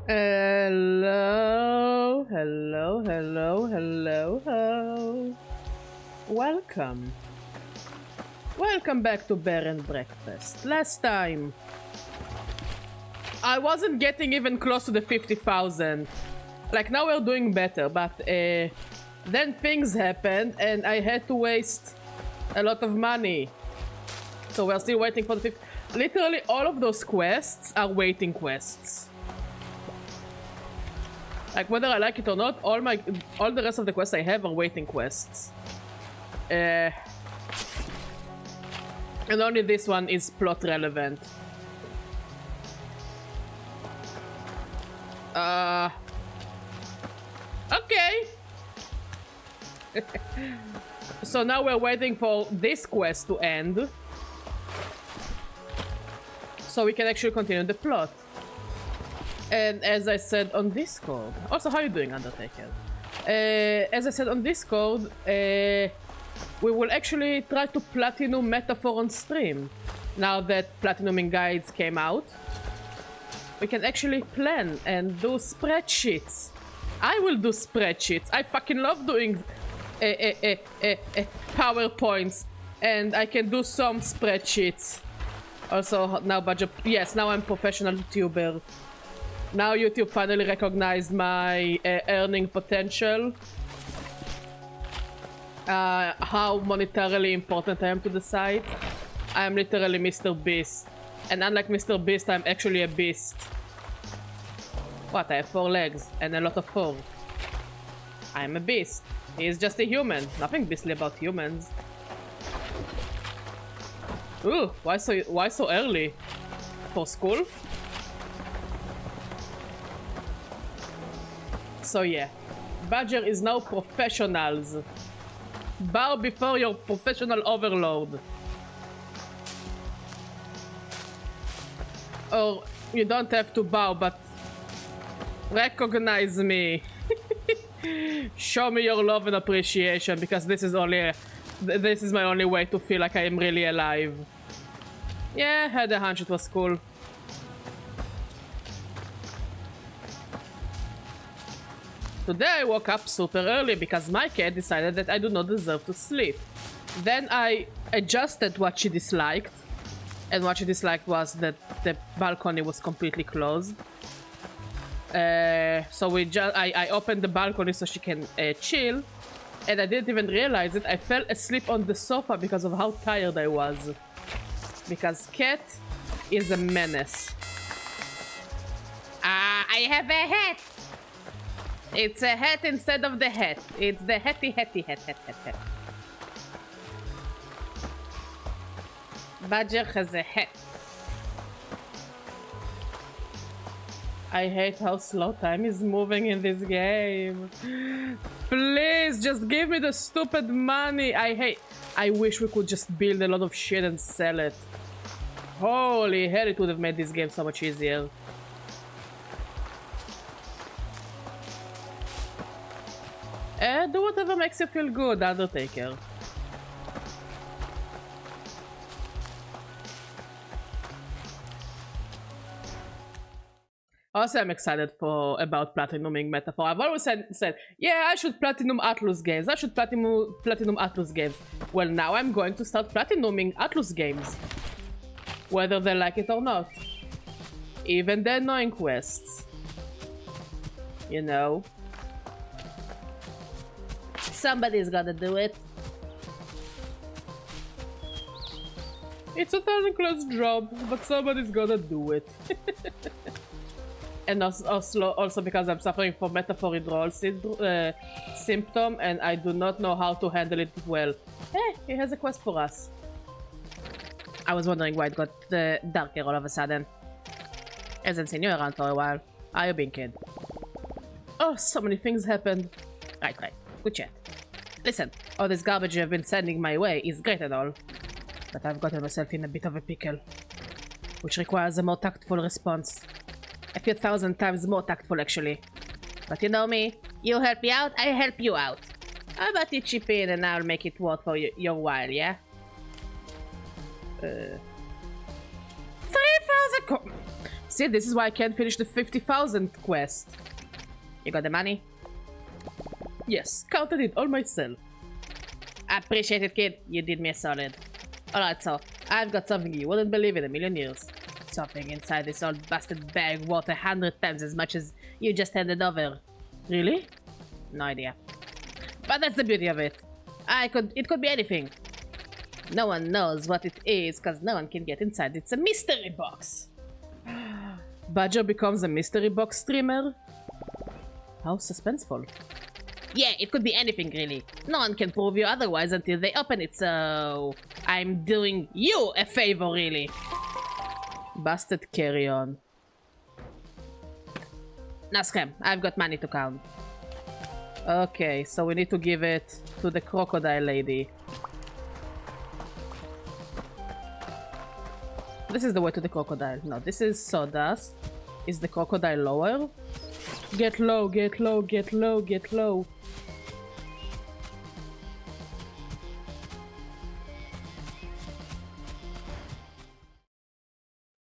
Hello, hello, hello, hello, hello. Welcome. Welcome back to Bear and Breakfast. Last time, I wasn't getting even close to the 50,000. Like, now we're doing better, but then things happened and I had to waste a lot of money. So we're still waiting for the 50. Literally, all of those quests are waiting quests. Like, whether I like it or not, all the rest of the quests I have are waiting quests. And only this one is plot relevant. Okay. So now we're waiting for this quest to end, so we can actually continue the plot. And as I said on Discord, also, how are you doing, Undertaker? As I said on Discord, we will actually try to platinum Metaphor on stream. Now that platinuming guides came out, we can actually plan and do spreadsheets. I will do spreadsheets. I fucking love doing PowerPoints, and I can do some spreadsheets. Also, now budget. Yes, now I'm professional YouTuber. Now YouTube finally recognized my earning potential. How monetarily important I am to the site. I am literally Mr. Beast. And unlike Mr. Beast, I'm actually a beast. What? I have 4 legs and a lot of fur. I am a beast. He is just a human. Nothing beastly about humans. Ooh, why so early? For school? So yeah, Badger is now professionals. Bow before your professional overload. Or you don't have to bow, but recognize me. Show me your love and appreciation, because this is my only way to feel like I am really alive. Yeah, I had a hunch it was cool. Today I woke up super early because my cat decided that I do not deserve to sleep. Then I adjusted what she disliked, and what she disliked was that the balcony was completely closed. So I opened the balcony so she can chill, and I didn't even realize it. I fell asleep on the sofa because of how tired I was. Because cat is a menace. I have a hat! It's a hat instead of the hat. It's the hatty hat. Badger has a hat. I hate how slow time is moving in this game. Please, just give me the stupid money. I wish we could just build a lot of shit and sell it. Holy hell, it would have made this game so much easier. Do whatever makes you feel good, Undertaker. Also, I'm excited about platinuming Metaphor. I've always said, yeah, I should platinum Atlus games. I should platinum Atlus games. Well, now I'm going to start platinuming Atlus games. Whether they like it or not. Even the annoying quests. You know. Somebody's gotta do it. It's a thankless job, but somebody's gotta do it. And also because I'm suffering from metaphor withdrawal symptom, and I do not know how to handle it well. Hey, he has a quest for us. I was wondering why it got darker all of a sudden. Hasn't seen you around for a while. How you been, kid? Oh, so many things happened. Right. Good chat. Listen, all this garbage you've been sending my way is great and all, but I've gotten myself in a bit of a pickle, which requires a more tactful response. A few thousand times more tactful, actually. But you know me, you help me out, I help you out. How about you chip in and I'll make it worth for your while, yeah? 3,000 See, this is why I can't finish the 50,000 quest. You got the money? Yes, counted it all myself. I appreciate it, kid. You did me a solid. Alright, so, I've got something you wouldn't believe in a million years. Something inside this old bastard bag worth 100 times as much as you just handed over. Really? No idea. But that's the beauty of it. It could be anything. No one knows what it is, because no one can get inside. It's a mystery box. Badger becomes a mystery box streamer? How suspenseful. Yeah, it could be anything, really. No one can prove you otherwise until they open it, so... I'm doing you a favor, really. Busted carry on. Now, Scram, I've got money to count. Okay, so we need to give it to the crocodile lady. This is the way to the crocodile. No, this is sawdust. Is the crocodile lower? Get low, get low, get low, get low.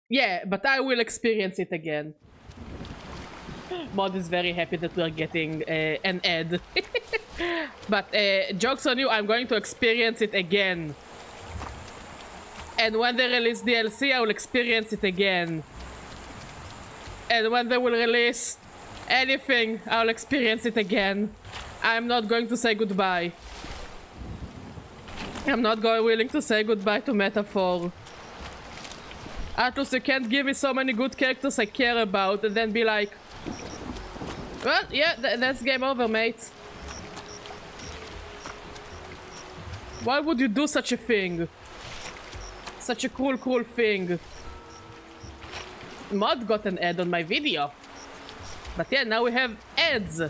Yeah, but I will experience it again. Mod is very happy that we're getting an ad. But jokes on you, I'm going to experience it again. And when they release DLC, I will experience it again. And when they will release anything, I'll experience it again. I'm not going to say goodbye. I'm not willing to say goodbye to Metaphor. Atlas, you can't give me so many good characters I care about and then be like, well, yeah, that's game over, mate. Why would you do such a thing? Such a cool thing. Mod got an ad on my video. But yeah, now we have ads.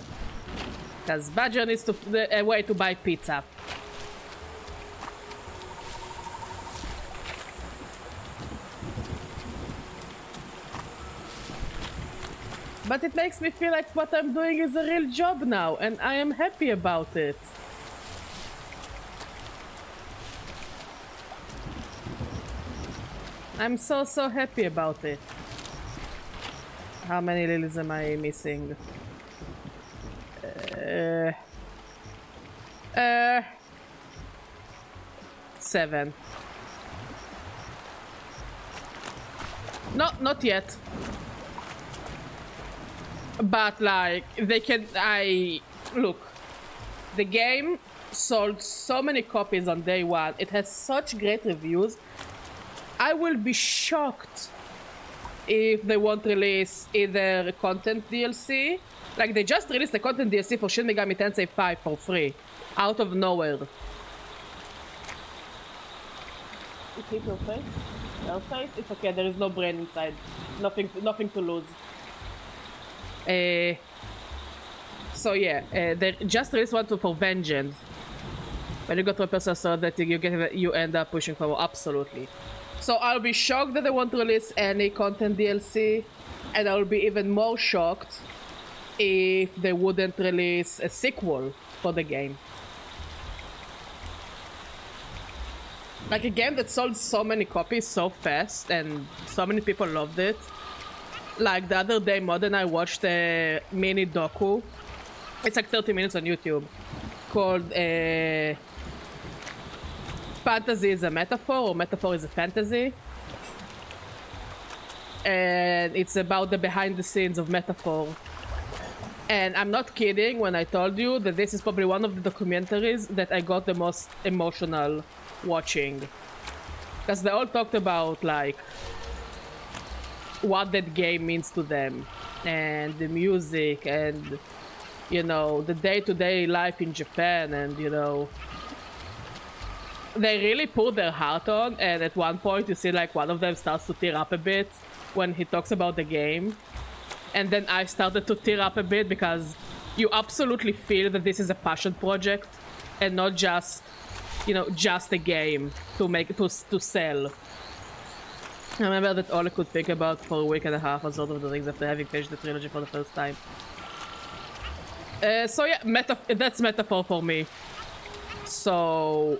Because Badger needs a way to buy pizza. But it makes me feel like what I'm doing is a real job now, and I am happy about it. I'm so happy about it. How many lilies am I missing? 7. No, not yet. But like, look, the game sold so many copies on day one. It has such great reviews. I will be shocked if they won't release either content DLC. Like, they just released the content DLC for Shin Megami Tensei 5 for free. Out of nowhere. You keep your face? Your face? It's okay, there is no brain inside. Nothing to lose. So yeah, they just released one for Vengeance. When you go to a person so that you end up pushing for more. Absolutely. So I'll be shocked that they won't release any content DLC, and I'll be even more shocked if they wouldn't release a sequel for the game. Like a game that sold so many copies so fast and so many people loved it. Like the other day, Mod and I watched a mini docu. It's like 30 minutes on YouTube called Fantasy is a Metaphor, or Metaphor is a Fantasy. And it's about the behind the scenes of Metaphor. And I'm not kidding when I told you that this is probably one of the documentaries that I got the most emotional watching. Because they all talked about like what that game means to them, and the music, and you know, the day-to-day life in Japan, and you know, they really put their heart on. And at one point you see like one of them starts to tear up a bit when he talks about the game, and then I started to tear up a bit because you absolutely feel that this is a passion project and not just, you know, just a game to sell. I remember that all I could think about for a week and a half was Lord of the Rings after having finished the trilogy for the first time. So yeah, that's Metaphor for me. So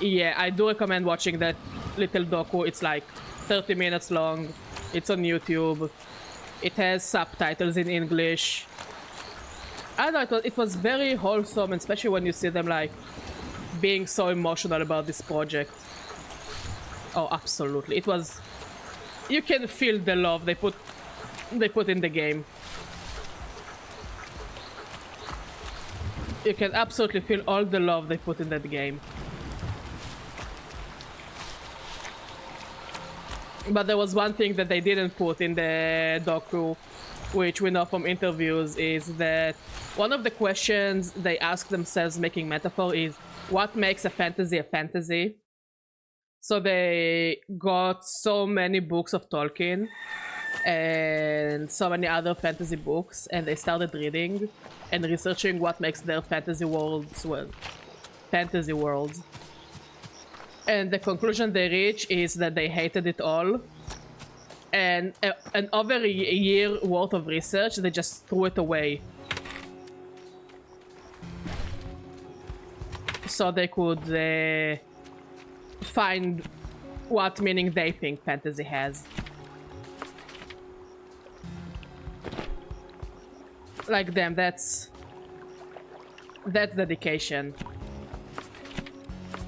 yeah, I do recommend watching that little docu. It's like 30 minutes long. It's on YouTube. It has subtitles in English. I don't know, it was very wholesome, especially when you see them like being so emotional about this project. Oh, absolutely. It was... You can feel the love they put in the game. You can absolutely feel all the love they put in that game. But there was one thing that they didn't put in the docu, which we know from interviews, is that one of the questions they ask themselves making metaphor is, what makes a fantasy? So they got so many books of Tolkien and so many other fantasy books, and they started reading and researching what makes their fantasy worlds fantasy worlds. And the conclusion they reach is that they hated it all, and over a year worth of research they just threw it away so they could find what meaning they think fantasy has. Like, damn, that's dedication.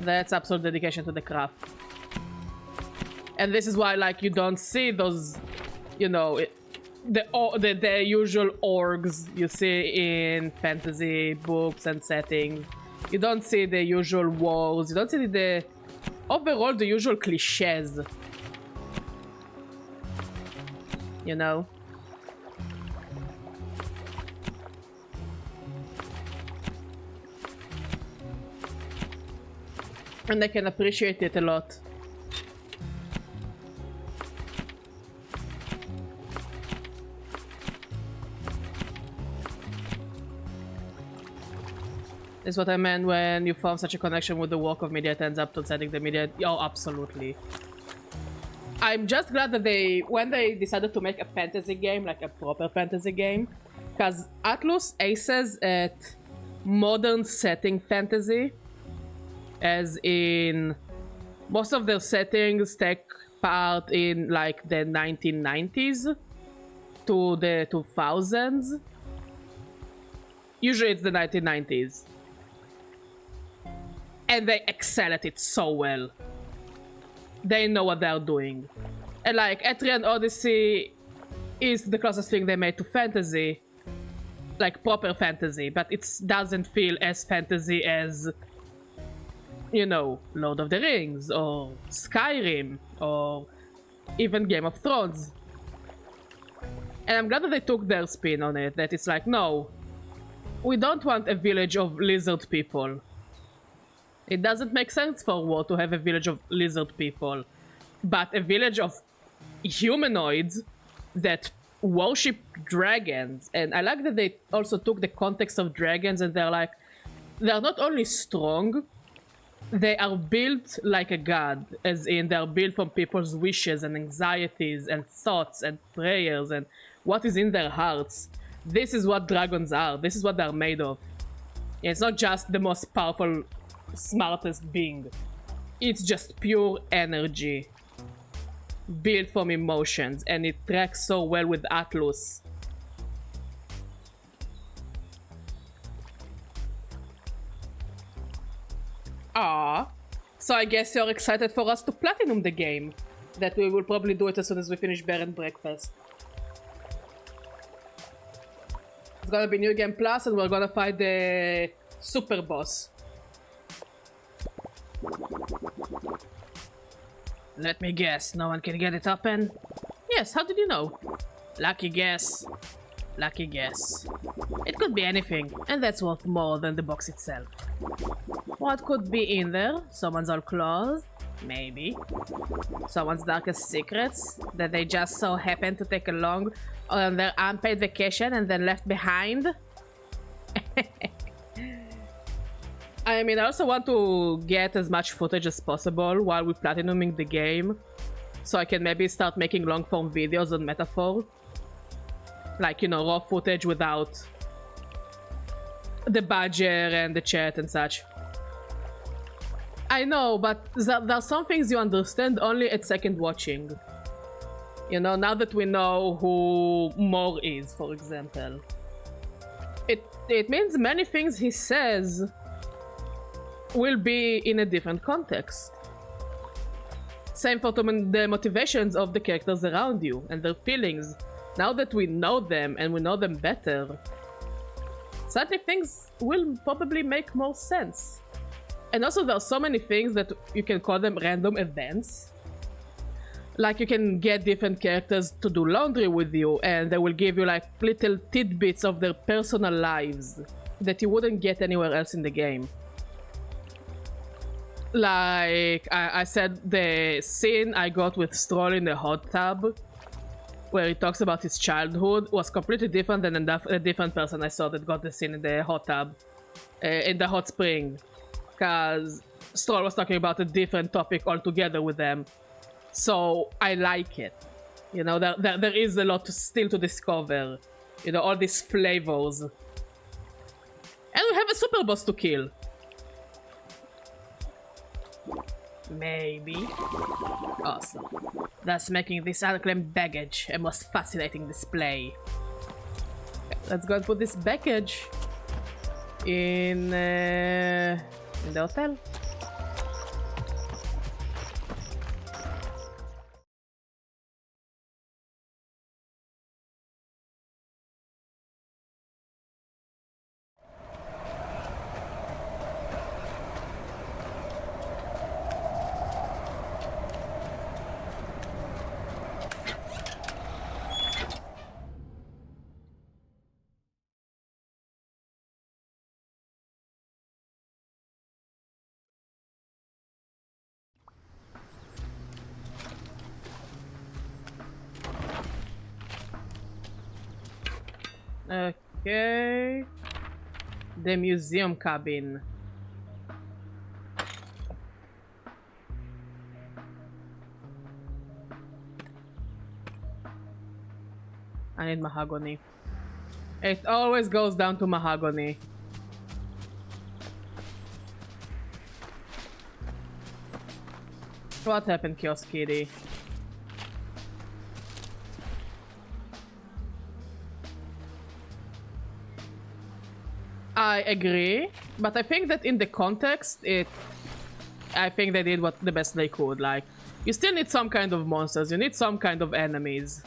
That's absolute dedication to the craft. And this is why, like, you don't see those, you know, the usual orgs you see in fantasy books and settings. You don't see the usual wars. You don't see the overall the usual cliches. You know? And I can appreciate it a lot. Is what I meant when you form such a connection with the work of media, it ends up transcending the media. Oh, absolutely. I'm just glad that when they decided to make a fantasy game, like a proper fantasy game, because Atlus aces at modern setting fantasy, as in most of their settings take part in like the 1990s to the 2000s. Usually it's the 1990s. And they excel at it so well. They know what they're doing. And like, Etrian Odyssey is the closest thing they made to fantasy. Like, proper fantasy. But it doesn't feel as fantasy as, you know, Lord of the Rings, or Skyrim, or even Game of Thrones. And I'm glad that they took their spin on it. That it's like, no, we don't want a village of lizard people. It doesn't make sense for war to have a village of lizard people, but a village of humanoids that worship dragons. And I like that they also took the context of dragons, and they're like, they're not only strong, they are built like a god, as in they're built from people's wishes and anxieties and thoughts and prayers and what is in their hearts. This is what dragons are. This is what they're made of. It's not just the most powerful, smartest being. It's just pure energy built from emotions, and it tracks so well with Atlus. Ah, so I guess you're excited for us to platinum the game. That we will probably do it as soon as we finish Bear and Breakfast. It's gonna be New Game Plus, and we're gonna fight the super boss. Let me guess, no one can get it open? Yes, how did you know? Lucky guess. Lucky guess. It could be anything, and that's worth more than the box itself. What could be in there? Someone's old clothes? Maybe. Someone's darkest secrets that they just so happen to take along on their unpaid vacation and then left behind? I mean, I also want to get as much footage as possible while we're platinuming the game, so I can maybe start making long-form videos on Metaphor. Like, you know, raw footage without the badger and the chat and such. I know, but there are some things you understand only at second watching. You know, now that we know who Moore is, for example, it means many things he says will be in a different context. Same for the motivations of the characters around you and their feelings. Now that we know them and we know them better, suddenly things will probably make more sense. And also there are so many things that you can call them random events. Like you can get different characters to do laundry with you and they will give you like little tidbits of their personal lives that you wouldn't get anywhere else in the game. Like I said, the scene I got with Stroll in the hot tub, where he talks about his childhood, was completely different than a different person I saw that got the scene in the hot tub, in the hot spring. Because Stroll was talking about a different topic altogether with them. So I like it. You know, there is a lot still to discover. You know, all these flavors. And we have a super boss to kill. Maybe. Awesome. Thus making this unclaimed baggage a most fascinating display. Okay, let's go and put this baggage in the hotel. Okay. The museum cabin. I need mahogany. It always goes down to mahogany. What happened, Kiosk Kitty? I agree, but I think that in the context, I think they did the best they could. Like, you still need some kind of monsters, you need some kind of enemies.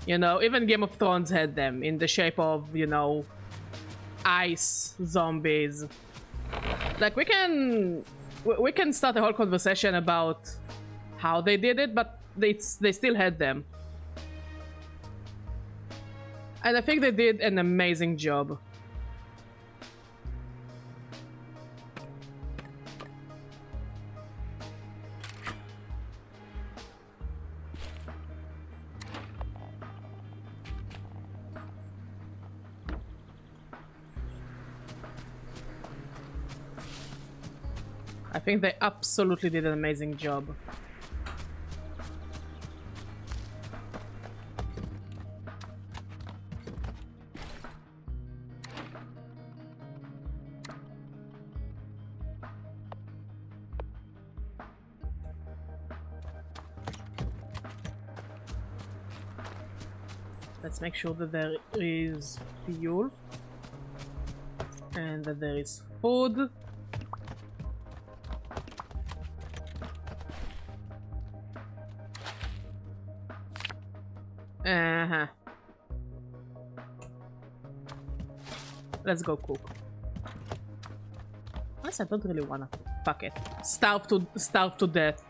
You know, even Game of Thrones had them in the shape of, you know, ice zombies. Like, we can start a whole conversation about how they did it, but they still had them. And I think they did an amazing job. I think they absolutely did an amazing job. Let's make sure that there is fuel and that there is food. Let's go cook. Honestly, I don't really wanna. Fuck it. Starve to death.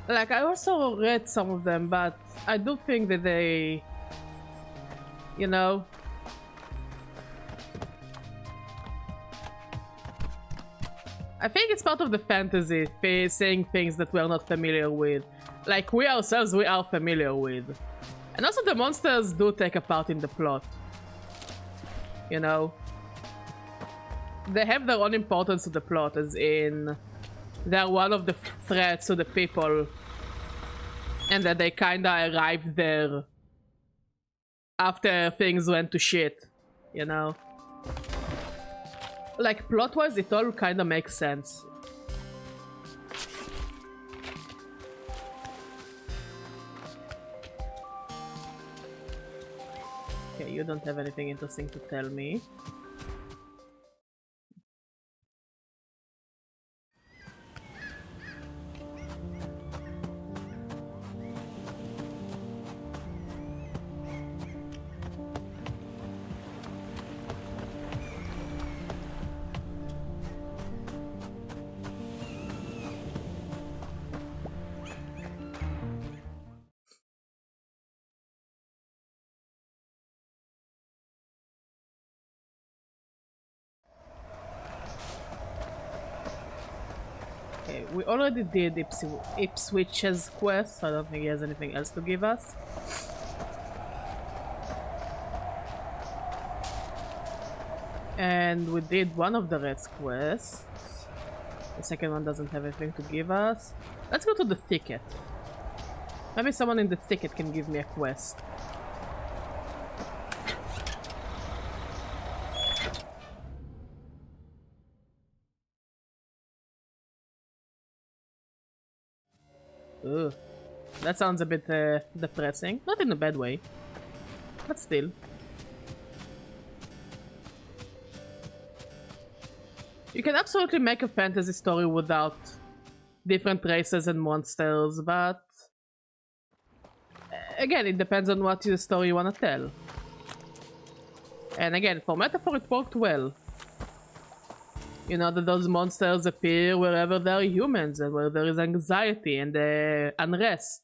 Like, I also read some of them, but I do think that they, you know, I think it's part of the fantasy, saying things that we're not familiar with. Like, we ourselves, we are familiar with. And also the monsters do take a part in the plot. You know? They have their own importance to the plot, as in they're one of the threats to the people. And that they kinda arrived there after things went to shit. You know? Like, plot-wise, it all kinda makes sense. Okay, you don't have anything interesting to tell me. Okay, we already did Ipswich's quest, so I don't think he has anything else to give us. And we did one of the Red's quests. The second one doesn't have anything to give us. Let's go to the thicket. Maybe someone in the thicket can give me a quest. Ugh. That sounds a bit depressing. Not in a bad way. But still. You can absolutely make a fantasy story without different races and monsters, but... Again, it depends on what the story you want to tell. And again, for Metaphor it worked well. You know, that those monsters appear wherever there are humans and where there is anxiety and unrest.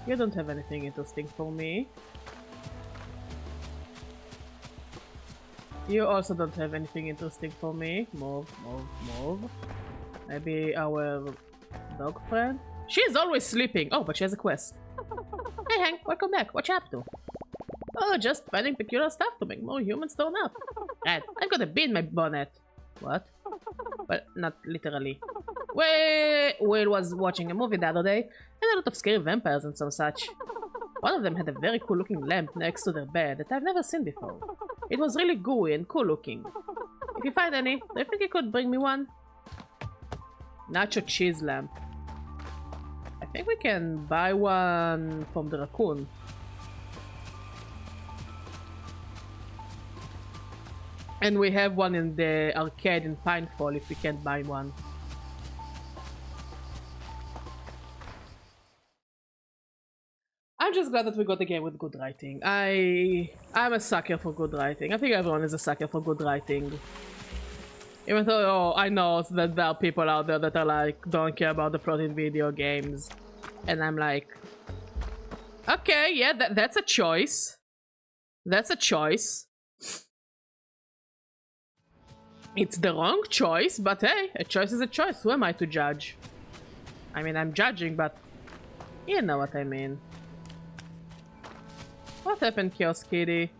You don't have anything interesting for me. You also don't have anything interesting for me. Move. Maybe our dog friend? She's always sleeping. Oh, but she has a quest. Hey Hank, welcome back. What you up to? Oh, just finding peculiar stuff to make more humans turn up. Right, I've got a bee in my bonnet. What? Well, not literally. Will was watching a movie the other day, and a lot of scary vampires and some such. One of them had a very cool looking lamp next to their bed that I've never seen before. It was really gooey and cool looking. If you find any, do you think you could bring me one? Nacho cheese lamp. I think we can buy one from the raccoon. And we have one in the arcade in Pinefall if we can't buy one. I'm just glad that we got a game with good writing. I'm a sucker for good writing. I think everyone is a sucker for good writing. Even though I know that there are people out there that are like, don't care about the plot in video games. And I'm like, okay, yeah, that's a choice. That's a choice. It's the wrong choice, but hey, a choice is a choice. Who am I to judge? I mean, I'm judging, but you know what I mean. What happened, Kiosk Kitty?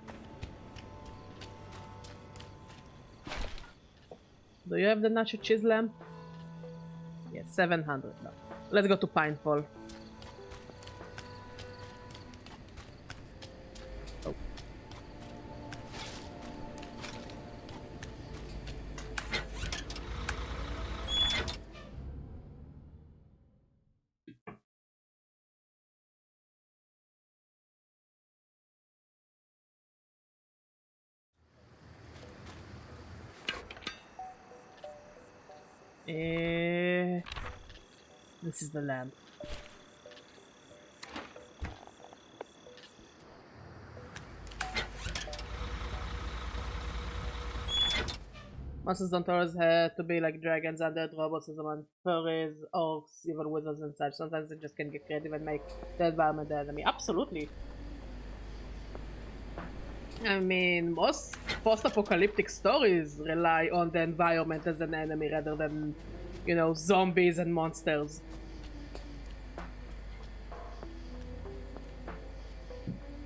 Do you have the nacho cheese lamp? Yes, 700. No. Let's go to Pinefall. Oh. This is the lamp. Monsters don't always have to be like dragons, undead, robots, furries, orcs, even wizards and such. Sometimes they just can get creative and make the environment the enemy. Absolutely. I mean, most post-apocalyptic stories rely on the environment as an enemy rather than, you know, zombies and monsters.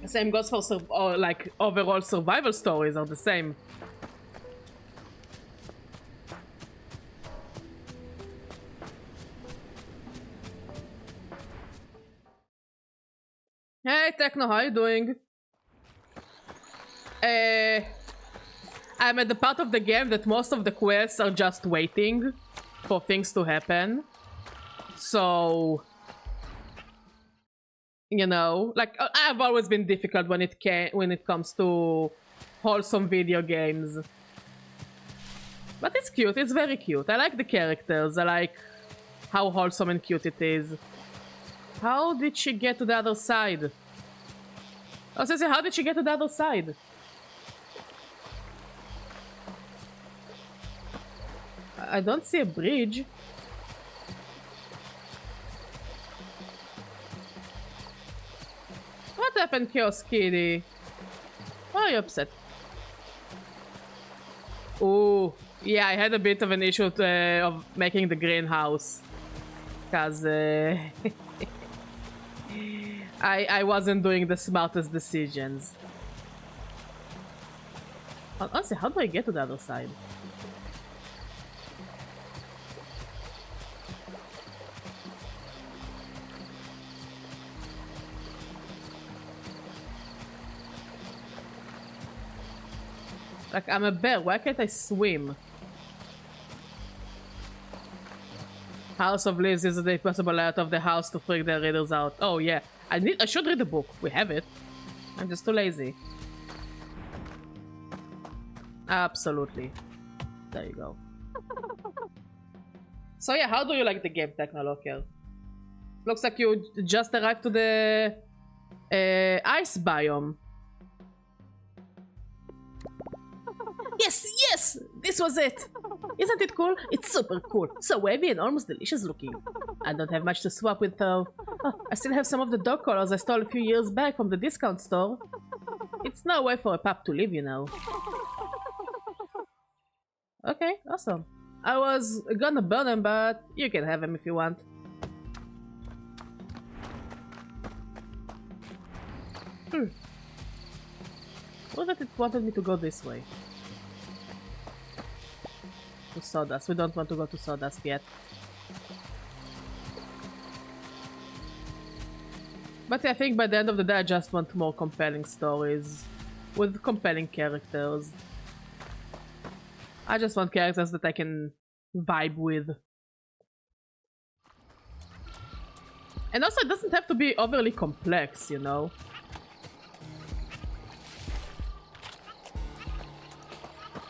The same goes for like overall survival stories are the same. Hey Techno, how you doing? I'm at the part of the game that most of the quests are just waiting for things to happen. So You know, like I've always been difficult when it comes to wholesome video games. But it's cute. It's very cute. I like the characters. I like how wholesome and cute it is. How did she get to the other side? Oh, Sissy, how did she get to the other side? I don't see a bridge. What happened, Chaos Kitty? Why are you upset? Oh, yeah, I had a bit of an issue of making the greenhouse. Because I wasn't doing the smartest decisions. Honestly, how do I get to the other side? Like, I'm a bear. Why can't I swim? House of Leaves is the possible layout of the house to freak the readers out. Oh, yeah. I should read the book. We have it. I'm just too lazy. Absolutely. There you go. So, yeah, how do you like the game, Technolocker? Looks like you just arrived to the ice biome. Yes, yes! This was it! Isn't it cool? It's super cool. So wavy and almost delicious looking. I don't have much to swap with though. Oh, I still have some of the dog collars I stole a few years back from the discount store. It's no way for a pup to live, you know. Okay, awesome. I was gonna burn them, but you can have them if you want. What if it wanted me to go this way? To Sawdust. We don't want to go to Sawdust yet. But I think by the end of the day I just want more compelling stories with compelling characters. I just want characters that I can vibe with. And also it doesn't have to be overly complex, you know?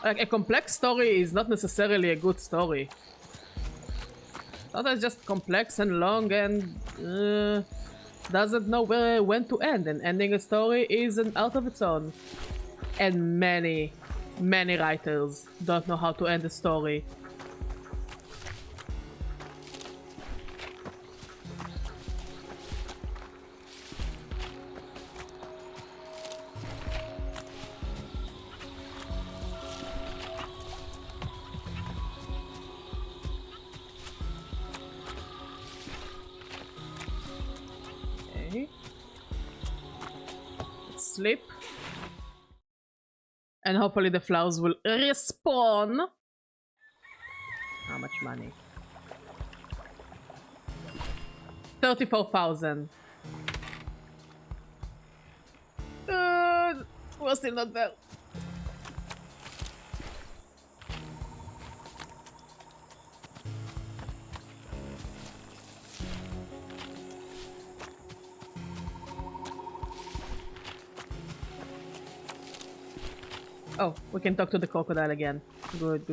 Like, a complex story is not necessarily a good story. Sometimes just complex and long and doesn't know when to end. And ending a story is an art of its own. And many writers don't know how to end a story. Sleep. And hopefully the flowers will respawn. How much money? 34,000. We're still not there. Oh, we can talk to the crocodile again. Good.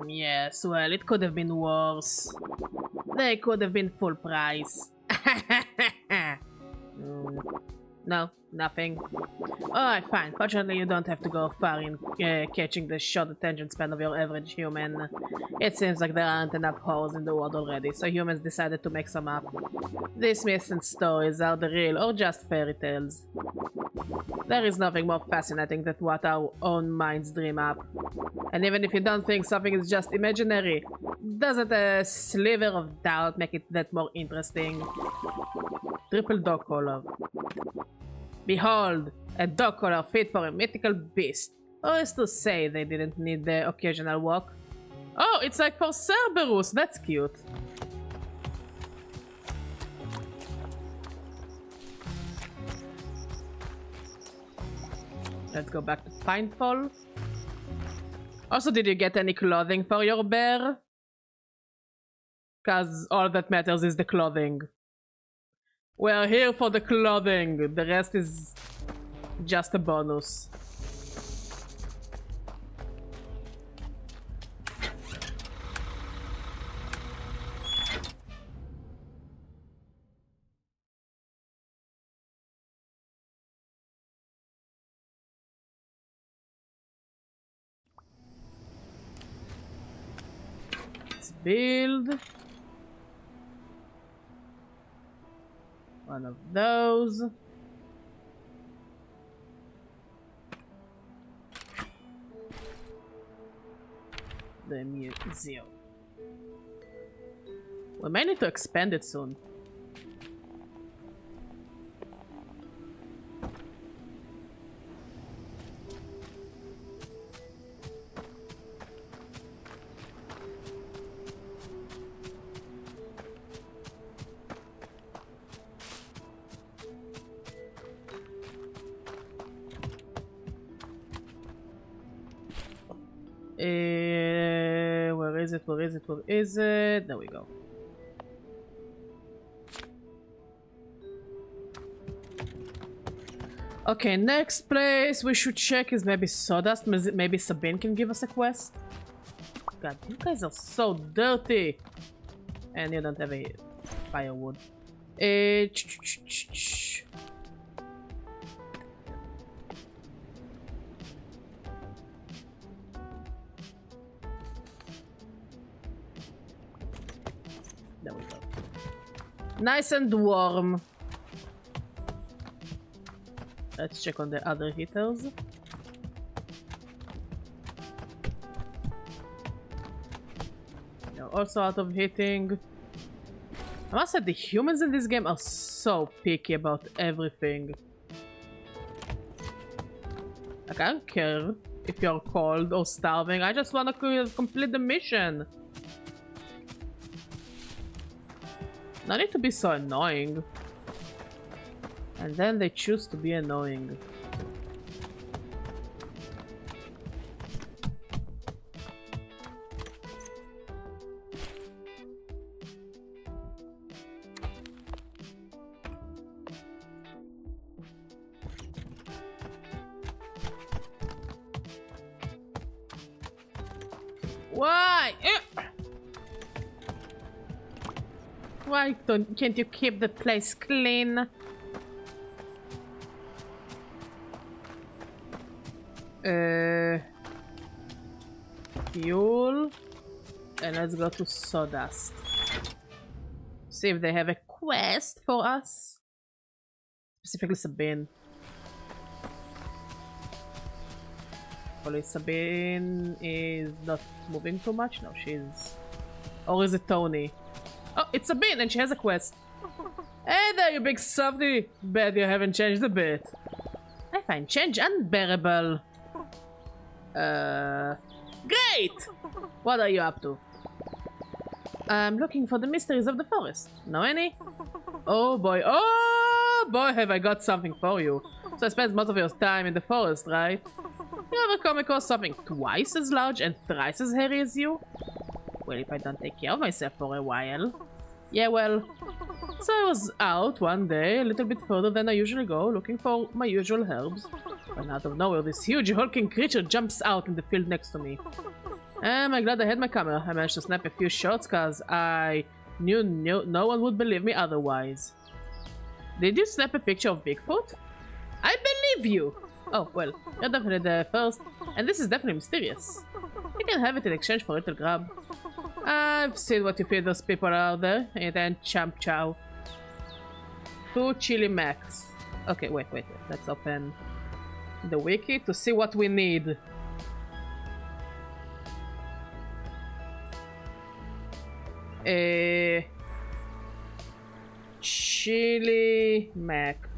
Yes, well, it could have been worse. They could have been full price. No, nothing. Alright, fine. Fortunately, you don't have to go far in catching the short attention span of your average human. It seems like there aren't enough holes in the world already, so humans decided to make some up. These myths and stories are the real or just fairy tales. There is nothing more fascinating than what our own minds dream up. And even if you don't think something is just imaginary, doesn't a sliver of doubt make it that more interesting? Triple dog collar. Behold, a dog collar fit for a mythical beast. Or is to say they didn't need the occasional walk. Oh, it's like for Cerberus, that's cute. Let's go back to Pinefall. Also, did you get any clothing for your bear? Because all that matters is the clothing. We're here for the clothing. The rest is just a bonus. Let's build one of those. The museum. We may need to expand it soon. Where is it? Where is it? Where is it? There we go. Okay, next place we should check is maybe Sawdust. Maybe Sabine can give us a quest. God, you guys are so dirty. And you don't have a firewood. There we go. Nice and warm. Let's check on the other heaters. They're also out of heating. I must say, the humans in this game are so picky about everything. Like, I don't care if you're cold or starving. I just want to complete the mission. No need to be so annoying. And then they choose to be annoying. Why? Why can't you keep the place clean? Fuel. And let's go to Sawdust. See if they have a quest for us. Specifically Sabine. Hopefully Sabine is not moving too much. No, she's... Or is it Tony? Oh, it's Sabine and she has a quest. Hey there, you big softy. Bet you haven't changed a bit. I find change unbearable. Great! What are you up to? I'm looking for the mysteries of the forest. Know any? Oh boy, have I got something for you. So I spend most of your time in the forest, right? You ever come across something twice as large and thrice as hairy as you? Well, if I don't take care of myself for a while. Yeah, well, so I was out one day, a little bit further than I usually go, looking for my usual herbs. When out of nowhere, this huge hulking creature jumps out in the field next to me. I'm glad I had my camera. I managed to snap a few shots because I knew no one would believe me otherwise. Did you snap a picture of Bigfoot? I believe you! Oh, well, you're definitely the first, and this is definitely mysterious. You can have it in exchange for a little grub. I've seen what you feed those people out there, and champ chow. 2 chili max. Okay, wait. Let's open the wiki to see what we need. Chili mac.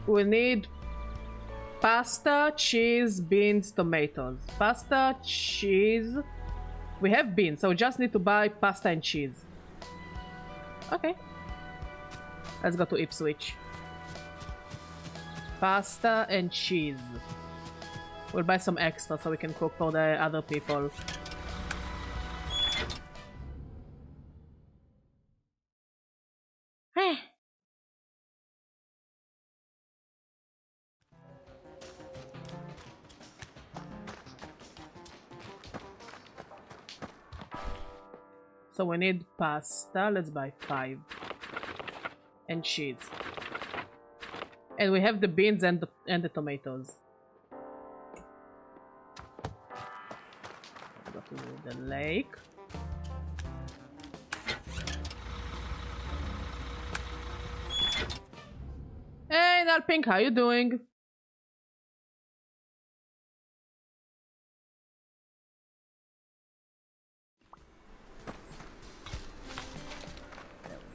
We need pasta, cheese, beans, tomatoes. Pasta, cheese. We have beans, so we just need to buy pasta and cheese. Okay. Let's go to Ipswich. Pasta and cheese. We'll buy some extra so we can cook for the other people. So we need pasta. Let's buy 5. And cheese. And we have the beans and the tomatoes. Let's go to the lake. Hey, Nalpink, how you doing?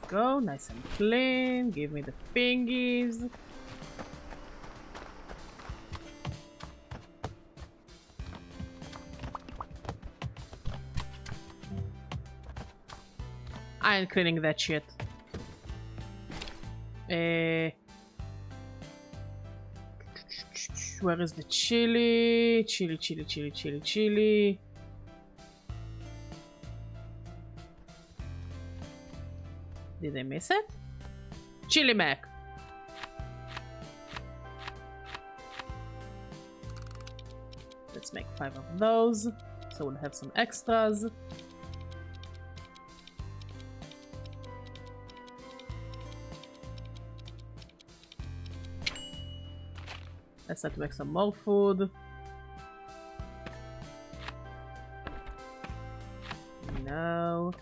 Go, nice and clean. Give me the fingies. I ain't cleaning that shit. Where is the chili? Chili. Did I miss it? Chili mac. Let's make 5 of those, so we'll have some extras. Let's start to make some more food. No.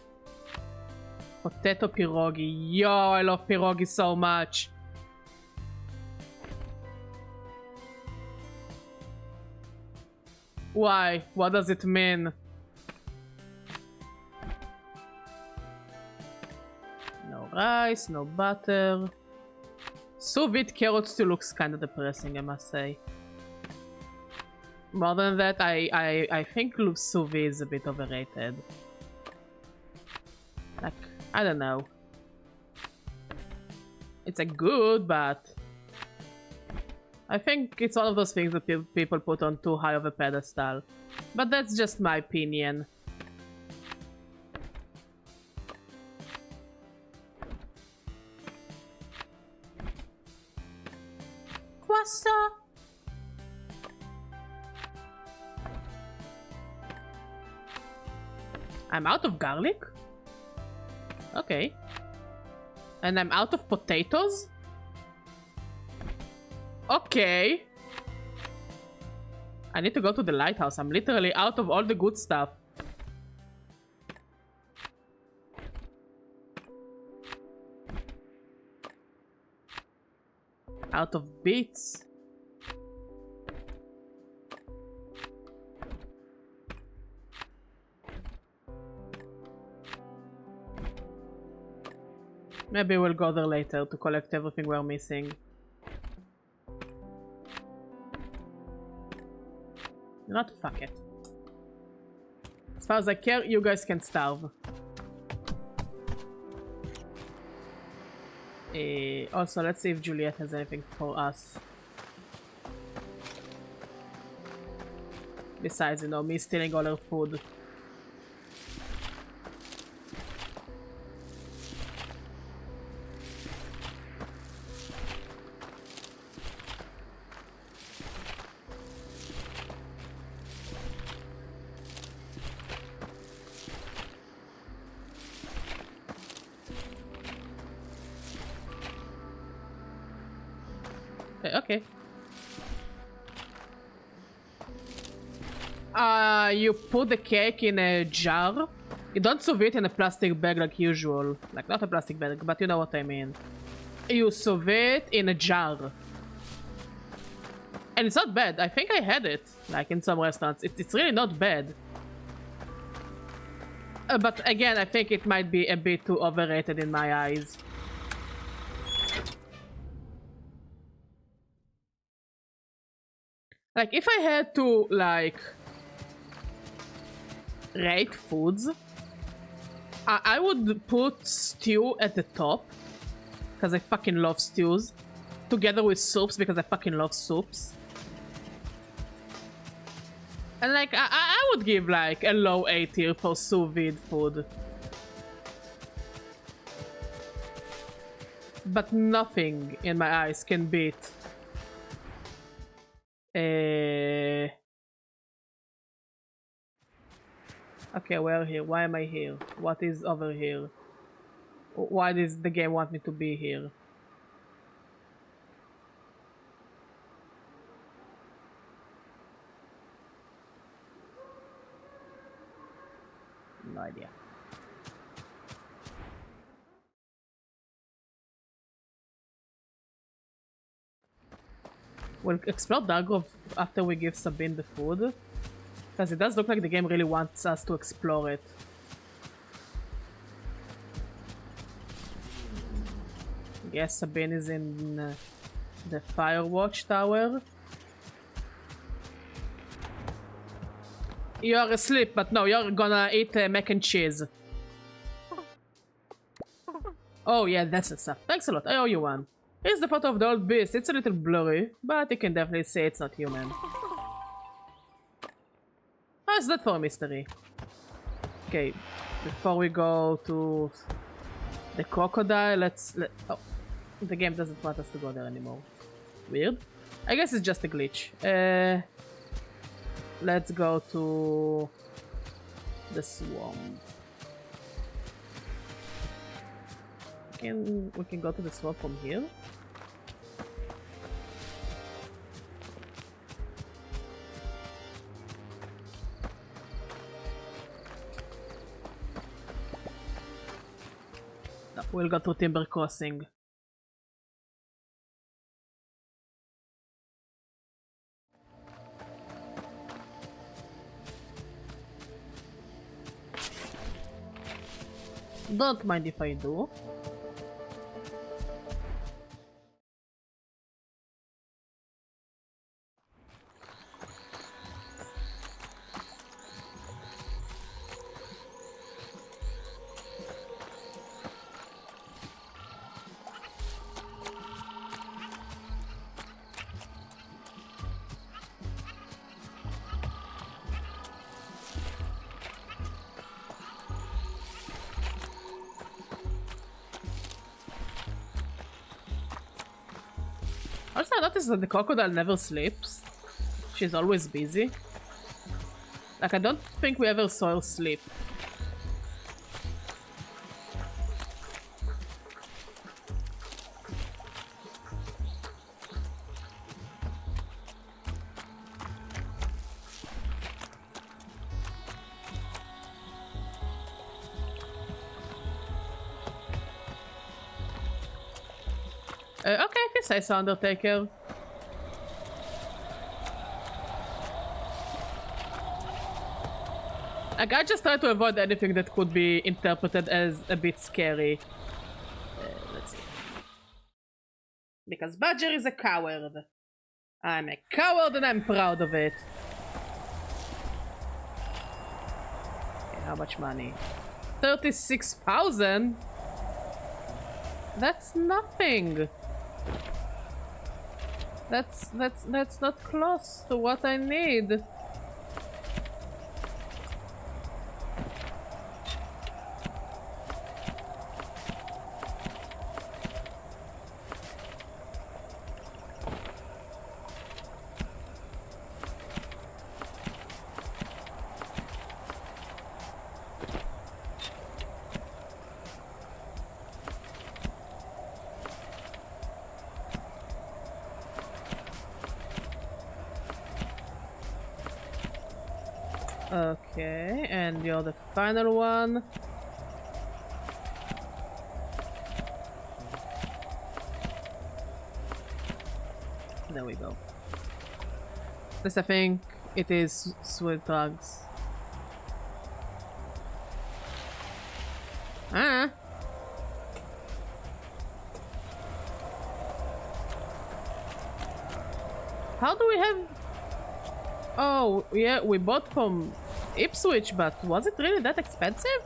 Potato pierogi. Yo, I love pierogi so much. Why? What does it mean? No rice, no butter. Sous vide carrot still looks kind of depressing, I must say. More than that, I think sous vide is a bit overrated. Like, I don't know. It's a good, but I think it's one of those things that people put on too high of a pedestal. But that's just my opinion. Pasta. I'm out of garlic? Okay. And I'm out of potatoes? Okay. I need to go to the lighthouse. I'm literally out of all the good stuff. Out of beets. Maybe we'll go there later to collect everything we're missing. Not fuck it. As far as I care, you guys can starve. Also, let's see if Juliet has anything for us. Besides, you know, me stealing all her food. Okay. You put the cake in a jar. You don't serve it in a plastic bag like usual. Like, not a plastic bag, but you know what I mean. You serve it in a jar. And it's not bad. I think I had it, like, in some restaurants. It's really not bad. But again, I think it might be a bit too overrated in my eyes. Like, if I had to, like, rate foods, I would put stew at the top. because I fucking love stews. Together with soups because I fucking love soups. And like, I would give like a low A tier for sous vide food. But nothing in my eyes can beat okay, we're here. Why am I here? What is over here? Why does the game want me to be here? No idea. We'll explore Dargrove after we give Sabine the food. Because it does look like the game really wants us to explore it. Yes, Sabine is in the Firewatch Tower. You're asleep, but no, you're gonna eat mac and cheese. Oh yeah, that's the stuff. Thanks a lot, I owe you one. Here's the photo of the old beast. It's a little blurry, but you can definitely say it's not human. How's that for a mystery? Okay, before we go to the crocodile, oh, the game doesn't want us to go there anymore. Weird. I guess it's just a glitch. Let's go to the swamp. We can go to the swamp from here. No, we'll go to Timber Crossing. Don't mind if I do. Also, I noticed that the crocodile never sleeps. She's always busy. Like, I don't think we ever saw her sleep. Okay, if you say so, Undertaker. Like, I just try to avoid anything that could be interpreted as a bit scary. Let's see. Because Badger is a coward. I'm a coward and I'm proud of it. Okay, how much money? 36,000? That's nothing. That's not close to what I need. Okay, and you're the final one. There we go. This, I think, it is sweet drugs. Ah. How do we have... Oh, yeah, we bought from Ipswich, but was it really that expensive?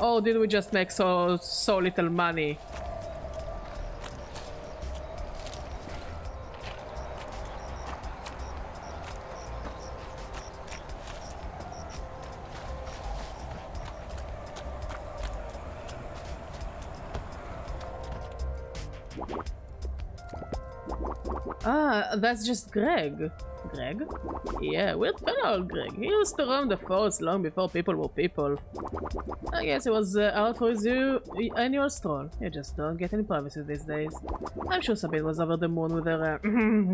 Oh, did we just make so little money? Ah, that's just Greg. Greg? Yeah, weird fellow, Greg. He used to roam the forest long before people were people. I guess he was out for his annual stroll. You just don't get any privacy these days. I'm sure Sabine was over the moon with her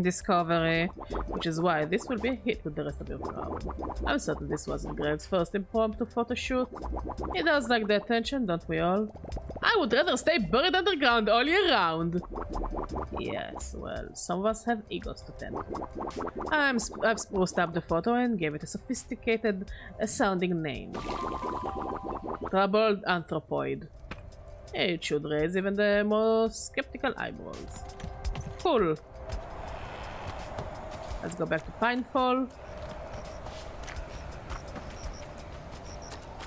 discovery, which is why this will be a hit with the rest of your crowd. I'm certain this wasn't Greg's first impromptu photo shoot. He does like the attention, don't we all? I would rather stay buried underground all year round. Yes, well, some of us have egos to tend to. I've spruced up the photo and gave it a sophisticated sounding name. Troubled Anthropoid. It should raise even the most skeptical eyebrows. Cool. Let's go back to Pinefall.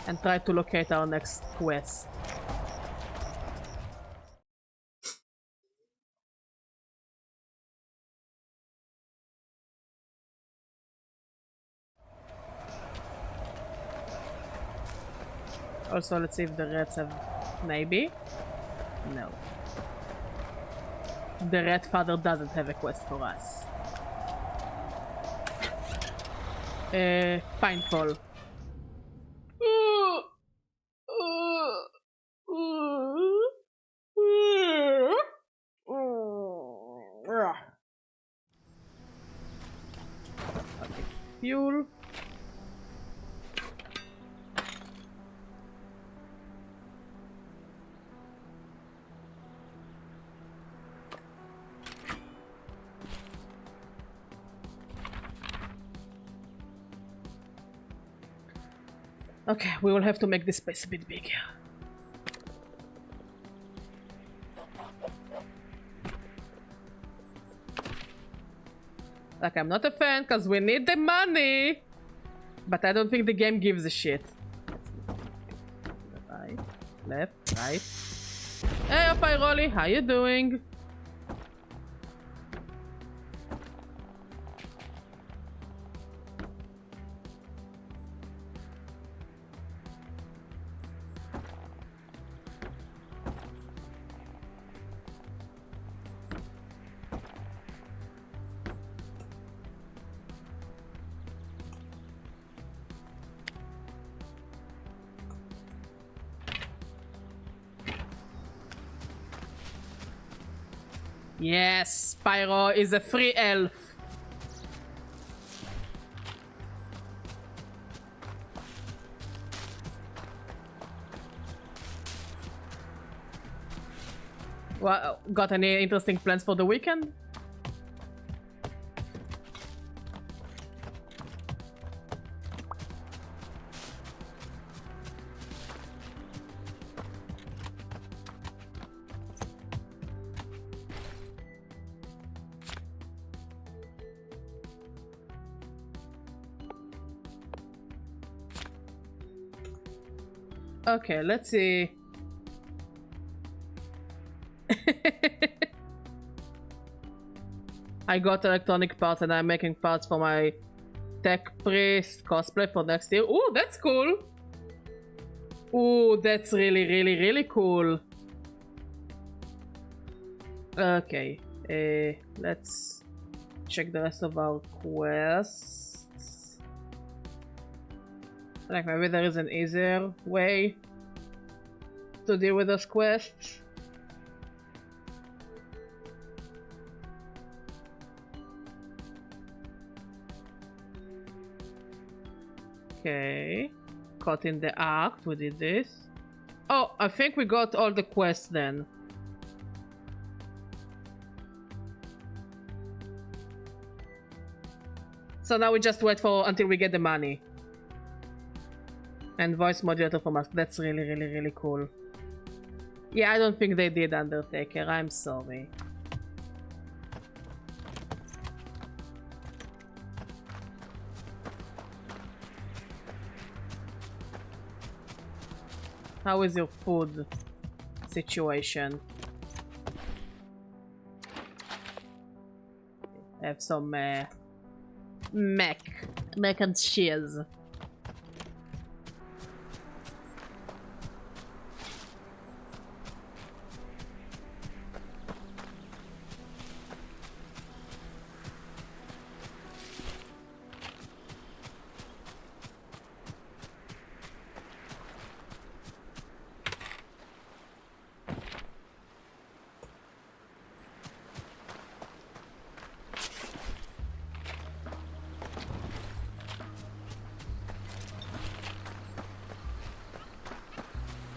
And try to locate our next quest. Also, let's see if the rats have... Maybe? No. The rat father doesn't have a quest for us. Pinefall. Okay. Fuel. Okay, we will have to make this space a bit bigger. Like, I'm not a fan because we need the money. But I don't think the game gives a shit. Right, left, right. Hey, Pyroli, how you doing? Yes, Pyro is a free elf. Well, got any interesting plans for the weekend? Okay, let's see. I got electronic parts and I'm making parts for my tech priest cosplay for next year. Ooh, that's cool. Ooh, that's really cool. Okay, let's check the rest of our quests. Like, maybe there is an easier way to deal with those quests. Okay, caught in the act, we did this. Oh, I think we got all the quests then. So now we just wait for until we get the money. And voice modulator for Mask. That's really cool. Yeah, I don't think they did Undertaker. I'm sorry. How is your food situation? I have some mac and cheese.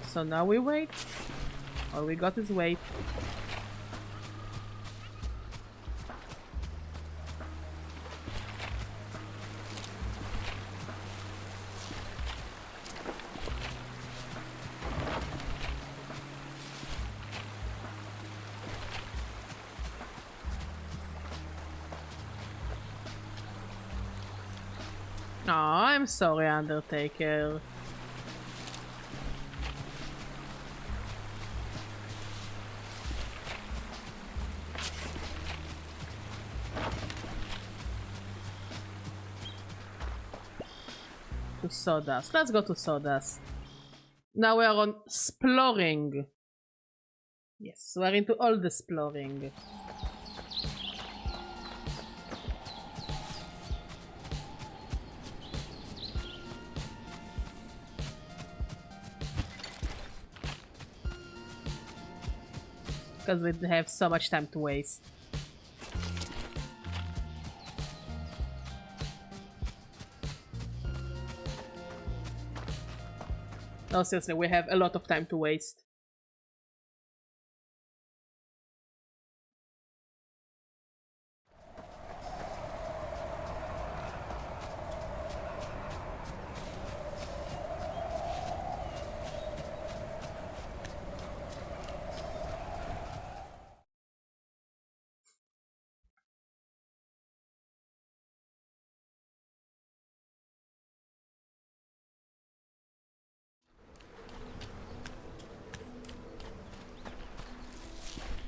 So now we wait. All we got is wait. Oh, I'm sorry, Undertaker. To Sawdust. Let's go to Sawdust. Now we are on exploring. Yes, we're into all the exploring. Because we have so much time to waste. No, seriously, we have a lot of time to waste.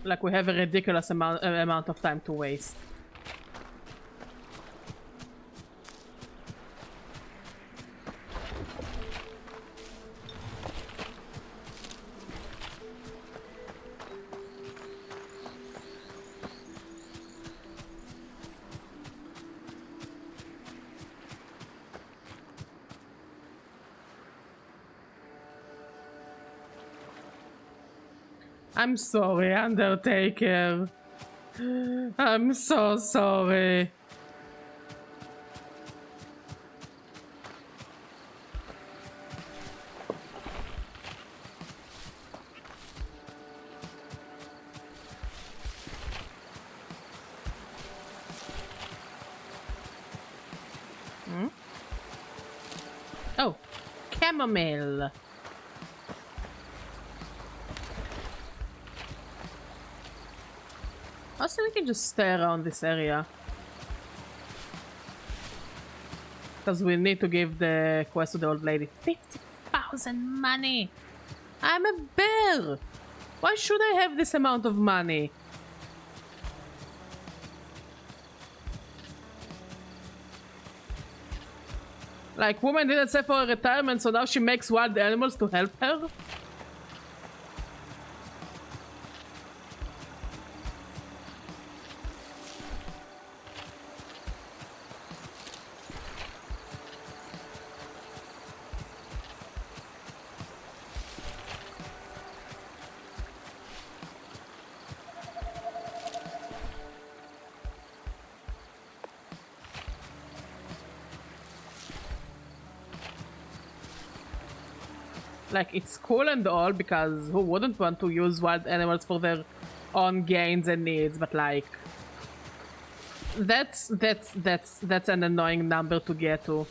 Like, we have a ridiculous amount of time to waste. I'm sorry, Undertaker. I'm so sorry. Hmm? Oh, chamomile. Also, we can just stay around this area. Because we need to give the quest to the old lady. 50,000 money! I'm a bear! Why should I have this amount of money? Like, woman didn't save for a retirement, so now she makes wild animals to help her? Like, it's cool and all, because who wouldn't want to use wild animals for their own gains and needs, but like... That's an annoying number to get to.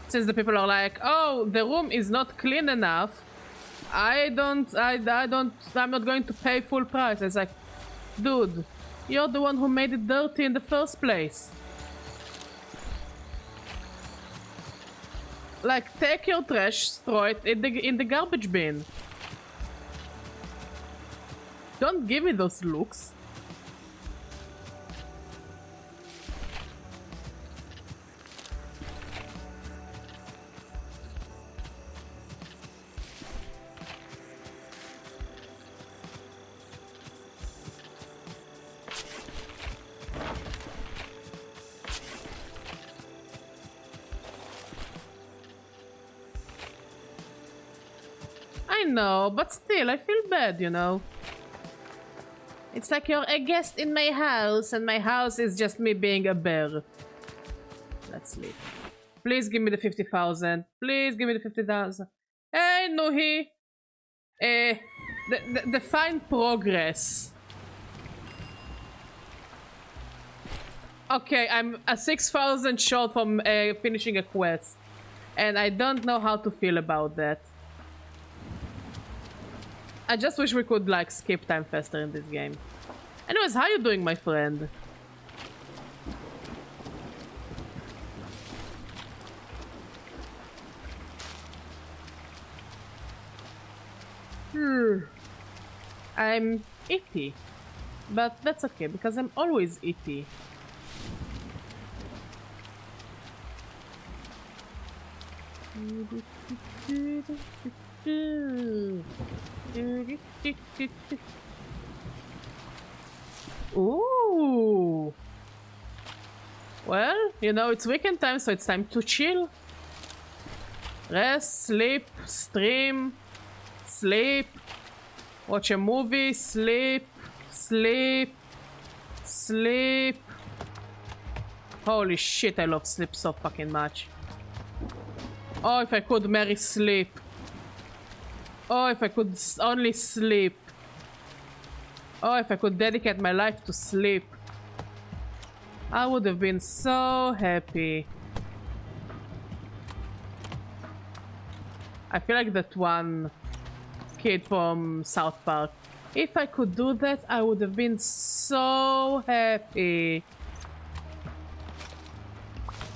Since the people are like, oh, the room is not clean enough, I'm not going to pay full price. It's like, dude, you're the one who made it dirty in the first place. Like, take your trash, throw it in the garbage bin. Don't give me those looks. I know, but still, I feel bad, you know? It's like you're a guest in my house, and my house is just me being a bear. Let's sleep. Please give me the 50,000. Please give me the 50,000. Hey, Nuhi! The fine progress. Okay, I'm a 6,000 short from finishing a quest. And I don't know how to feel about that. I just wish we could, like, skip time faster in this game. Anyways, how you doing, my friend? I'm itty. But that's okay, because I'm always itty. Ooh. Well, you know, it's weekend time, so it's time to chill. Rest, sleep, stream, sleep, watch a movie, sleep, sleep, sleep. Holy shit, I love sleep so fucking much. Oh, if I could marry sleep. Oh, if I could only sleep. Oh, if I could dedicate my life to sleep. I would have been so happy. I feel like that one kid from South Park. If I could do that, I would have been so happy.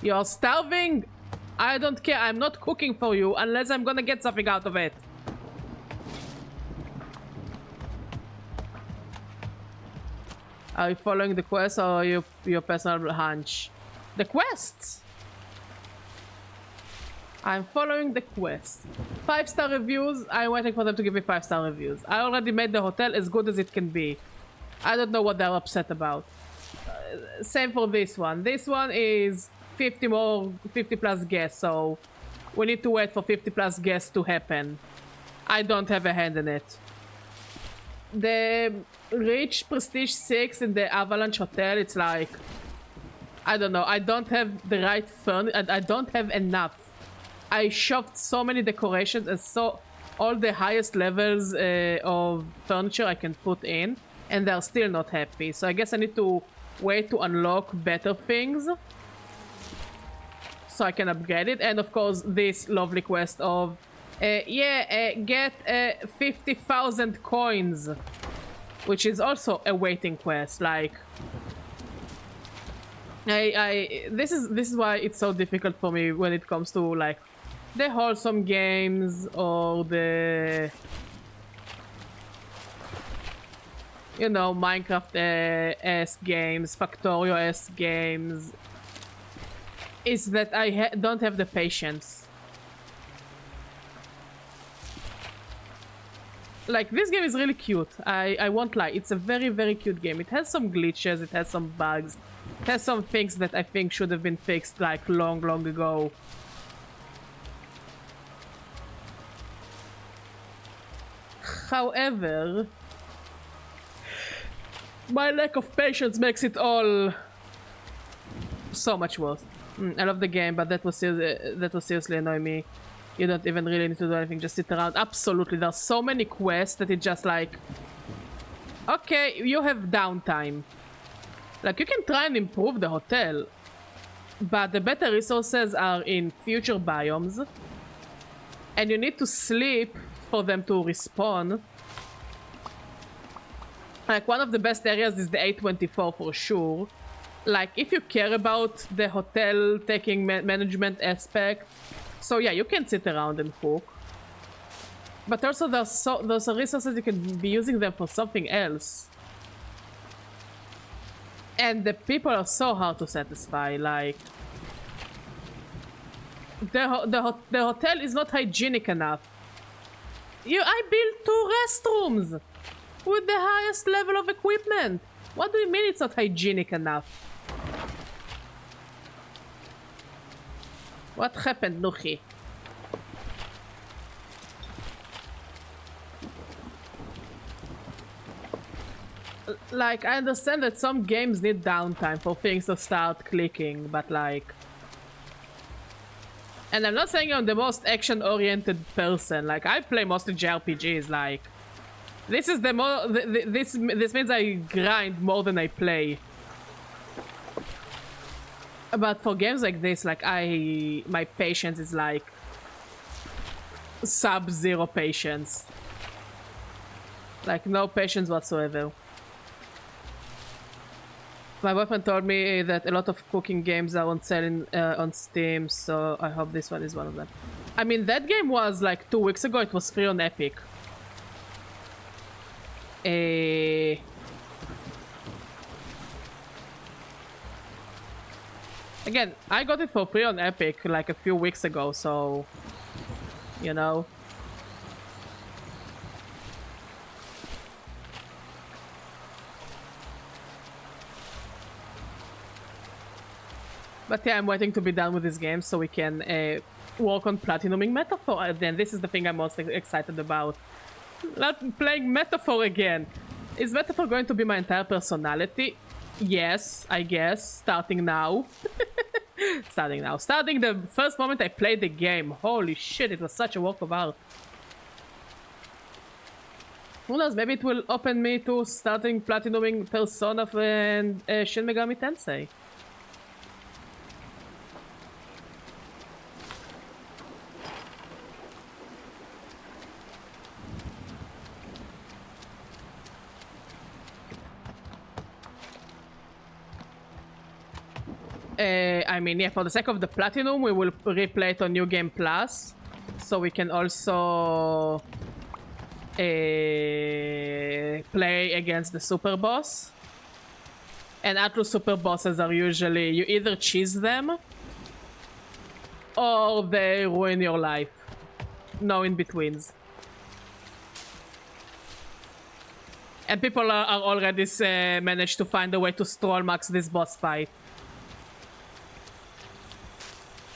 You're starving? I don't care. I'm not cooking for you unless I'm gonna get something out of it. Are you following the quest or your personal hunch? The quests! I'm following the quest. 5-star reviews. I'm waiting for them to give me 5-star reviews. I already made the hotel as good as it can be. I don't know what they're upset about. Same for this one. This one is 50 plus guests, so we need to wait for 50 plus guests to happen. I don't have a hand in it. The Rich Prestige 6 in the Avalanche Hotel, it's like, I don't know, I don't have the right furniture, and I don't have enough. I shoved so many decorations and so all the highest levels of furniture I can put in, and they're still not happy. So I guess I need to wait to unlock better things so I can upgrade it. And of course this lovely quest of get 50,000 coins, which is also a waiting quest. Like, this is why it's so difficult for me when it comes to like the wholesome games or the, you know, Minecraft-esque games, Factorio-esque games, is that I don't have the patience. Like, this game is really cute. I won't lie. It's a very, very cute game. It has some glitches, it has some bugs, it has some things that I think should have been fixed like long, long ago. However, my lack of patience makes it all so much worse. I love the game, but that was seriously annoying me. You don't even really need to do anything, just sit around. Absolutely, there's so many quests that it's just like, okay, you have downtime. Like, you can try and improve the hotel, but the better resources are in future biomes, and you need to sleep for them to respawn. Like, one of the best areas is the A24 for sure. Like, if you care about the hotel taking management aspect, So yeah, you can sit around and cook. But also those are resources you can be using them for something else. And the people are so hard to satisfy, like... The hotel is not hygienic enough. I built 2 restrooms! With the highest level of equipment! What do you mean it's not hygienic enough? What happened, Nuhi? Like, I understand that some games need downtime for things to start clicking, but like... And I'm not saying I'm the most action-oriented person, like, I play mostly JRPGs, like... This is the more... This means I grind more than I play. But for games like this, like, my patience is like... Sub-zero patience. Like, no patience whatsoever. My boyfriend told me that a lot of cooking games are on sale on Steam, so I hope this one is one of them. I mean, that game was like 2 weeks ago, it was free on Epic. Again, I got it for free on Epic like a few weeks ago, so... You know... But yeah, I'm waiting to be done with this game so we can work on platinuming Metaphor. Then this is the thing I'm most excited about. Not playing Metaphor again. Is Metaphor going to be my entire personality? Yes, I guess. Starting now. Starting now. Starting the first moment I played the game. Holy shit, it was such a work of art. Who knows, maybe it will open me to starting platinuming Persona and Shin Megami Tensei. I mean, yeah, for the sake of the platinum, we will replay it on New Game Plus, so we can also play against the super boss. And Atlus super bosses are usually, you either cheese them, or they ruin your life. No in-betweens. And people are already managed to find a way to stroll max this boss fight.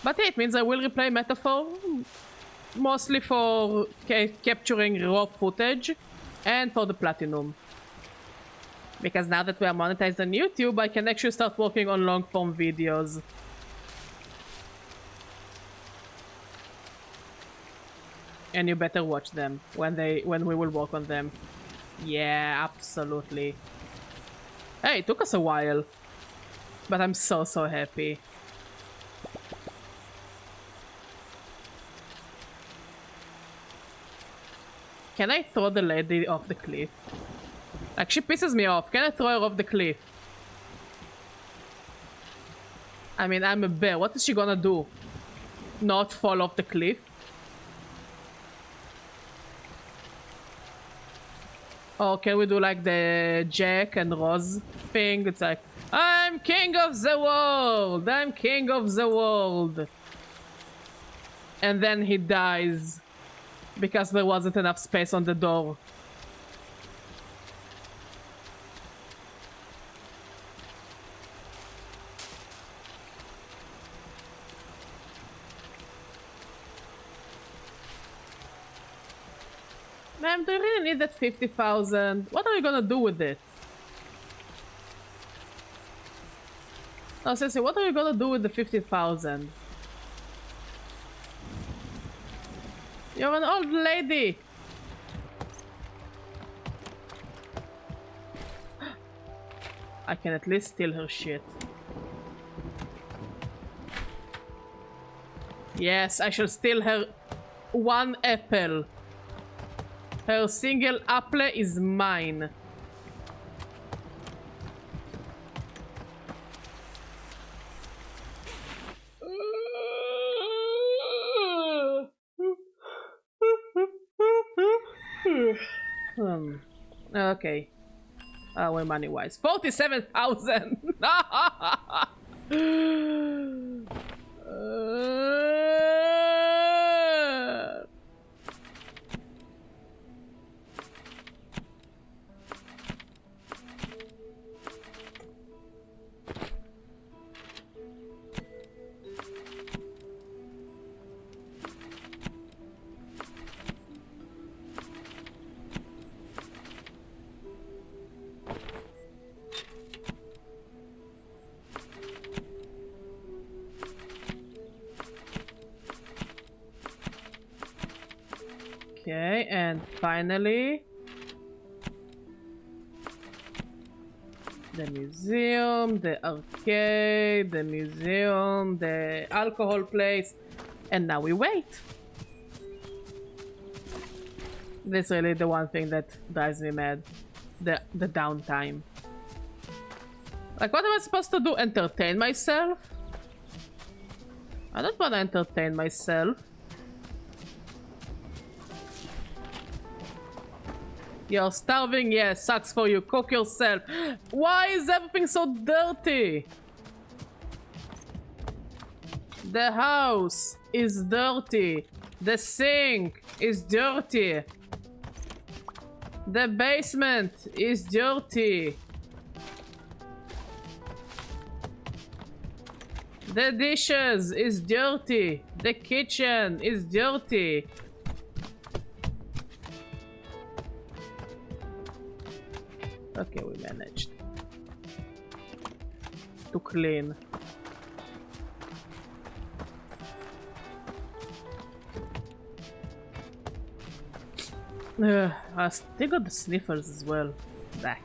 But yeah, it means I will replay Metaphor, mostly for capturing raw footage and for the platinum. Because now that we are monetized on YouTube, I can actually start working on long-form videos. And you better watch them when we will work on them. Yeah, absolutely. Hey, it took us a while. But I'm so happy. Can I throw the lady off the cliff? Like, she pisses me off. Can I throw her off the cliff? I mean, I'm a bear. What is she gonna do? Not fall off the cliff? Or can we do like the Jack and Rose thing? It's like, I'm king of the world! I'm king of the world! And then he dies. Because there wasn't enough space on the door. Ma'am, do you really need that 50,000? What are you gonna do with it? No, seriously, what are you gonna do with the 50,000? You're an old lady! I can at least steal her shit. Yes, I shall steal her 1 apple. Her single apple is mine. Okay. Well, money-wise. 47,000! Okay, and finally the museum, the arcade, the museum, the alcohol place, and now we wait. This is really the one thing that drives me mad. The downtime. Like, what am I supposed to do? Entertain myself? I don't want to entertain myself. You're starving? Yeah, sucks for you. Cook yourself. Why is everything so dirty? The house is dirty. The sink is dirty. The basement is dirty. The dishes is dirty. The kitchen is dirty. Okay, we managed to clean. I still got the sniffles as well. Bah.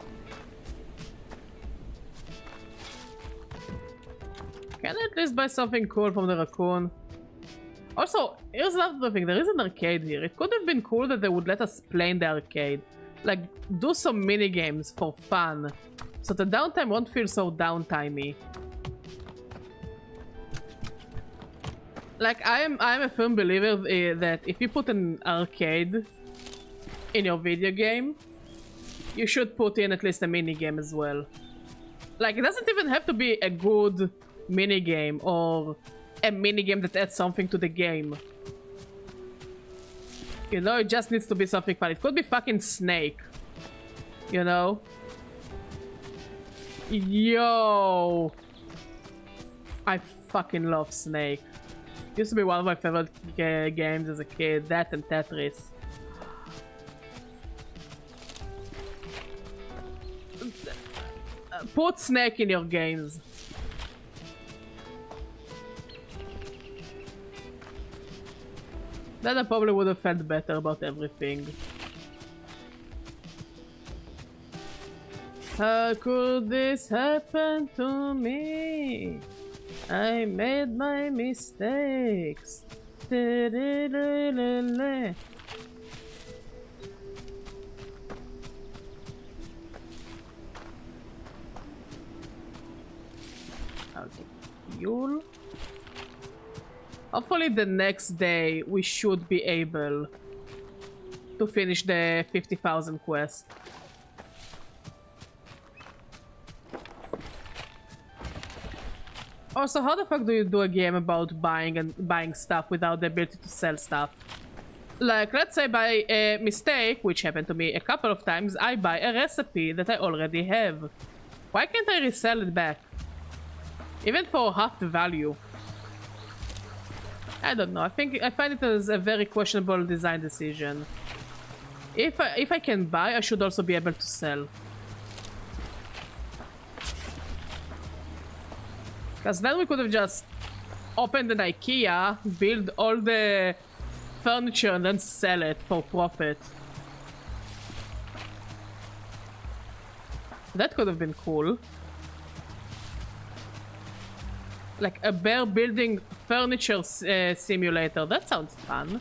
Can I at least buy something cool from the raccoon? Also, here's another thing. There is an arcade here. It could have been cool that they would let us play in the arcade. Like, do some mini games for fun, so the downtime won't feel so downtimey. Like, I'm a firm believer that if you put an arcade in your video game, you should put in at least a mini game as well. Like, it doesn't even have to be a good mini game or a mini game that adds something to the game. You know, it just needs to be something fun. It could be fucking Snake. You know? Yo! I fucking love Snake. Used to be one of my favorite games as a kid. That and Tetris. Put Snake in your games. Then I probably would have felt better about everything. How could this happen to me? I made my mistakes. Okay, fuel. Hopefully the next day we should be able to finish the 50,000 quest. Also, how the fuck do you do a game about buying stuff without the ability to sell stuff? Like, let's say by a mistake, which happened to me a couple of times, I buy a recipe that I already have. Why can't I resell it back? Even for half the value. I don't know. I find it as a very questionable design decision. If I can buy, I should also be able to sell. Because then we could have just opened an IKEA, build all the furniture, and then sell it for profit. That could have been cool. Like a bear building furniture simulator. That sounds fun.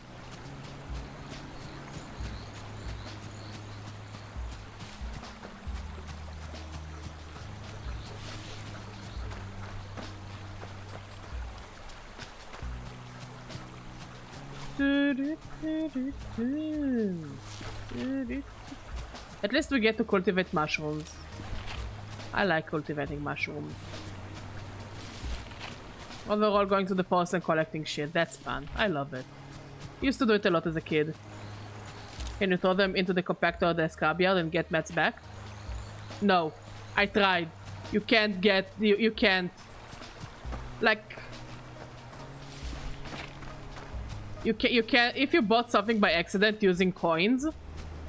At least we get to cultivate mushrooms. I like cultivating mushrooms. Overall, going to the forest and collecting shit, that's fun. I love it. Used to do it a lot as a kid. Can you throw them into the compactor or the scrapyard and get mats back? No. I tried. You can't get... You can't. Like... You can't... If you bought something by accident using coins,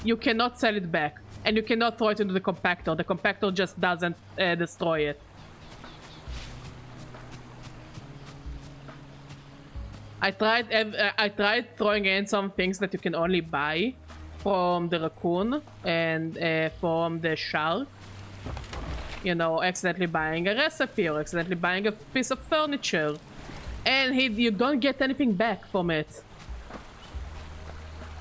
you cannot sell it back. And you cannot throw it into the compactor. The compactor just doesn't destroy it. I tried throwing in some things that you can only buy from the raccoon and from the shark. You know, accidentally buying a recipe or accidentally buying a piece of furniture. And you don't get anything back from it.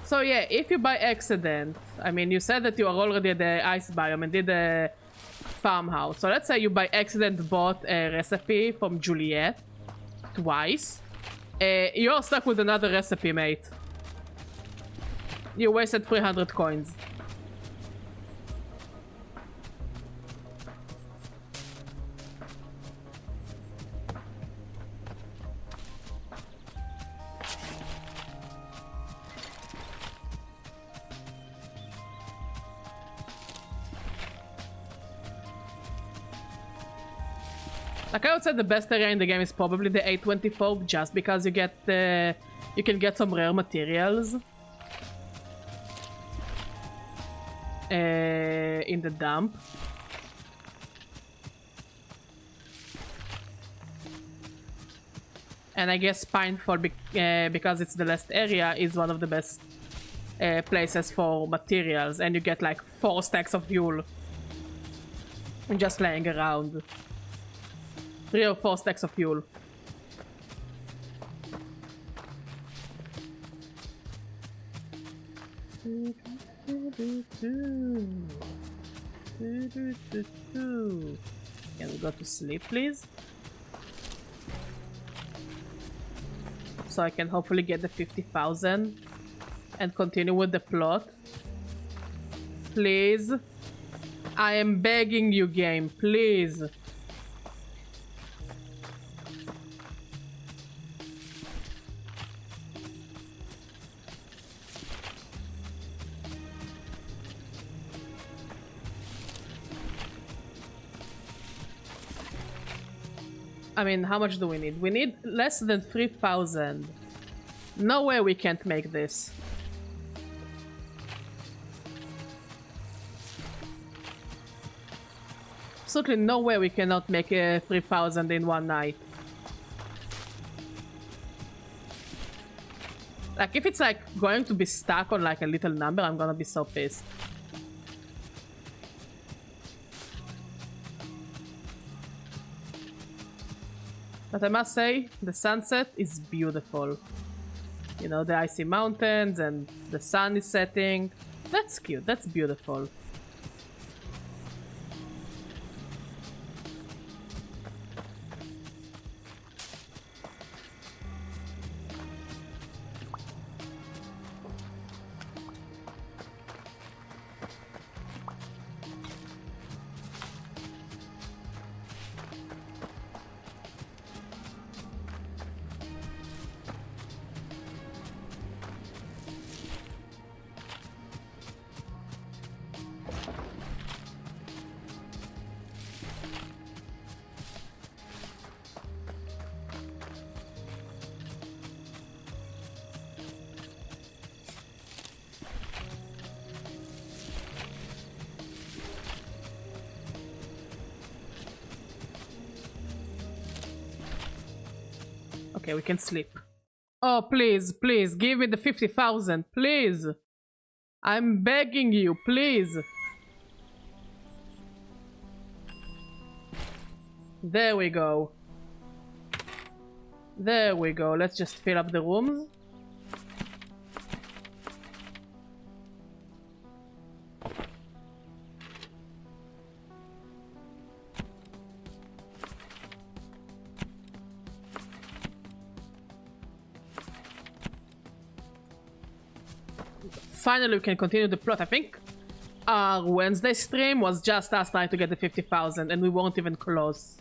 So yeah, if you by accident, I mean, you said that you are already at the ice biome and did a farmhouse. So let's say you by accident bought a recipe from Juliet twice. You're stuck with another recipe, mate. You wasted 300 coins. Like I would say the best area in the game is probably the 824 just because you get you can get some rare materials in the dump. And I guess Pinefall, because it's the last area, is one of the best places for materials, and you get like 4 stacks of fuel just laying around. 3 or 4 stacks of fuel. Can we go to sleep, please? So I can hopefully get the 50,000 and continue with the plot. Please. I am begging you, game, please. I mean, how much do we need? We need less than 3,000. No way we can't make this. Absolutely no way we cannot make 3,000 in one night. Like, if it's like going to be stuck on like a little number, I'm gonna be so pissed. But I must say, the sunset is beautiful. You know, the icy mountains and the sun is setting. That's cute, that's beautiful. Okay, we can sleep. Oh, please, please, give me the 50,000, please. I'm begging you, please. There we go. There we go. Let's just fill up the rooms. finally we can continue the plot. I think our Wednesday stream was just us trying to get the 50,000 and we weren't even close.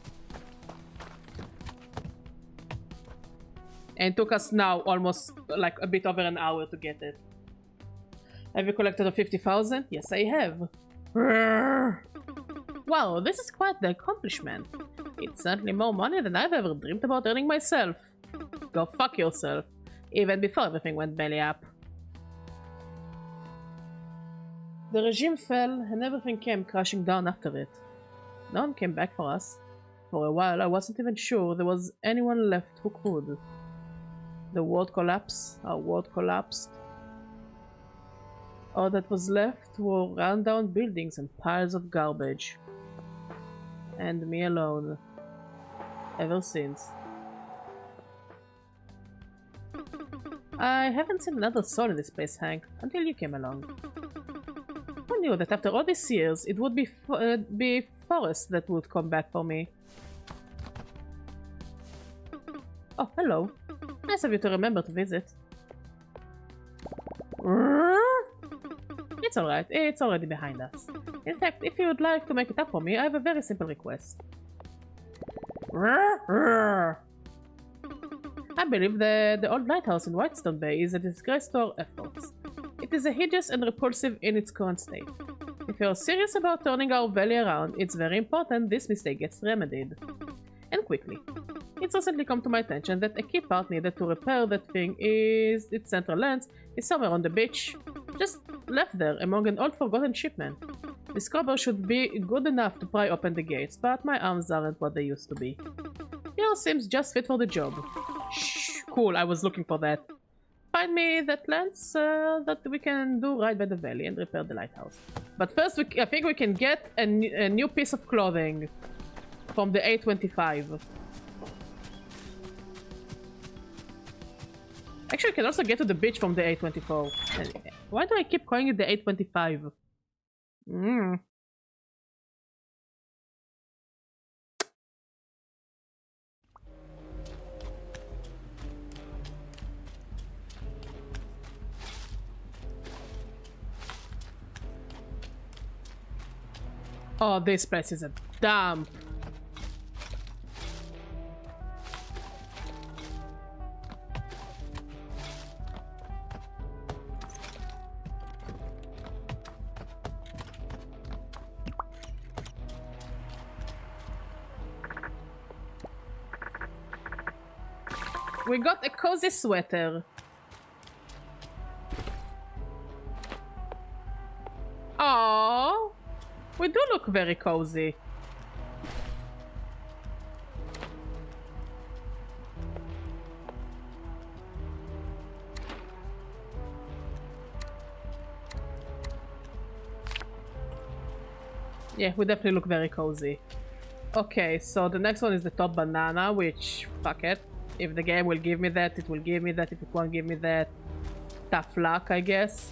And it took us now almost like a bit over an hour to get it. Have you collected the 50,000? Yes, I have. Wow, this is quite the accomplishment. It's certainly more money than I've ever dreamed about earning myself. Go fuck yourself. Even before everything went belly up. The regime fell and everything came crashing down after it. No one came back for us. For a while I wasn't even sure there was anyone left who could. The world collapsed. Our world collapsed. All that was left were run-down buildings and piles of garbage. And me alone. Ever since. I haven't seen another soul in this place, Hank, until you came along. I knew that after all these years, it would be Forrest that would come back for me. Oh, hello. Nice of you to remember to visit. It's alright, it's already behind us. In fact, if you would like to make it up for me, I have a very simple request. I believe the old lighthouse in Whitestone Bay is a disgrace to our efforts. It is hideous and repulsive in its current state. If you are serious about turning our valley around, it's very important this mistake gets remedied. And quickly. It's recently come to my attention that a key part needed to repair that thing is its central lens is somewhere on the beach, just left there among an old forgotten shipment. The scrubber should be good enough to pry open the gates, but my arms aren't what they used to be. Yours seems just fit for the job. Shh, cool, I was looking for that. Find me that lens that we can do right by the valley and repair the lighthouse. But first, I think we can get a new piece of clothing from the A25. Actually, I can also get to the beach from the A24. Why do I keep calling it the A25? Oh, this place is a dump. We got a cozy sweater. Aww. We do look very cozy. Yeah, we definitely look very cozy. Okay, so the next one is the top banana, which, fuck it. If the game will give me that, it will give me that. If it won't give me that, tough luck, I guess.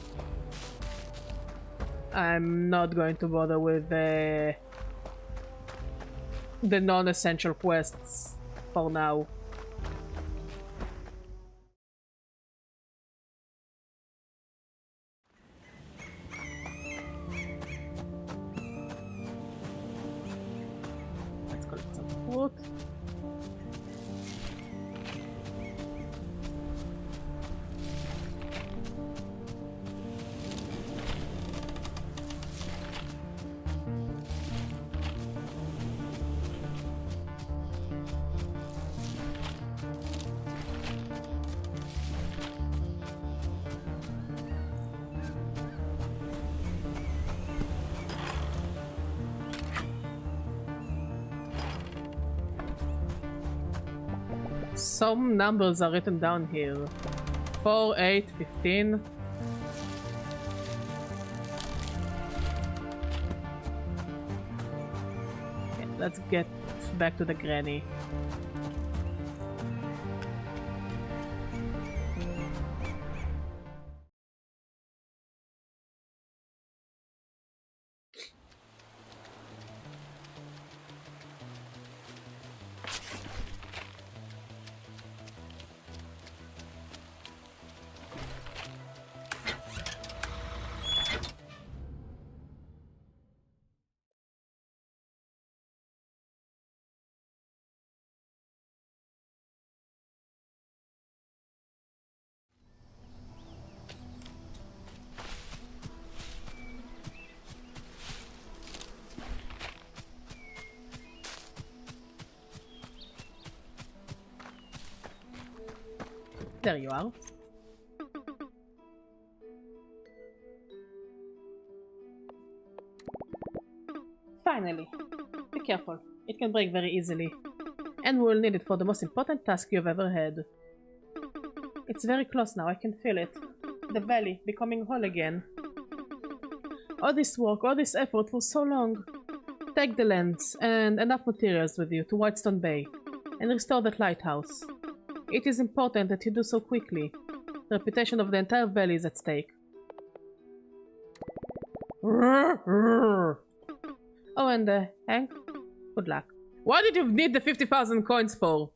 I'm not going to bother with the non-essential quests for now. Let's collect some fruit. Some numbers are written down here. 4, 8, 15. Okay, let's get back to the granny. There you are. Finally. Be careful. It can break very easily. And we'll need it for the most important task you've ever had. It's very close now, I can feel it. The valley becoming whole again. All this work, all this effort for so long. Take the lens and enough materials with you to Whitestone Bay and restore that lighthouse. It is important that you do so quickly. The reputation of the entire valley is at stake. Oh, and Hank, good luck. What did you need the 50,000 coins for?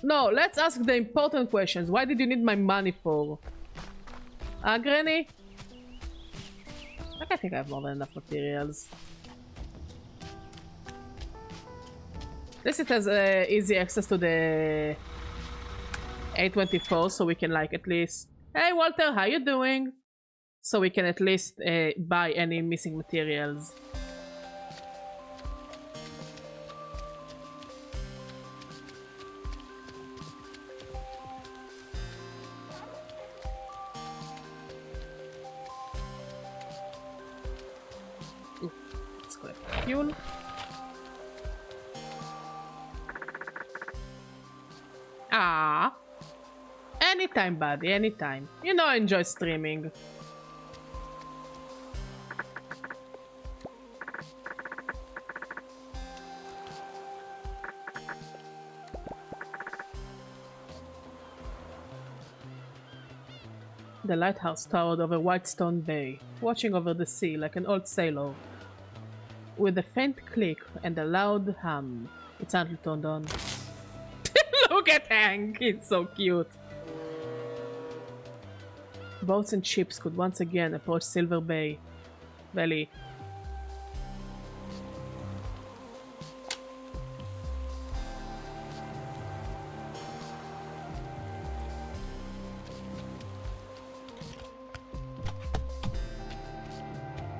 No, let's ask the important questions. Why did you need my money for? Granny? I think I have more than enough materials. At least it has easy access to the A24, so we can like at least... Hey Walter, how you doing? So we can at least buy any missing materials. Let's collect fuel. Ah, anytime, buddy, anytime. You know I enjoy streaming. The lighthouse towered over Whitestone Bay, watching over the sea like an old sailor. With a faint click and a loud hum, it suddenly turned on. Look at Hank, he's so cute. Boats and ships could once again approach Silver Bay Valley.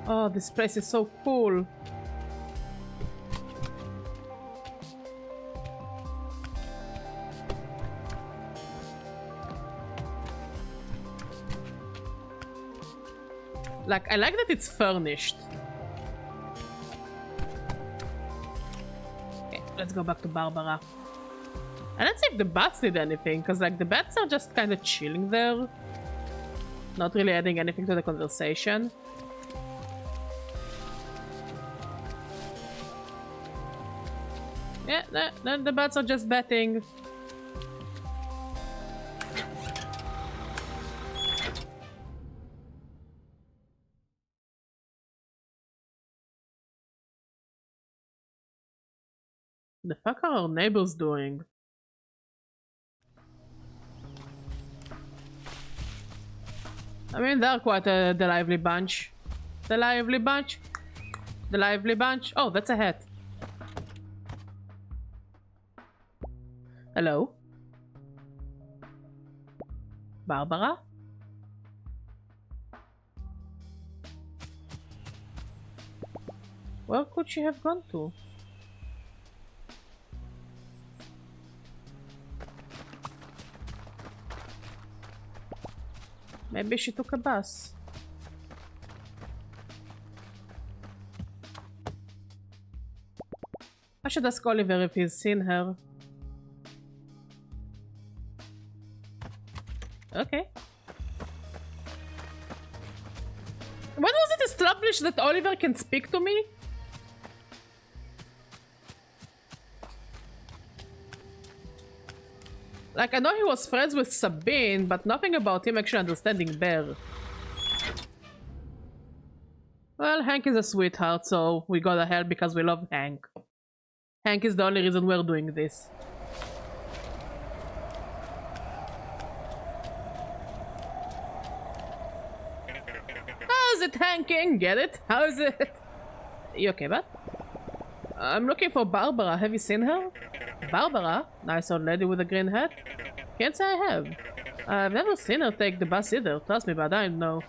Oh, this place is so cool. Like, I like that it's furnished. Okay, let's go back to Barbara. And let's see if the bats did anything, because like the bats are just kind of chilling there. Not really adding anything to the conversation. Yeah, the bats are just batting. The fuck are our neighbors doing? I mean, they're quite the lively bunch. The lively bunch? The lively bunch? Oh, that's a hat. Hello? Barbara? Where could she have gone to? Maybe she took a bus. I should ask Oliver if he's seen her. Okay. When was it established that Oliver can speak to me? Like, I know he was friends with Sabine, but nothing about him actually understanding Bear. Well, Hank is a sweetheart, so we gotta help because we love Hank. Hank is the only reason we're doing this. How's it, Hanking? Get it? How's it? You okay, bud? I'm looking for Barbara. Have you seen her? Barbara? Nice old lady with a green hat? Can't say I have. I've never seen her take the bus either. Trust me, but I don't know.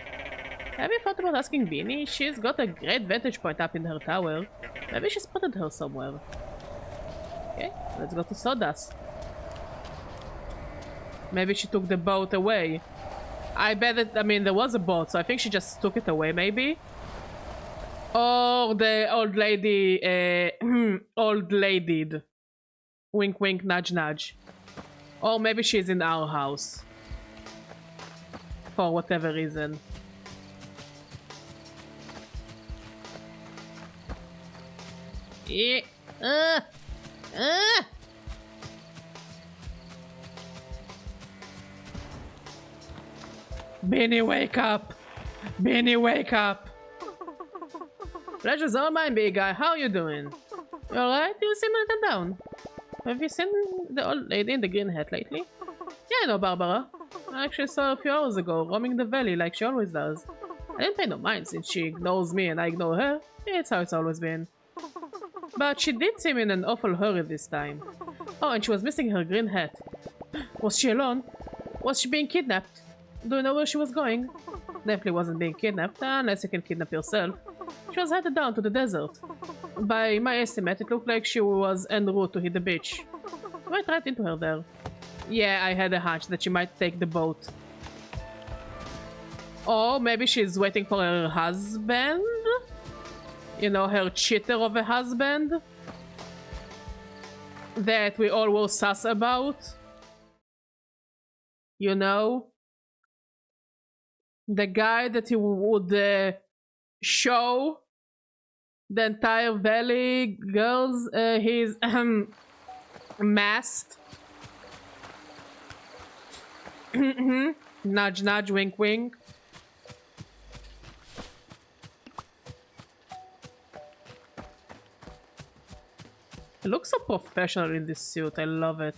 Have you thought about asking Beanie? She's got a great vantage point up in her tower. Maybe she spotted her somewhere. Okay, let's go to Sawdust. Maybe she took the boat away. I bet that, I mean, there was a boat, so I think she just took it away, maybe? Or the old lady, old ladied. Wink, wink, nudge, nudge. Or maybe she's in our house. For whatever reason. Yeah. Benny, wake up! Benny, wake up! Pleasure's all mine, big guy. How you doing? You alright? You seem a little down. Have you seen the old lady in the green hat lately? Yeah, I know Barbara. I actually saw her a few hours ago, roaming the valley like she always does. I didn't pay no mind since she ignores me and I ignore her. It's how it's always been. But she did seem in an awful hurry this time. Oh, and she was missing her green hat. Was she alone? Was she being kidnapped? Do you know where she was going? Definitely wasn't being kidnapped, unless you can kidnap yourself. She was headed down to the desert. By my estimate, it looked like she was en route to hit the beach. Went right into her there. Yeah, I had a hunch that she might take the boat. Or maybe she's waiting for her husband? You know, her cheater of a husband? That we all were sus about? You know? The guy that he would show the entire valley girls his masked. Nudge nudge, wink wink. He looks so professional in this suit, I love it.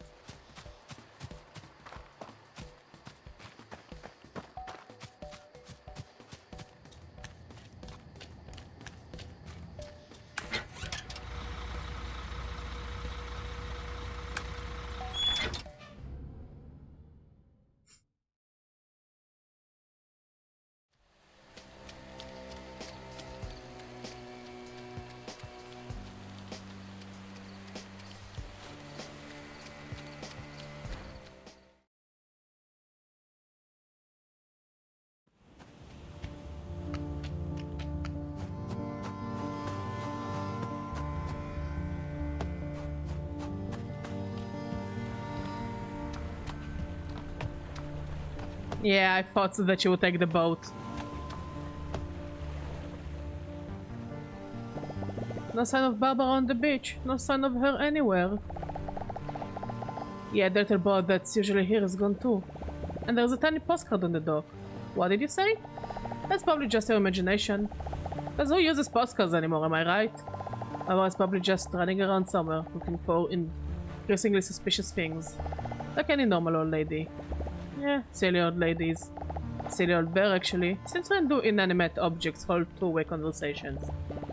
Yeah, I thought so that she would take the boat. No sign of Barbara on the beach. No sign of her anywhere. Yeah, that little boat that's usually here is gone too. And there's a tiny postcard on the dock. What did you say? That's probably just your imagination. Because who uses postcards anymore, am I right? I was probably just running around somewhere, looking for increasingly suspicious things. Like any normal old lady. Yeah, silly old ladies. Silly old bear, actually. Since when do inanimate objects hold two-way conversations?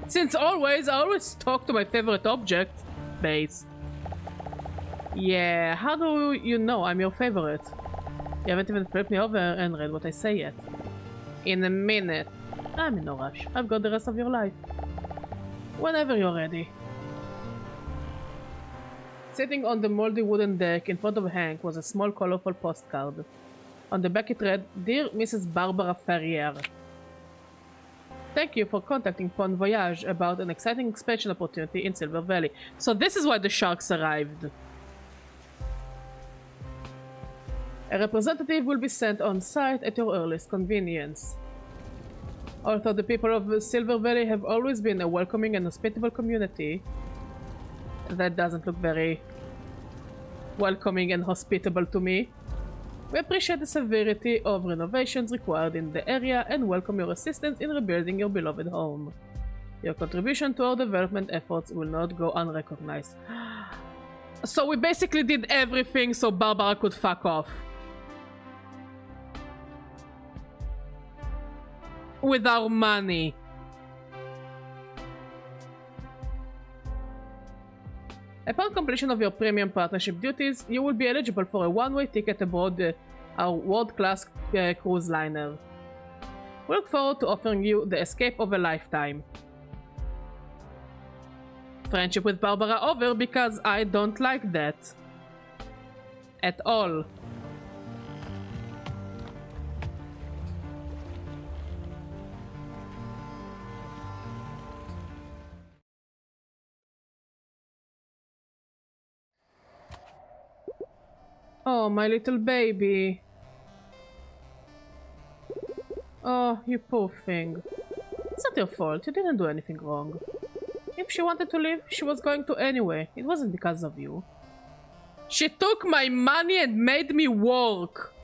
Since I always talk to my favorite object. Based. Yeah, how do you know I'm your favorite? You haven't even flipped me over and read what I say yet. In a minute. I'm in no rush. I've got the rest of your life. Whenever you're ready. Sitting on the moldy wooden deck in front of Hank was a small colorful postcard. On the back it read, Dear Mrs. Barbara Ferrier. Thank you for contacting Pont Voyage about an exciting expansion opportunity in Silver Valley. So this is why the sharks arrived. A representative will be sent on site at your earliest convenience. Although the people of Silver Valley have always been a welcoming and hospitable community, that doesn't look very welcoming and hospitable to me. We appreciate the severity of renovations required in the area and welcome your assistance in rebuilding your beloved home. Your contribution to our development efforts will not go unrecognized. So we basically did everything so Barbara could fuck off. With our money. Upon completion of your premium partnership duties, you will be eligible for a one-way ticket aboard our world-class cruise liner. We look forward to offering you the escape of a lifetime. Friendship with Barbara over because I don't like that. At all. Oh, my little baby. Oh, you poor thing. It's not your fault. You didn't do anything wrong. If she wanted to leave, she was going to anyway. It wasn't because of you. She took my money and made me work.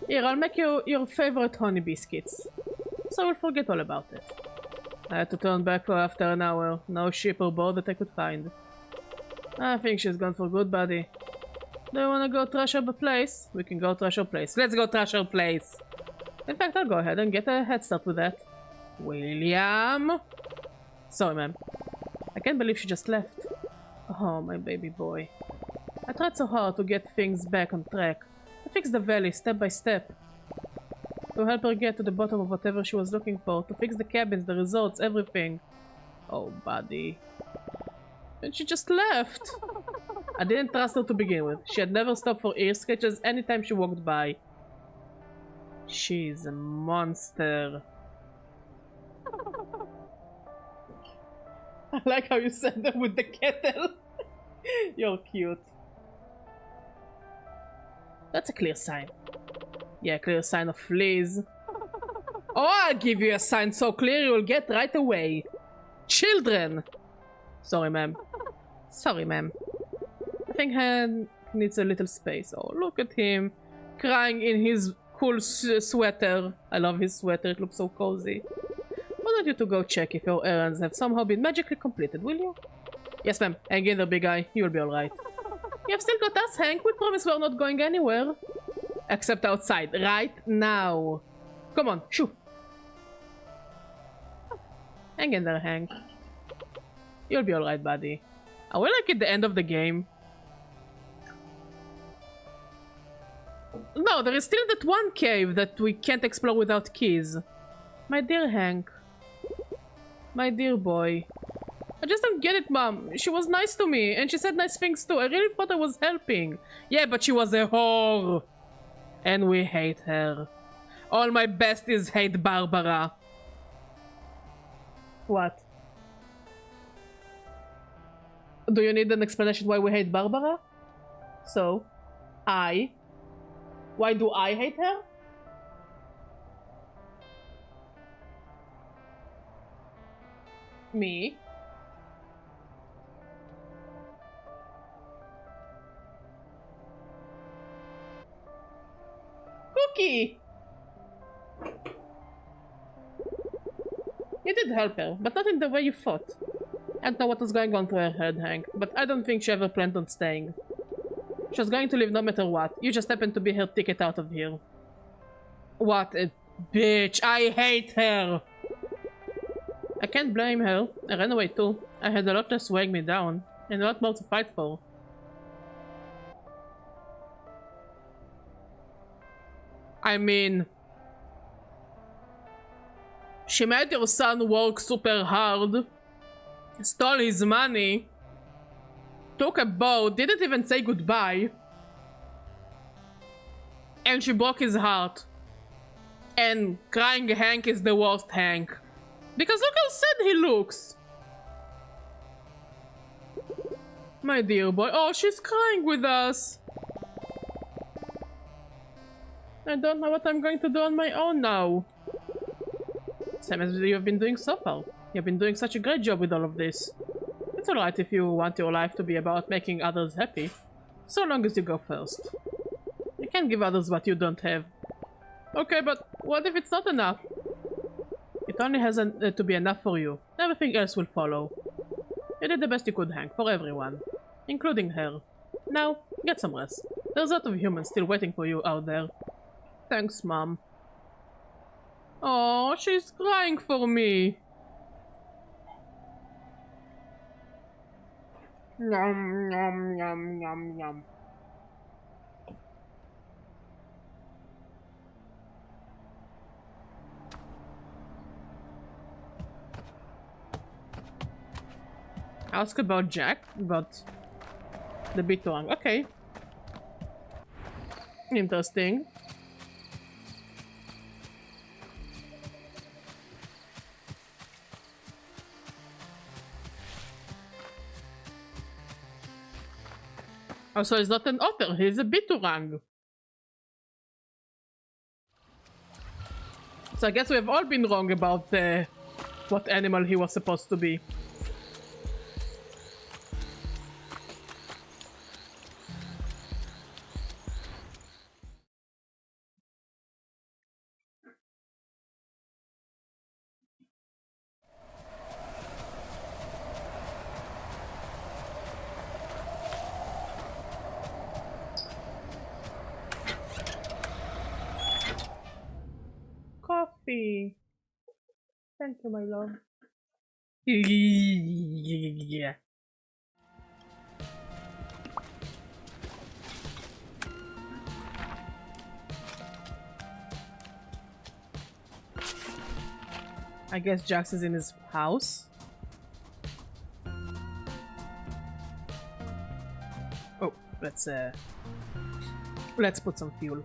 Here, I'll make you your favorite honey biscuits. So we'll forget all about it. I had to turn back for after an hour. No ship or boat that I could find. I think she's gone for good, buddy. Do you wanna go trash her place? We can go trash her place. Let's go trash her place. In fact, I'll go ahead and get a head start with that. William! Sorry, ma'am. I can't believe she just left. Oh, my baby boy. I tried so hard to get things back on track. To fix the valley step by step. To help her get to the bottom of whatever she was looking for. To fix the cabins, the resorts, everything. Oh, buddy. And she just left. I didn't trust her to begin with. She had never stopped for ear sketches anytime she walked by. She's a monster. I like how you said that with the kettle. You're cute. That's a clear sign. Yeah, clear sign of fleas. Oh, I'll give you a sign so clear you'll get right away. Children! Sorry, ma'am. Sorry, ma'am. I think Hank needs a little space. Oh, look at him. Crying in his cool sweater. I love his sweater. It looks so cozy. Why don't you two go check if your errands have somehow been magically completed, will you? Yes, ma'am. Hang in there, big guy. You'll be alright. You have still got us, Hank. We promise we're not going anywhere. Except outside. Right now. Come on. Shoo. Hang in there, Hank. You'll be alright, buddy. Are we like at the end of the game? No, there is still that one cave that we can't explore without keys. My dear Hank. My dear boy. I just don't get it, Mom. She was nice to me, and she said nice things too. I really thought I was helping. Yeah, but she was a whore. And we hate her. All my besties hate Barbara. What? Do you need an explanation why we hate Barbara? So, why do I hate her? Me? Cookie! You did help her, but not in the way you thought. I don't know what was going on through her head, Hank, but I don't think she ever planned on staying. She was going to leave no matter what. You just happened to be her ticket out of here. What a bitch. I hate her. I can't blame her. I ran away too. I had a lot less weighing me down, and a lot more to fight for. I mean... She made your son work super hard, stole his money, took a boat, didn't even say goodbye, and she broke his heart. And crying Hank is the worst Hank. Because look how sad he looks. My dear boy. Oh, she's crying with us. I don't know what I'm going to do on my own now. Same as you've been doing so far. You've been doing such a great job with all of this. It's alright if you want your life to be about making others happy. So long as you go first. You can't give others what you don't have. Okay, but what if it's not enough? It only has to be enough for you. Everything else will follow. You did the best you could, Hank, for everyone. Including her. Now, get some rest. There's a lot of humans still waiting for you out there. Thanks, Mom. Oh, she's crying for me. Yum, yum, yum, yum, yum. Ask about Jack, about the Bitwang. Okay. Interesting. Also, he's not an otter, he's a biturang. So I guess we have all been wrong about what animal he was supposed to be. Coffee. Thank you, my love. Yeah. I guess Jax is in his house. Oh, let's put some fuel.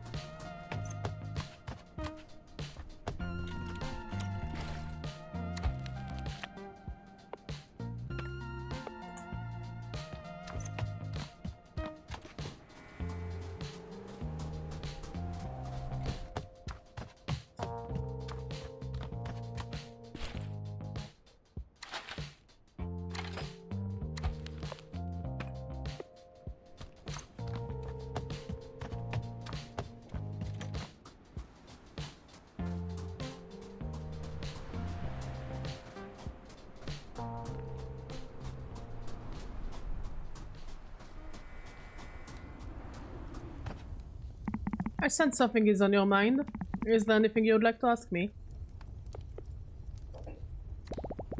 I sense something is on your mind. Is there anything you'd like to ask me?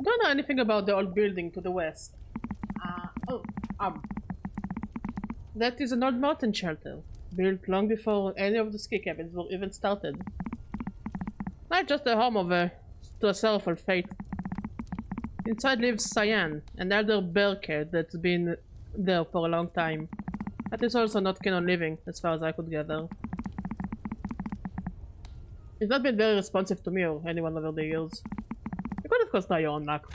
Don't know anything about the old building to the west. That is an old mountain shelter, built long before any of the ski cabins were even started. Not just a home to a sorrowful fate. Inside lives Cyan, an elder bear cat that's been there for a long time. That is also not keen on living, as far as I could gather. He's not been very responsive to me or anyone over the years. You could of course try your own luck.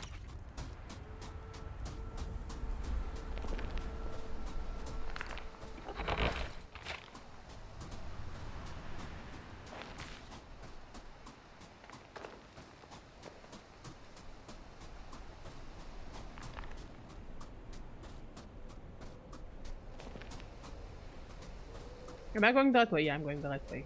Am I going that way? Yeah, I'm going the right way.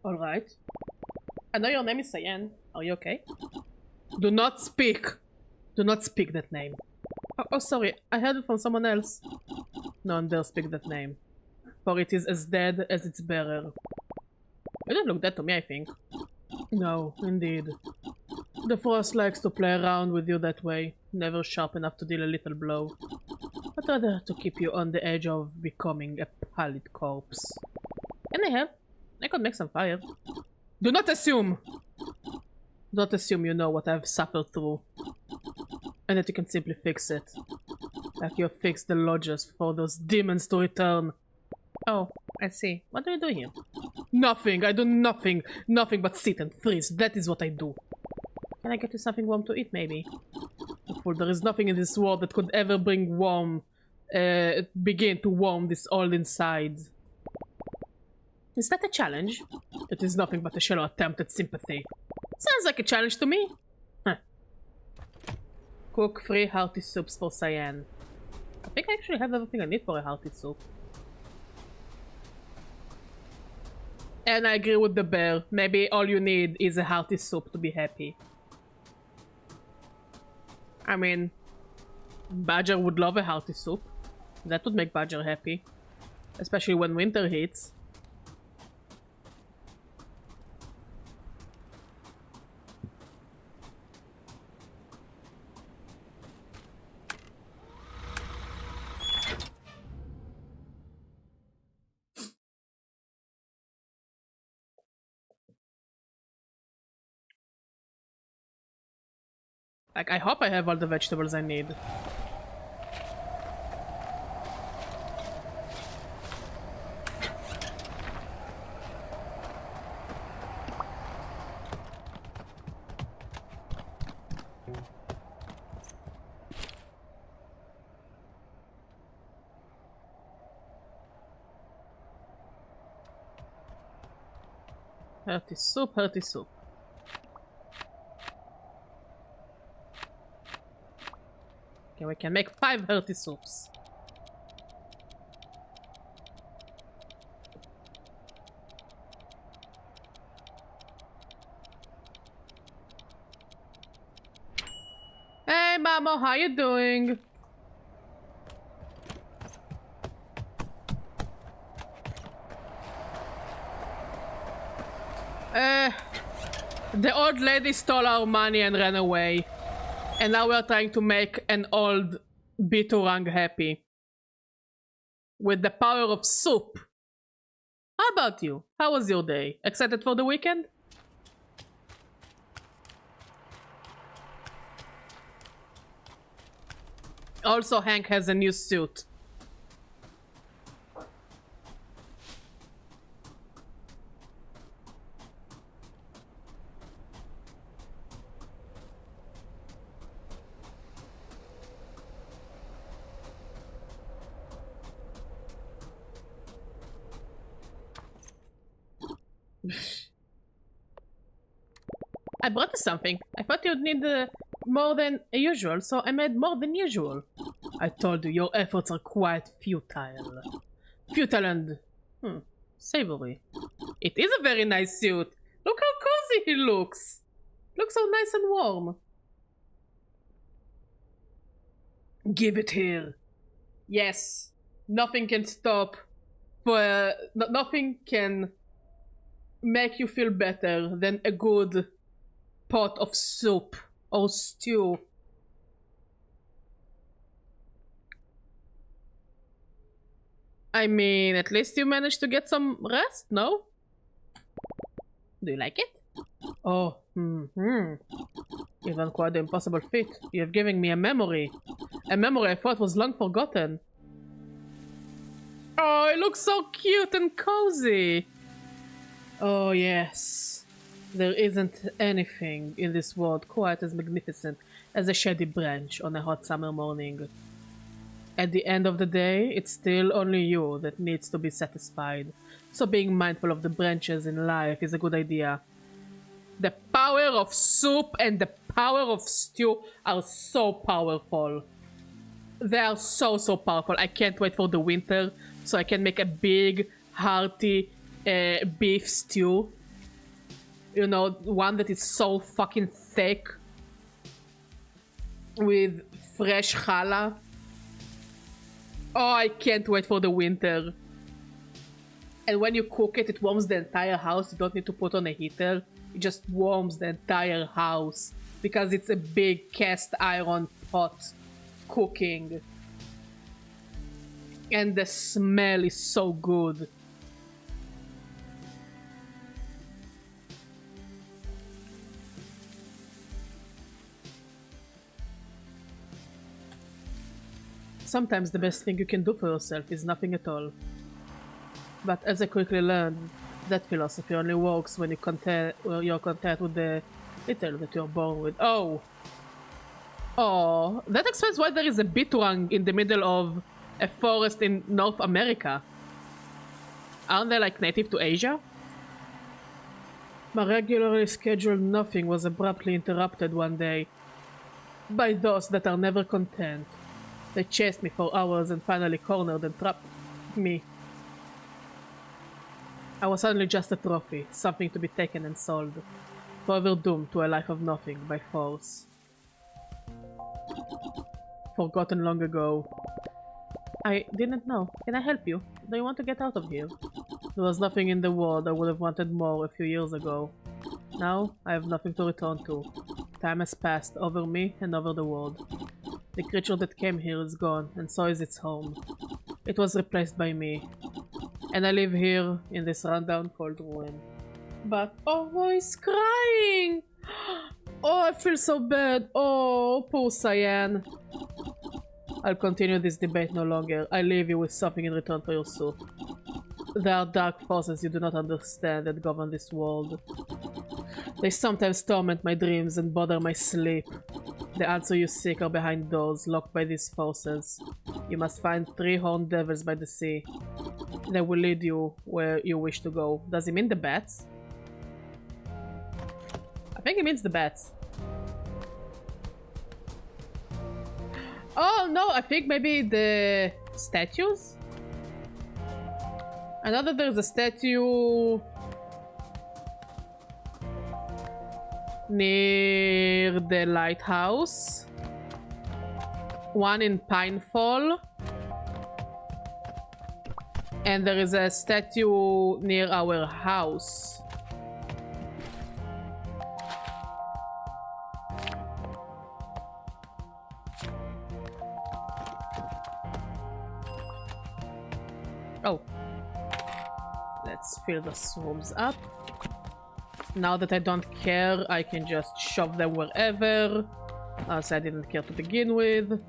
Alright. I know your name is Cyan. Are you okay? Do not speak! Do not speak that name. Oh, sorry. I heard it from someone else. No one dare speak that name. For it is as dead as its bearer. You don't look dead to me, I think. No, indeed. The frost likes to play around with you that way. Never sharp enough to deal a little blow. But rather to keep you on the edge of becoming a pallid corpse. Can I help? I could make some fire. Do not assume! Don't assume you know what I've suffered through. And that you can simply fix it. Like you fixed the lodges for those demons to return. Oh, I see. What do you do here? Nothing! I do nothing! Nothing but sit and freeze. That is what I do. Can I get you something warm to eat, maybe? Fool, there is nothing in this world that could ever bring begin to warm this old inside. Is that a challenge? It is nothing but a shallow attempt at sympathy. Sounds like a challenge to me. Huh. Cook 3 hearty soups for Cyan. I think I actually have everything I need for a hearty soup. And I agree with the bear. Maybe all you need is a hearty soup to be happy. I mean, Badger would love a hearty soup. That would make Badger happy. Especially when winter hits. Like, I hope I have all the vegetables I need. Hearty soup, hearty soup. Okay, we can make 5 hearty soups. Hey, Mamo, how you doing? The old lady stole our money and ran away. And now we're trying to make an old Biturang happy. With the power of soup. How about you? How was your day? Excited for the weekend? Also, Hank has a new suit. I brought you something. I thought you'd need more than usual, so I made more than usual. I told you, your efforts are quite futile. Futile and... savory. It is a very nice suit. Look how cozy he looks. Looks so nice and warm. Give it here. Yes. Nothing can stop. Nothing can make you feel better than a good pot of soup or stew. I mean, at least you managed to get some rest, no? Do you like it? Oh, Even quite the impossible feat. You have given me a memory. A memory I thought was long forgotten. Oh, it looks so cute and cozy. Oh, yes. There isn't anything in this world quite as magnificent as a shady branch on a hot summer morning. At the end of the day, it's still only you that needs to be satisfied, so being mindful of the branches in life is a good idea. The power of soup and the power of stew are so powerful. They are so powerful. I can't wait for the winter so I can make a big, hearty beef stew. You know, one that is so fucking thick with fresh challah. Oh, I can't wait for the winter. And when you cook it, it warms the entire house. You don't need to put on a heater. It just warms the entire house because it's a big cast iron pot cooking. And the smell is so good. Sometimes the best thing you can do for yourself is nothing at all. But as I quickly learned, that philosophy only works when you're content with the little that you're born with. Oh! Oh, that explains why there is a biturang in the middle of a forest in North America. Aren't they like native to Asia? My regularly scheduled nothing was abruptly interrupted one day by those that are never content. They chased me for hours and finally cornered and trapped me. I was suddenly just a trophy, something to be taken and sold, forever doomed to a life of nothing by force. Forgotten long ago. I didn't know. Can I help you? Do you want to get out of here? There was nothing in the world I would have wanted more a few years ago. Now, I have nothing to return to. Time has passed over me and over the world. The creature that came here is gone, and so is its home. It was replaced by me. And I live here, in this rundown cold ruin. But, oh, he's crying! Oh, I feel so bad. Oh, poor Cyan. I'll continue this debate no longer. I leave you with something in return for your soup. There are dark forces you do not understand that govern this world. They sometimes torment my dreams and bother my sleep. The answer you seek are behind doors locked by these forces. You must find 3 horned devils by the sea. They will lead you where you wish to go. Does he mean the bats? think it means the bats. Oh no, I think maybe the statues? I know that there's a statue near the lighthouse. One in Pinefall. And there is a statue near our house. Oh. Let's fill the rooms up. Now that I don't care, I can just shove them wherever. Also, I didn't care to begin with.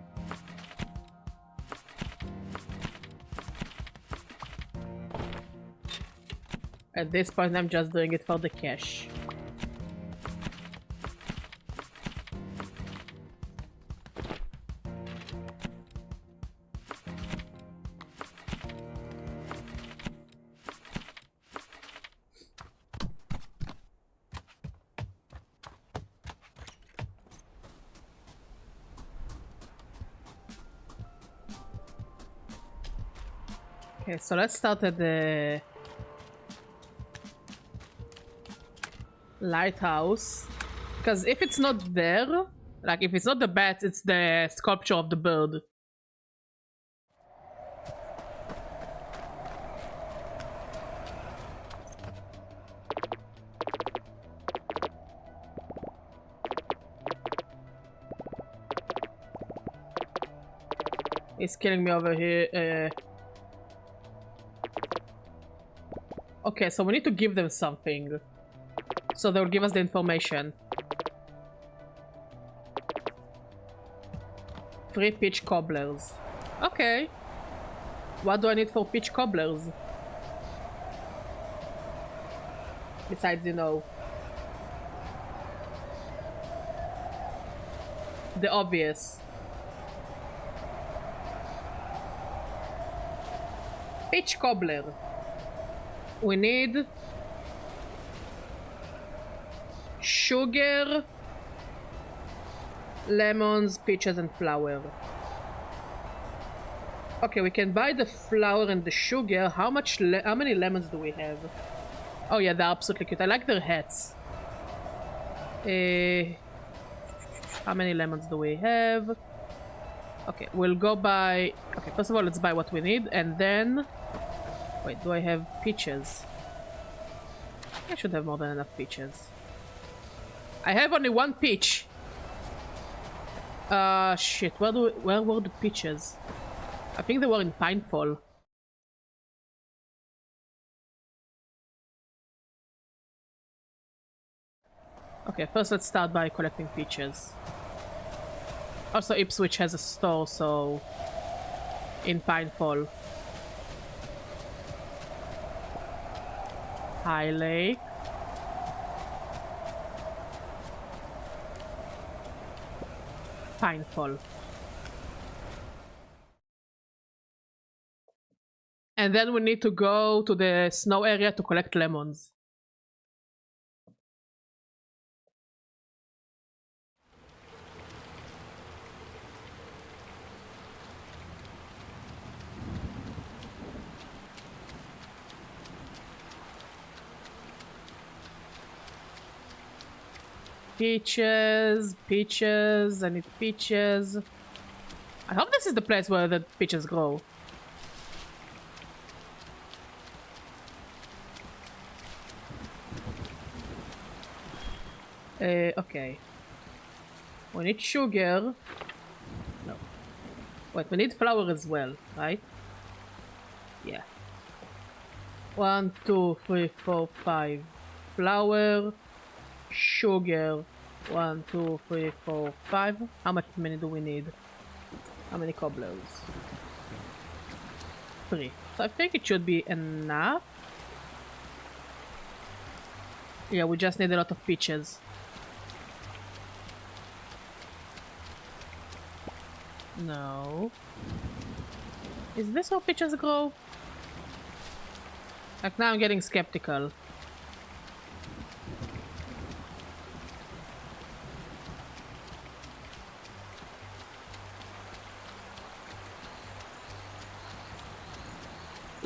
At this point, I'm just doing it for the cash. Okay, so let's start at the lighthouse. Because if it's not there, like if it's not the bat, it's the sculpture of the bird. He's killing me over here. Okay, so we need to give them something. So they'll give us the information. 3 peach cobblers. Okay. What do I need for peach cobblers? Besides, you know, the obvious. Peach cobbler. We need sugar, lemons, peaches, and flour. Okay, we can buy the flour and the sugar. How many lemons do we have? Oh yeah, they're absolutely cute. I like their hats. How many lemons do we have? Okay, we'll go buy... Okay, first of all, let's buy what we need, and then... Wait, do I have peaches? I should have more than enough peaches. I have only 1 peach. Shit. Where were the peaches? I think they were in Pinefall. Okay, first let's start by collecting peaches. Also, Ipswich has a store, so... in Pinefall. High Lake. Pinefall. And then we need to go to the snow area to collect lemons. Peaches, peaches, I need peaches. I hope this is the place where the peaches grow. Okay. We need sugar. No. Wait, we need flour as well, right? Yeah. 1, 2, 3, 4, 5. Flour. Sugar. 1, 2, 3, 4, 5. How many do we need? How many cobblers? 3. So I think it should be enough. Yeah, we just need a lot of peaches. No. Is this how peaches grow? Like, now I'm getting skeptical.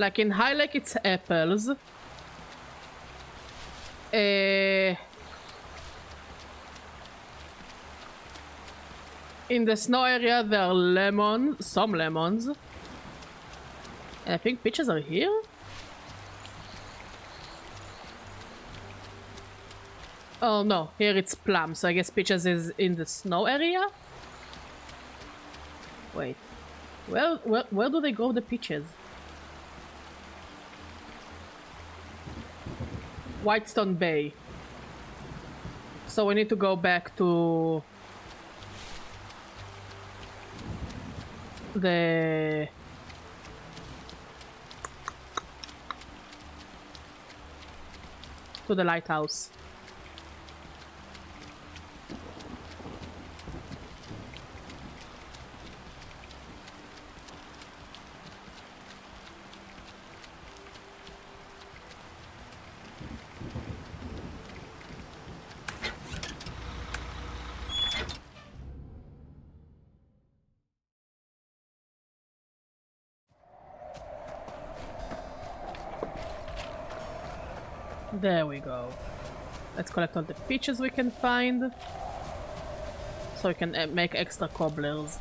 Like in High Lake, it's apples. In the snow area, there are lemons, some lemons. And I think peaches are here? Oh no, here it's plum, so I guess peaches is in the snow area? Wait. Well, where do they grow the peaches? Whitestone Bay. So we need to go back to the lighthouse. There we go. Let's collect all the peaches we can find. So we can make extra cobblers.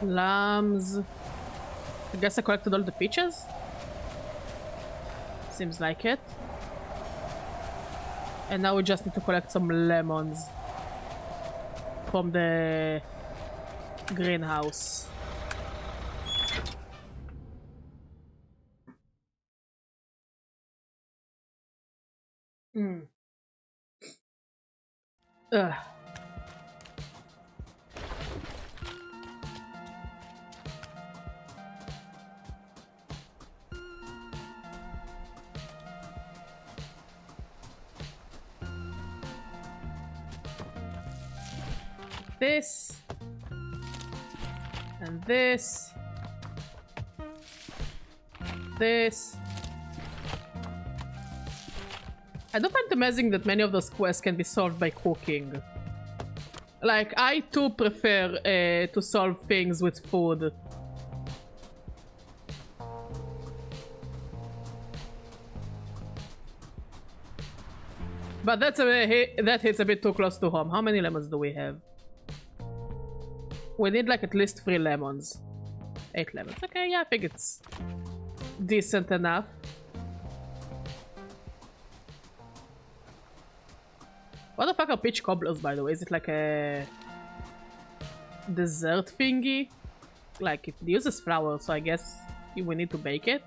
Lambs. I guess I collected all the peaches? Seems like it. And now we just need to collect some lemons from the greenhouse. Ugh. This and this, this. I do find it amazing that many of those quests can be solved by cooking. Like, I too prefer to solve things with food. But that hits a bit too close to home. How many lemons do we have? We need like at least 3 lemons. 8 lemons. Okay, yeah, I think it's decent enough. What the fuck are peach cobblers, by the way? Is it like a dessert thingy? Like, it uses flour, so I guess we need to bake it.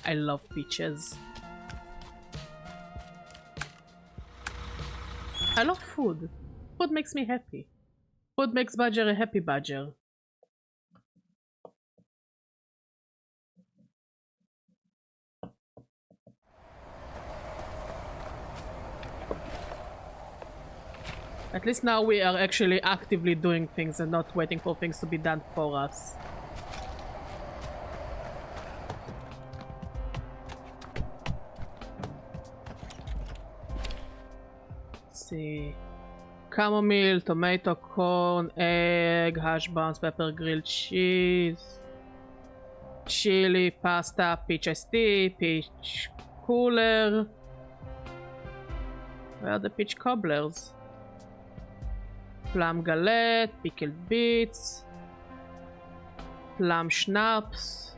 I love peaches. I love food. Food makes me happy. Food makes Badger a happy badger. At least now we are actually actively doing things and not waiting for things to be done for us. Let's see. Chamomile, tomato, corn, egg, hash browns, pepper, grilled cheese, chili, pasta, peach iced tea, peach cooler. Where are the peach cobblers? Plum galette, pickled beets, plum schnapps,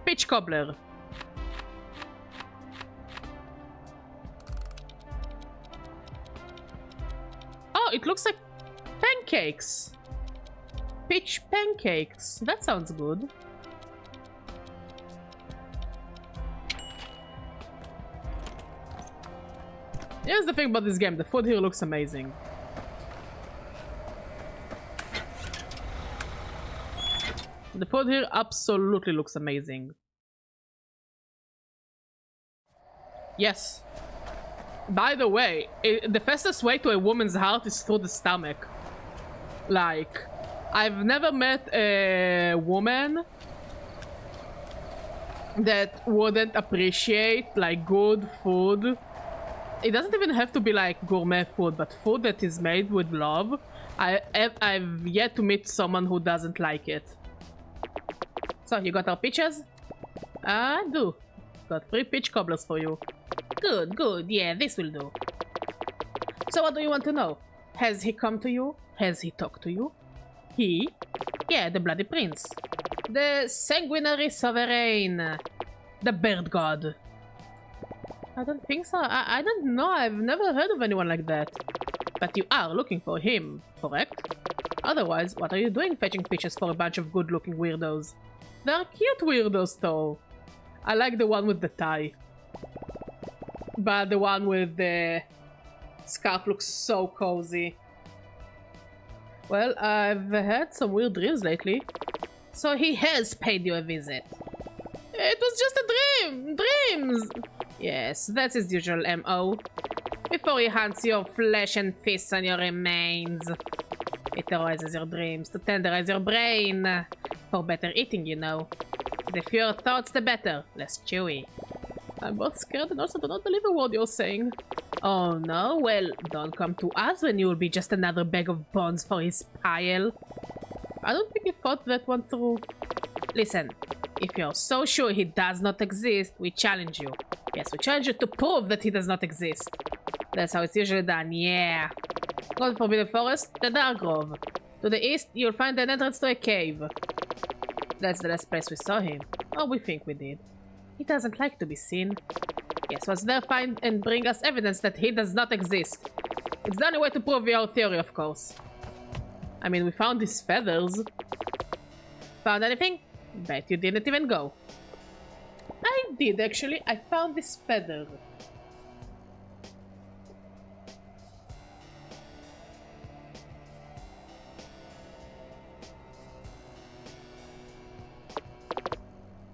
peach cobbler. Oh, it looks like pancakes. Peach pancakes. That sounds good. Here's the thing about this game. The food here looks amazing. The food here absolutely looks amazing. Yes. By the way, the fastest way to a woman's heart is through the stomach. Like, I've never met a woman that wouldn't appreciate, like, good food. It doesn't even have to be, like, gourmet food, but food that is made with love. I've yet to meet someone who doesn't like it. So, you got our peaches? I do. Got 3 peach cobblers for you. Good, good. Yeah, this will do. So what do you want to know? Has he come to you? Has he talked to you? He? Yeah, the Bloody Prince. The sanguinary sovereign. The bird god. I don't think so. I don't know. I've never heard of anyone like that. But you are looking for him, correct? Otherwise, what are you doing fetching peaches for a bunch of good-looking weirdos? They're cute weirdos, though. I like the one with the tie. But the one with the scarf looks so cozy. Well, I've had some weird dreams lately. So he has paid you a visit. It was just a dream! Dreams! Yes, that's his usual MO. Before he hunts your flesh and feasts on your remains. It terrorizes your dreams to tenderize your brain. For better eating, you know. The fewer thoughts, the better. Less chewy. I'm both scared and also do not believe a word you're saying. Oh no? Well, don't come to us when you will be just another bag of bones for his pile. I don't think he thought that one through. Listen, if you're so sure he does not exist, we challenge you. Yes, we challenge you to prove that he does not exist. That's how it's usually done, yeah. Go to the Forbidden Forest, the Dark Grove. To the east, you'll find an entrance to a cave. That's the last place we saw him. Or we think we did. He doesn't like to be seen. Yes, was there find and bring us evidence that he does not exist. It's the only way to prove your theory, of course. I mean, we found his feathers. Found anything? Bet you didn't even go. I did, actually. I found this feather.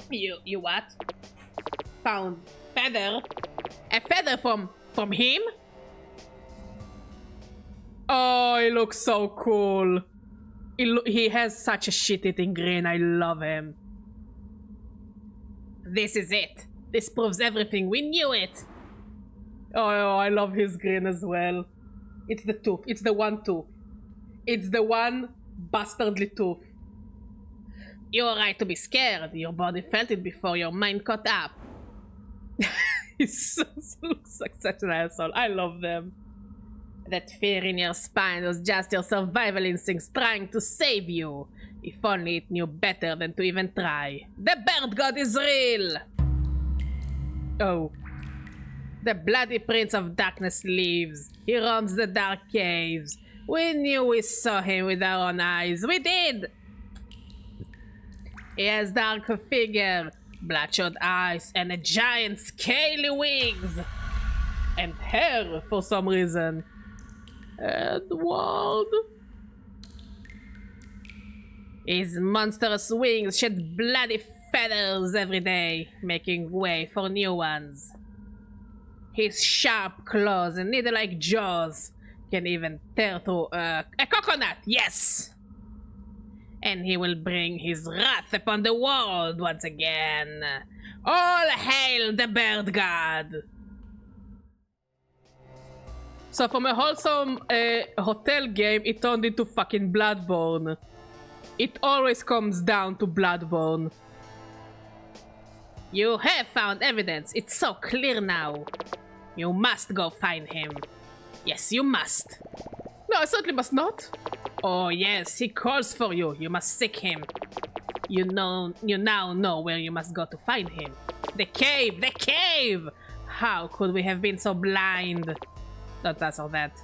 You what? Found feather? A feather from him? Oh, he looks so cool. He has such a shit-eating grin. I love him. This is it. This proves everything. We knew it. Oh, I love his grin as well. It's the tooth. It's the one tooth. It's the one bastardly tooth. You're right to be scared. Your body felt it before your mind caught up. He looks like such an asshole. I love them. That fear in your spine was just your survival instincts trying to save you. If only it knew better than to even try. The bird god is real! Oh. The bloody prince of darkness lives. He roams the dark caves. We knew we saw him with our own eyes. We did! He has dark figure, bloodshot eyes, and a giant scaly wings. And hair, for some reason. Edward. His monstrous wings shed bloody feathers every day, making way for new ones. His sharp claws and needle-like jaws can even tear through a coconut, yes! And he will bring his wrath upon the world once again. All hail the bird god! So from a wholesome hotel game, it turned into fucking Bloodborne. It always comes down to Bloodborne. You have found evidence. It's so clear now. You must go find him. Yes, you must. No, I certainly must not. Oh yes, he calls for you. You must seek him. You now know where you must go to find him. The cave! The cave! How could we have been so blind? Don't answer that.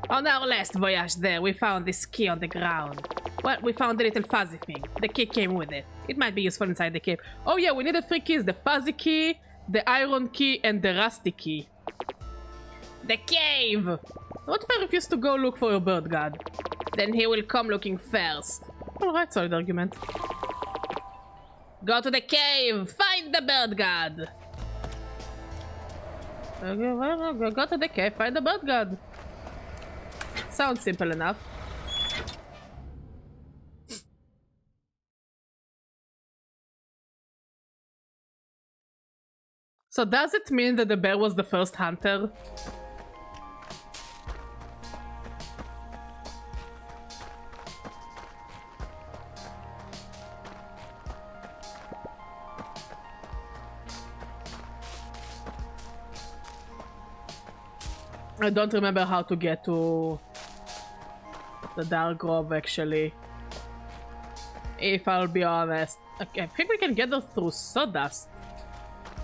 On our last voyage there, we found this key on the ground. Well, we found a little fuzzy thing. The key came with it. It might be useful inside the cave. Oh yeah, we needed 3 keys. The fuzzy key, the iron key, and the rusty key. The cave! What if I refuse to go look for your bird god? Then he will come looking first. Alright, solid argument. Go to the cave! Find the bird god! Go to the cave, find the bird god. Sounds simple enough. So does it mean that the bear was the first hunter? I don't remember how to get to the Dark Grove actually. If I'll be honest. Okay, I think we can get there through sawdust.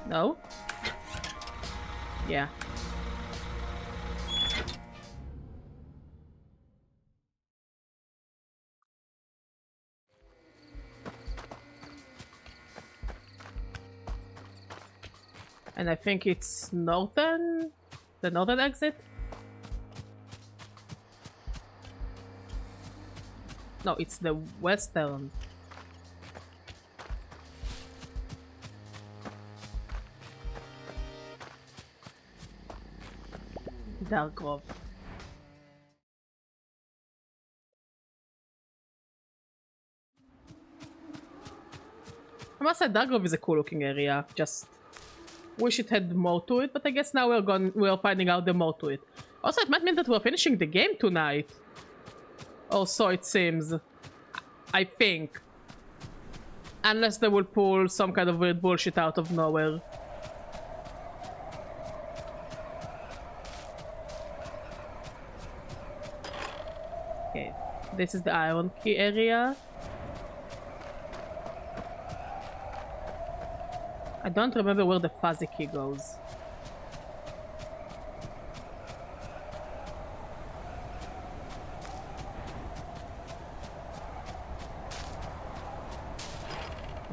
No? Yeah. And I think it's northern? The northern exit? No, it's the western. Dark Grove. I must say Dark Grove is a cool looking area. Just wish it had more to it, but I guess now we're finding out the more to it. Also, it might mean that we're finishing the game tonight. Or so it seems. I think. Unless they will pull some kind of weird bullshit out of nowhere. Okay, this is the Iron Key area. I don't remember where the fuzzy key goes.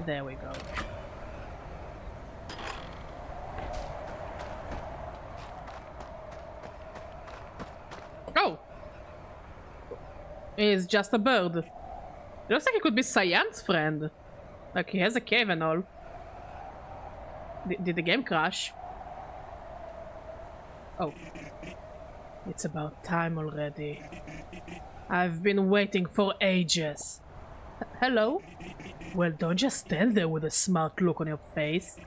There we go. Oh! He's just a bird. It looks like he could be Cyan's friend. Like, he has a cave and all. Did the game crash? Oh. It's about time already. I've been waiting for ages. Hello? Well, don't just stand there with a smart look on your face.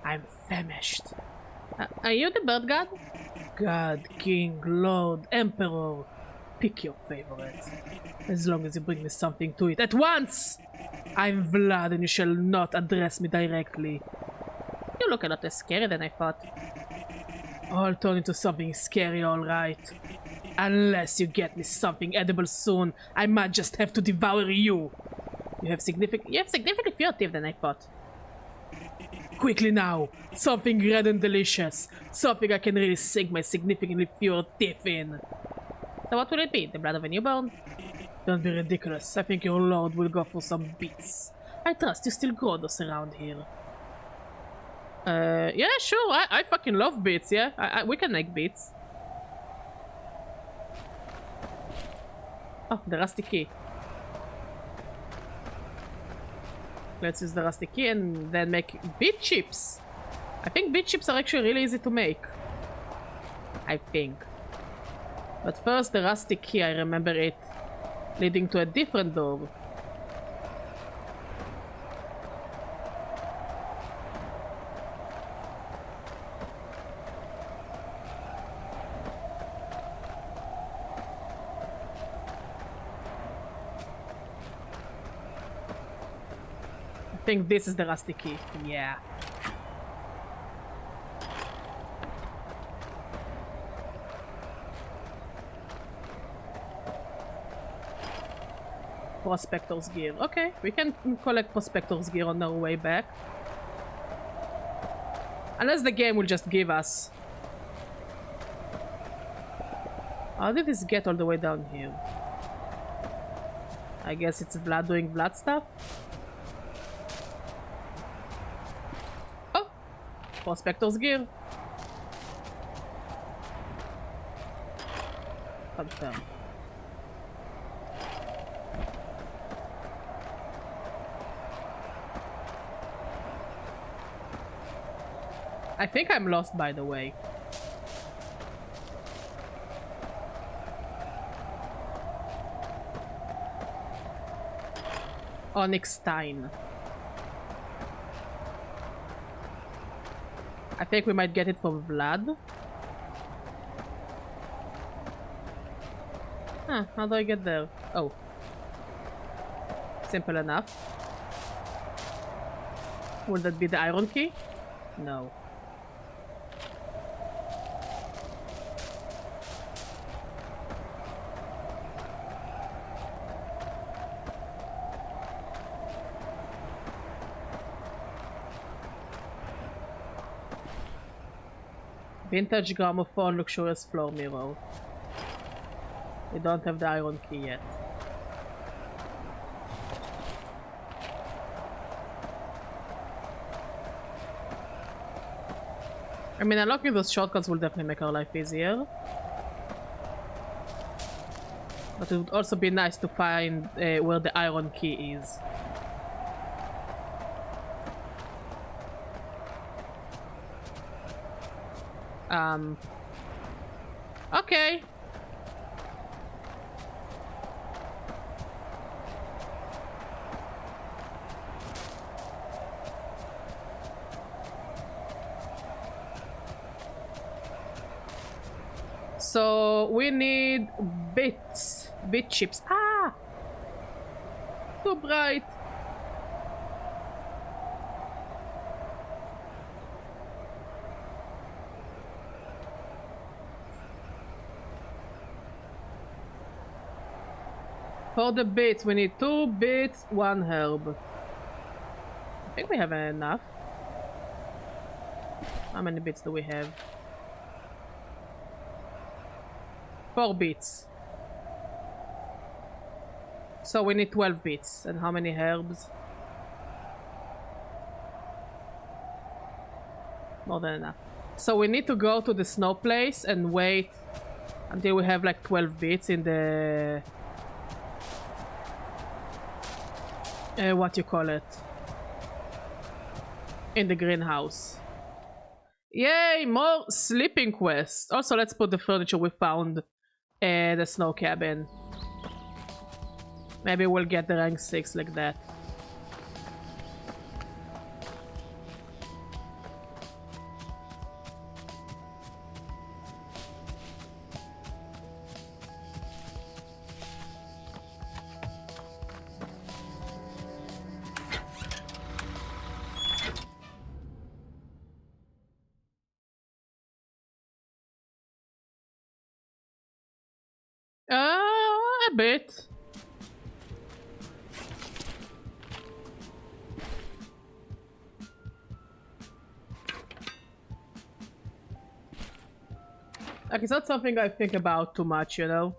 I'm famished. Are you the bird god? God, king, lord, emperor. Pick your favorite. As long as you bring me something to eat at once! I'm Vlad and you shall not address me directly. You look a lot less scary than I thought. I'll turn into something scary, alright. Unless you get me something edible soon, I might just have to devour you. You have significantly fewer teeth than I thought. Quickly now! Something red and delicious. Something I can really sink my significantly fewer teeth in. So what will it be? The blood of a newborn? Don't be ridiculous. I think your lord will go for some beets. I trust you still grow those around here. Yeah, sure. I fucking love beets, yeah? We can make beets. Oh, the rusty key. Let's use the rusty key and then make beet chips. I think beet chips are actually really easy to make. I think. But first, the rusty key, I remember it leading to a different door. I think this is the rusty key. Yeah. Prospector's gear. Okay, we can collect Prospector's gear on our way back. Unless the game will just give us. How did this get all the way down here? I guess it's Vlad doing Vlad stuff. Oh! Prospector's gear. Confirm. I think I'm lost, by the way. Onyxtine. I think we might get it from Vlad. Huh, how do I get there? Oh. Simple enough. Would that be the iron key? No. Vintage gramophone, luxurious floor mirror. We don't have the iron key yet. I mean, unlocking those shortcuts will definitely make our life easier. But it would also be nice to find where the iron key is. Okay. So we need bits, bit chips. Ah, too bright. For the bits, we need 2 bits, 1 herb. I think we have enough. How many bits do we have? 4 bits. So we need 12 bits. And how many herbs? More than enough. So we need to go to the snow place and wait until we have like 12 bits in the... what you call it? In the greenhouse. Yay! More sleeping quests. Also, let's put the furniture we found in the snow cabin. Maybe we'll get the rank 6 like that. A bit. Like, it's not something I think about too much, you know?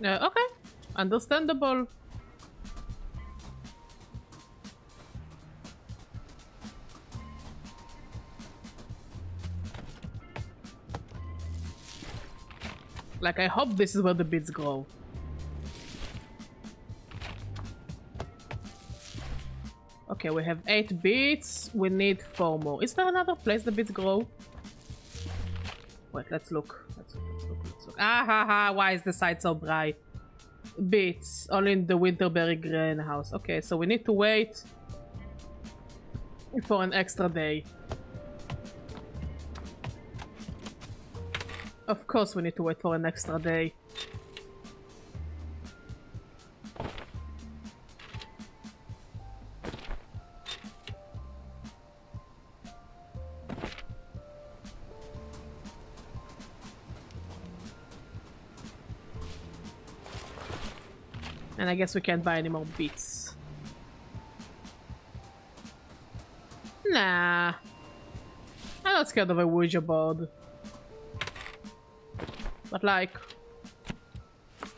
Okay, understandable. Like, I hope this is where the bits grow. Okay, we have 8 bits. We need 4 more. Is there another place the bits grow? Wait, let's look. Let's look. Ah ha ha, why is the side so bright? Bits, only in the Winterberry greenhouse. Okay, so we need to wait for an extra day. Of course we need to wait for an extra day. And I guess we can't buy any more beats. Nah, Nah. I'm not scared of a Ouija board. But like...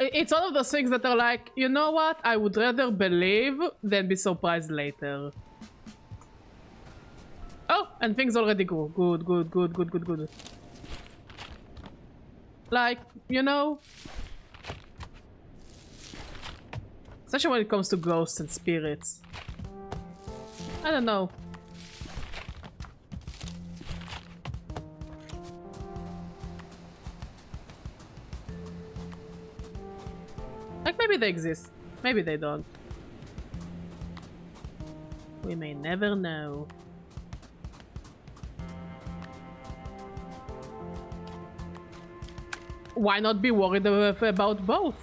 It's one of those things that are like, you know what? I would rather believe than be surprised later. Oh, and things already go. Good, good, good, good, good, good. Like, you know... Especially when it comes to ghosts and spirits. I don't know. Like, maybe they exist. Maybe they don't. We may never know. Why not be worried about both?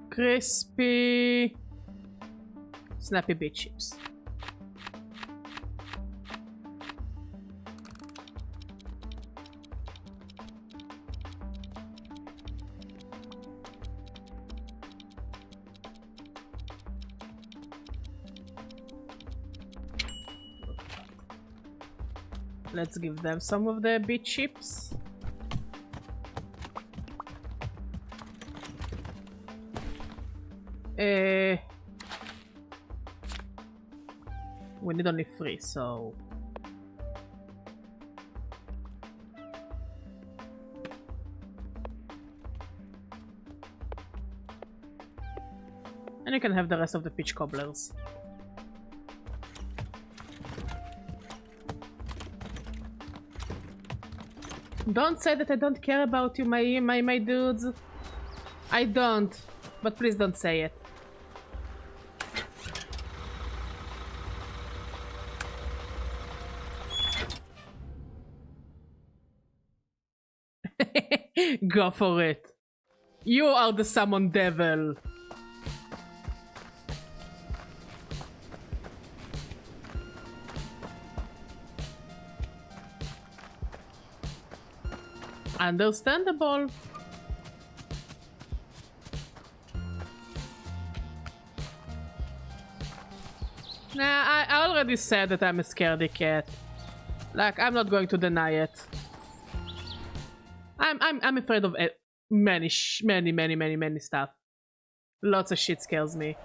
Crispy, snappy beet chips. Let's give them some of the beet chips. We need only 3, so... And you can have the rest of the peach cobblers. Don't say that I don't care about you, my dudes. I don't. But please don't say it. Go for it. You are the summon devil. Understandable. Nah, I already said that I'm a scaredy cat. Like, I'm not going to deny it. I'm afraid of many stuff. Lots of shit scares me.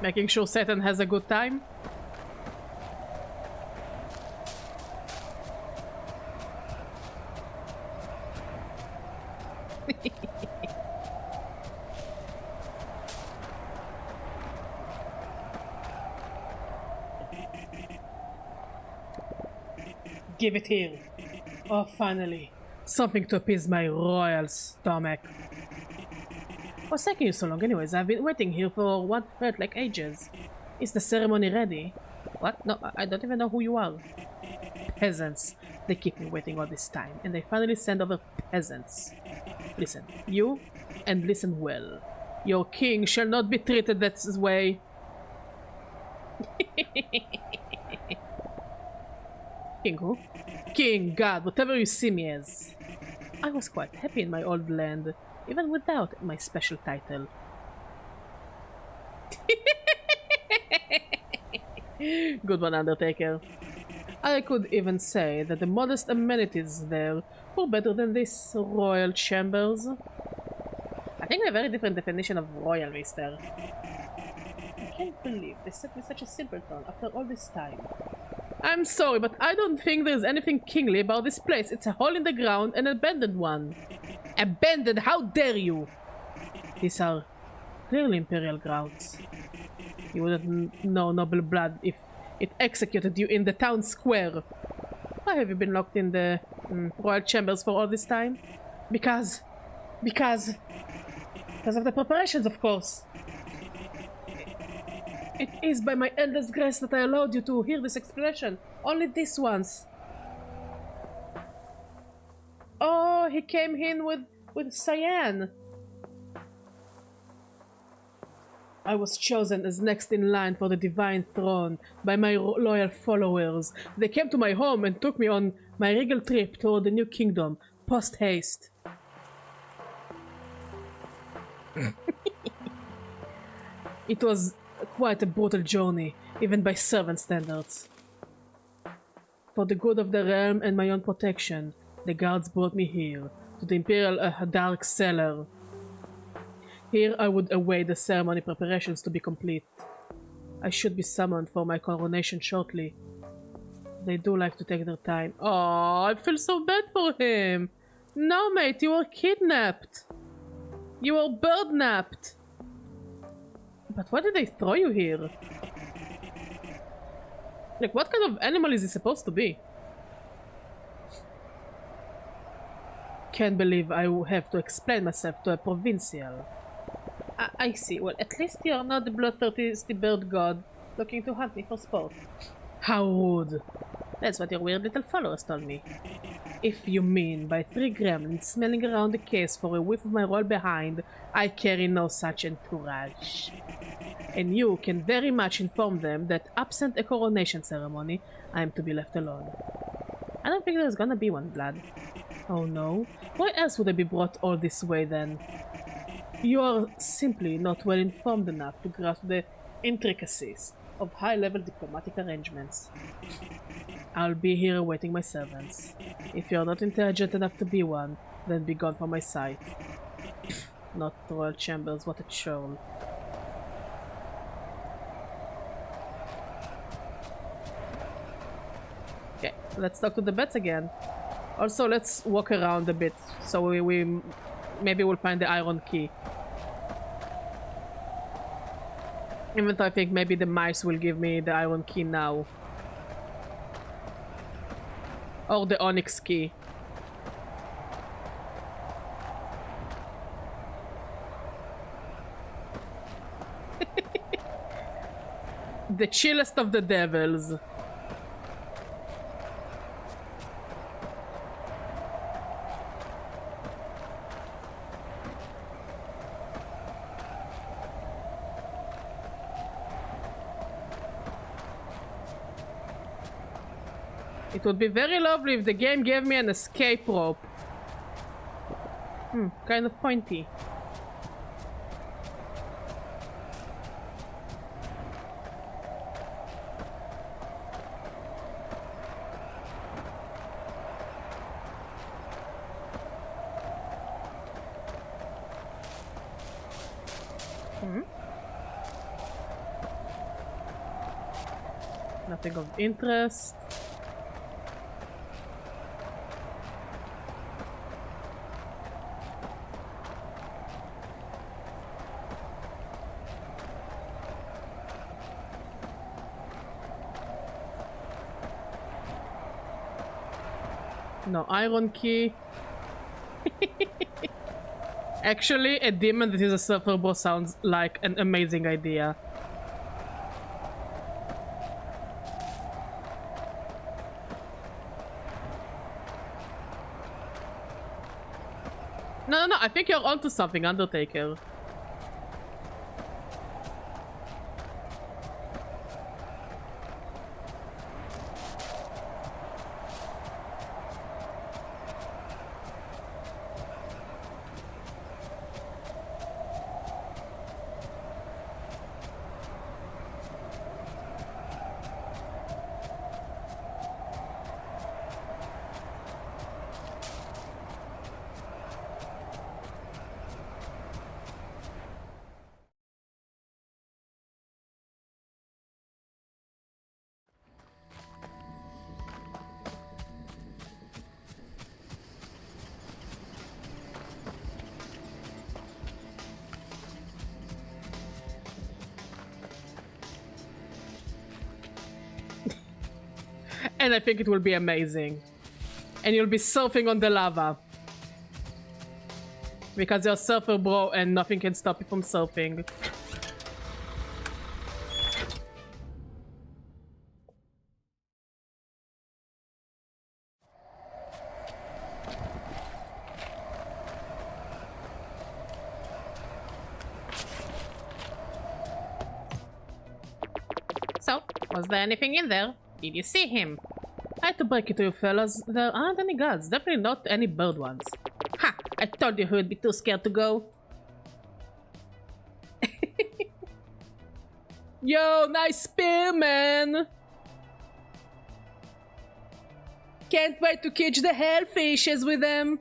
Making sure Satan has a good time. Give it here. Oh, finally. Something to appease my royal stomach. What's taking you so long anyways? I've been waiting here for what felt like ages. Is the ceremony ready? What? No, I don't even know who you are. Peasants. They keep me waiting all this time, and they finally send over peasants. Listen, you, and listen well. Your king shall not be treated that way. King who? King, God, whatever you see me as. I was quite happy in my old land, even without my special title. Good one, Undertaker. I could even say that the modest amenities there were better than these royal chambers. I think we have a very different definition of royal, mister. I can't believe they set me such a simpleton after all this time. I'm sorry, but I don't think there's anything kingly about this place. It's a hole in the ground, an abandoned one. Abandoned? How dare you! These are Clearly Imperial grounds. You wouldn't know noble blood if it executed you in the town square. Why have you been locked in the royal chambers for all this time? Because of the preparations, of course. It is by my endless grace that I allowed you to hear this explanation. Only this once. Oh, he came in with cyan. I was chosen as next in line for the divine throne by my loyal followers. They came to my home and took me on my regal trip toward the new kingdom, post-haste. It was quite a brutal journey, even by servant standards. For the good of the realm and my own protection, the guards brought me here, to the Imperial Dark Cellar. Here I would await the ceremony preparations to be complete. I should be summoned for my coronation shortly. They do like to take their time. Oh, I feel so bad for him. No, mate, you were kidnapped. You were bird-napped. But why did they throw you here? Like, what kind of animal is he supposed to be? Can't believe I will have to explain myself to a provincial. I see. Well, at least you're not the bloodthirsty bird god looking to hunt me for sport. How rude. That's what your weird little followers told me. If you mean by 3 gremlins smelling around the case for a whiff of my roll behind, I carry no such entourage. And you can very much inform them that absent a coronation ceremony, I am to be left alone. I don't think there's gonna be one, Blood. Oh no? Why else would I be brought all this way then? You are simply not well informed enough to grasp the intricacies of high-level diplomatic arrangements. I'll be here awaiting my servants. If you're not intelligent enough to be one, then be gone from my sight. Not royal chambers, what a churl. Okay, let's talk to the bats again. Also, let's walk around a bit, so we maybe we'll find the iron key. Even though I think maybe the mice will give me the iron key now. Or the onyx key. The chillest of the devils. It would be very lovely if the game gave me an escape rope. Kind of pointy. Nothing of interest. No iron key. Actually, a demon that is a surfer boss sounds like an amazing idea. No, I think you're onto something, Undertaker. And I think it will be amazing. And you'll be surfing on the lava. Because you're a surfer, bro, and nothing can stop you from surfing. So, was there anything in there? Did you see him? I had to break it to you fellas. There aren't any guards. Definitely not any bird ones. Ha! I told you he'd be too scared to go. Yo, nice spear, man! Can't wait to catch the hellfishes with them.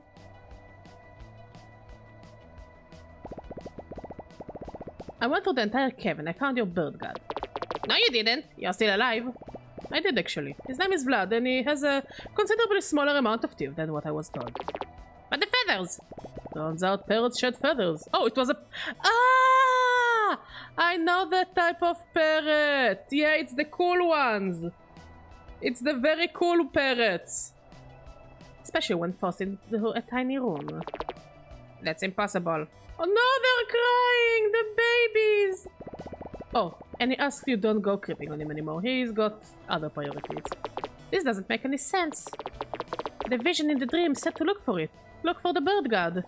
I went through the entire cave and I found your bird god. No, you didn't. You're still alive. I did, actually. His name is Vlad, and he has a considerably smaller amount of teeth than what I was told. But the feathers! Turns out parrots shed feathers. Oh, it was a... Ah! I know that type of parrot! Yeah, it's the cool ones! It's the very cool parrots! Especially when forced into a tiny room. That's impossible. Oh no, they're crying! The babies! Oh, and he asks you don't go creeping on him anymore. He's got other priorities. This doesn't make any sense. The vision in the dream said to look for it. Look for the bird god.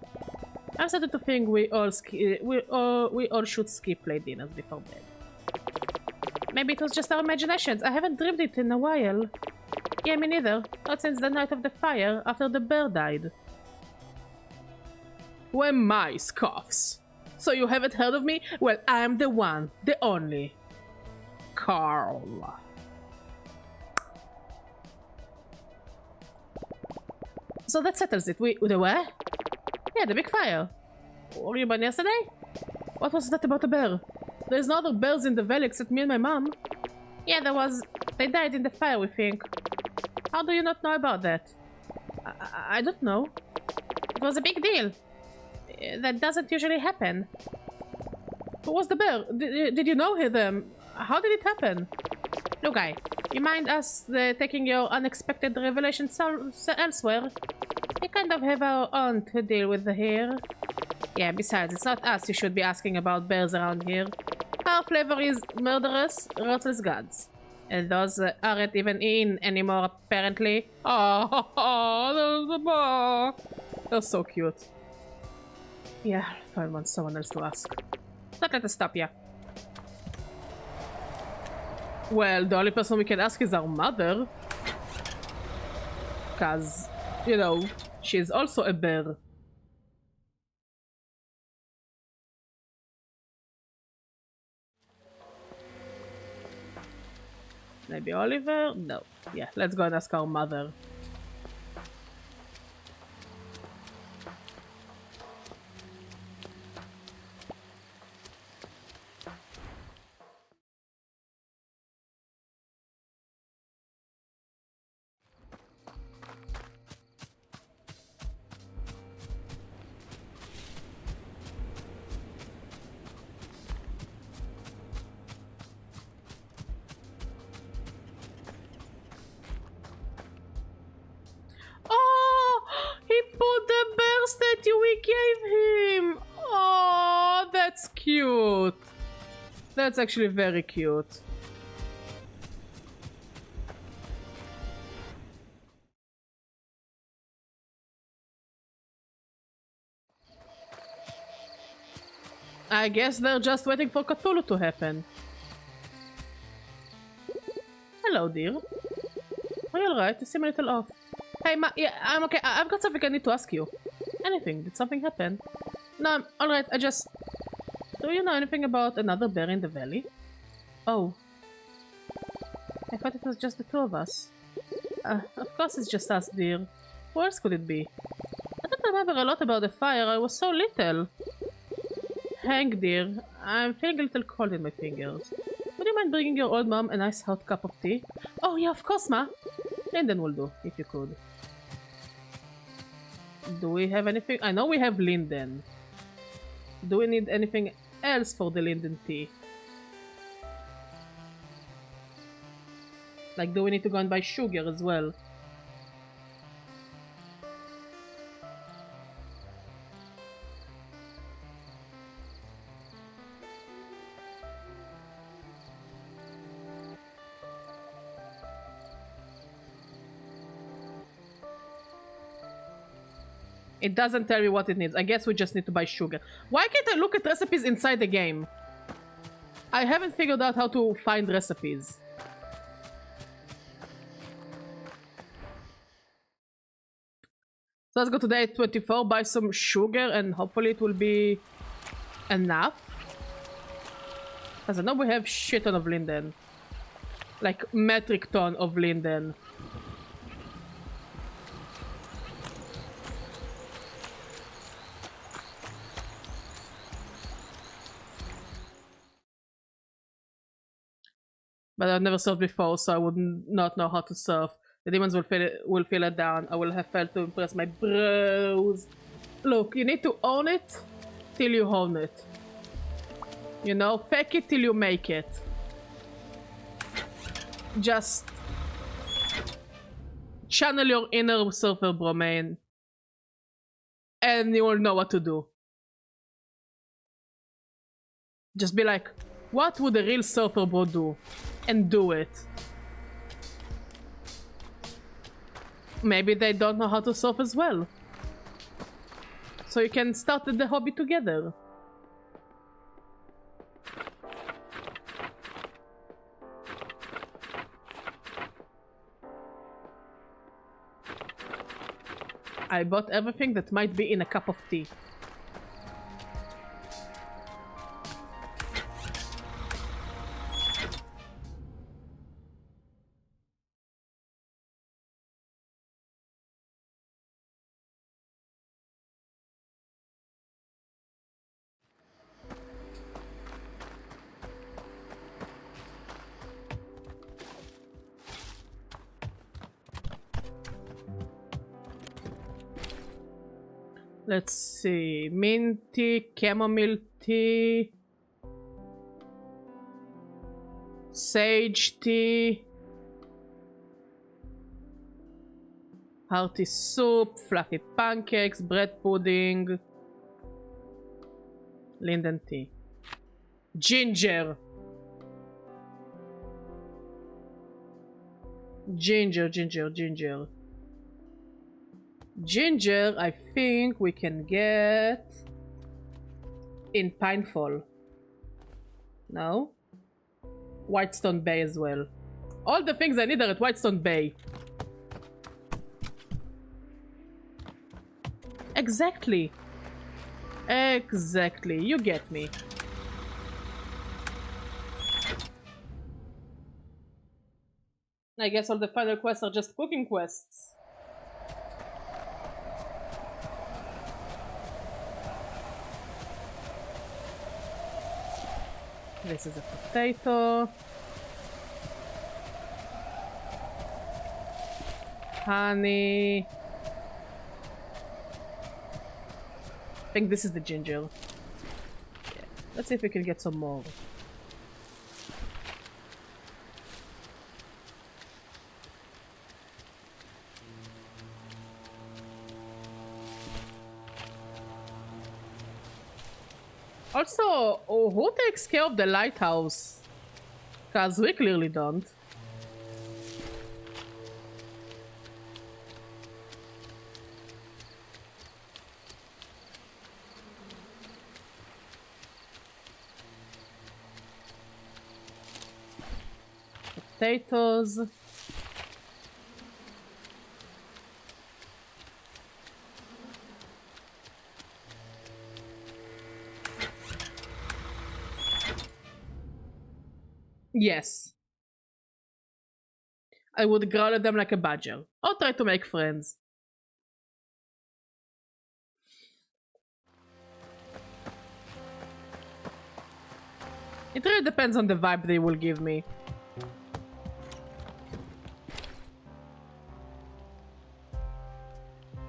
I've started to think we all should sPlay dinners before bed. Maybe it was just our imaginations. I haven't dreamed it in a while. Yeah, me neither. Not since the night of the fire after the bear died. When my scoffs. So you haven't heard of me? Well, I'm the one, the only. Carl. So that settles it. The where? Yeah, the big fire. Were you born yesterday? What was that about the bear? There's no other bears in the valley except me and my mom. Yeah, there was. They died in the fire, we think. How do you not know about that? I don't know. It was a big deal. That doesn't usually happen. Who was the bear? Did you know him? How did it happen? Look, guy, you mind us taking your unexpected revelations elsewhere? We kind of have our own to deal with here. Yeah, besides, it's not us you should be asking about bears around here. Our flavor is murderous, ruthless gods. And those aren't even in anymore, apparently. Oh, they're so cute. Yeah, I want someone else to ask. Don't let us stop you. Well, the only person we can ask is our mother. Because, you know, she's also a bear. Maybe Oliver? No. Yeah, let's go and ask our mother. Statue we gave him. Oh, that's cute. That's actually very cute. I guess they're just waiting for Cthulhu to happen. Hello, dear. Are you alright? You seem a little off. Hey, yeah, I'm okay. I've got something I need to ask you. Anything? Did something happen? No, I'm alright. I just... Do you know anything about another bear in the valley? Oh. I thought it was just the two of us. Of course it's just us, dear. Who else could it be? I don't remember a lot about the fire. I was so little. Hank, dear. I'm feeling a little cold in my fingers. Would you mind bringing your old mom a nice hot cup of tea? Oh, yeah, of course, ma. Linden will do, if you could. Do we have anything? I know we have Linden. Do we need anything else for the Linden tea? Like, do we need to go and buy sugar as well? It doesn't tell me what it needs. I guess we just need to buy sugar. Why can't I look at recipes inside the game? I haven't figured out how to find recipes. So let's go to day 24, buy some sugar, and hopefully it will be enough. Because I know we have shit ton of linden. Like, metric ton of linden. But I've never surfed before, so I would not know how to surf. The demons will feel it down. I will have failed to impress my bros. Look, you need to own it till you own it. You know, fake it till you make it. Just channel your inner surfer bro, man. And you will know what to do. Just be like, what would a real surfer bro do? And do it. Maybe they don't know how to surf as well. So you can start the hobby together. I bought everything that might be in a cup of tea. Let's see, mint tea, chamomile tea, sage tea, hearty soup, fluffy pancakes, bread pudding, linden tea, ginger, ginger. Ginger, I think we can get in Pinefall. No? Whitestone Bay as well. All the things I need are at Whitestone Bay. Exactly. Exactly. You get me. I guess all the final quests are just cooking quests. This is a potato. Honey. I think this is the ginger. Yeah. Let's see if we can get some more. Also, who takes care of the lighthouse? Because we clearly don't. Potatoes. Yes. I would growl at them like a badger. Or try to make friends. It really depends on the vibe they will give me.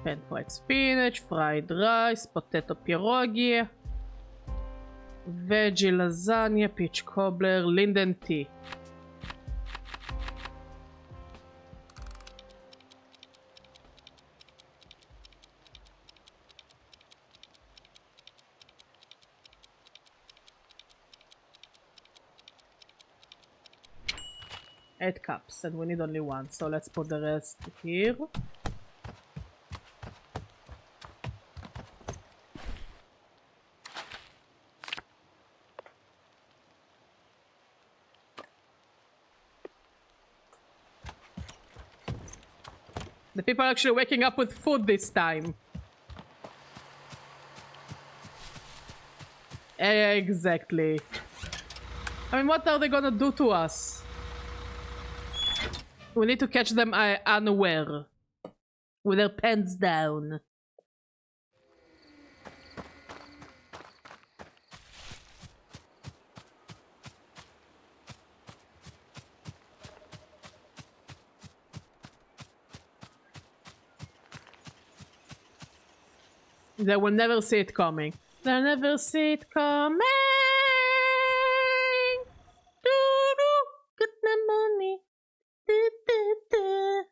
Pan-fried spinach, fried rice, potato pierogi, veggie lasagna, peach cobbler, linden tea. 8 cups, and we need only one, so let's put the rest here. The people are actually waking up with food this time. Exactly. I mean, what are they gonna do to us? We need to catch them unaware. With their pants down. They will never see it coming. They'll never see it coming. Doo-doo. Get my money. Do-do-do.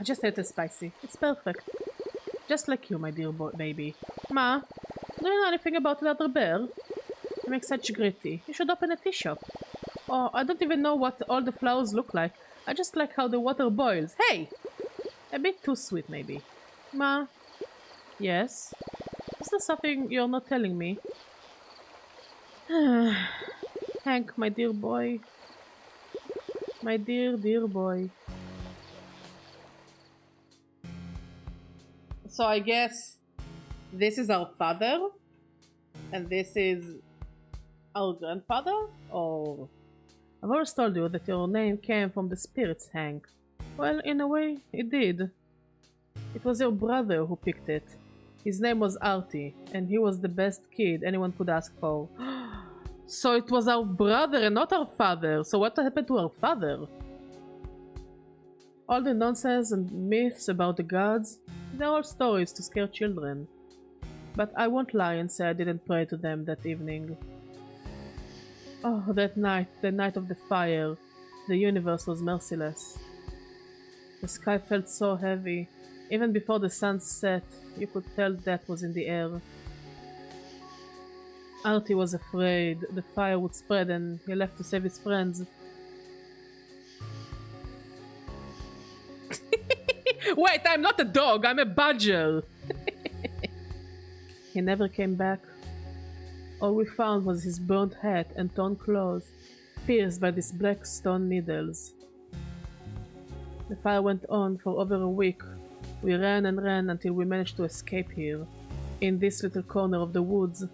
Just a little spicy. It's perfect. Just like you, my dear baby. Ma, do you know anything about another bear? You make such gritty. You should open a tea shop. Oh, I don't even know what all the flowers look like. I just like how the water boils. Hey! A bit too sweet, maybe. Ma? Yes? Is there something you're not telling me? Hank, my dear boy. My dear, dear boy. So I guess this is our father? And this is our grandfather? Or... I've always told you that your name came from the spirits, Hank. Well, in a way, it did. It was your brother who picked it. His name was Artie, and he was the best kid anyone could ask for. So it was our brother and not our father. So what happened to our father? All the nonsense and myths about the gods, they're all stories to scare children. But I won't lie and say I didn't pray to them that evening. Oh, that night, the night of the fire, the universe was merciless. The sky felt so heavy. Even before the sun set, you could tell death was in the air. Artie was afraid the fire would spread and he left to save his friends. Wait, I'm not a dog, I'm a badger! He never came back. All we found was his burnt hat and torn clothes, pierced by these black stone needles. The fire went on for over a week. We ran and ran until we managed to escape here, in this little corner of the woods.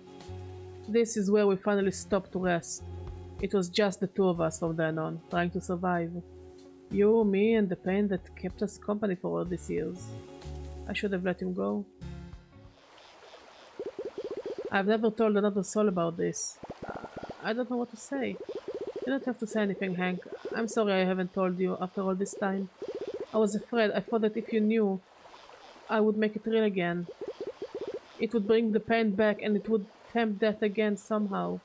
This is where we finally stopped to rest. It was just the two of us from then on, trying to survive. You, me, and the pain that kept us company for all these years. I should have let him go. I've never told another soul about this. I don't know what to say. You don't have to say anything, Hank. I'm sorry I haven't told you after all this time. I was afraid. I thought that if you knew, I would make it real again. It would bring the pain back and it would tempt death again somehow.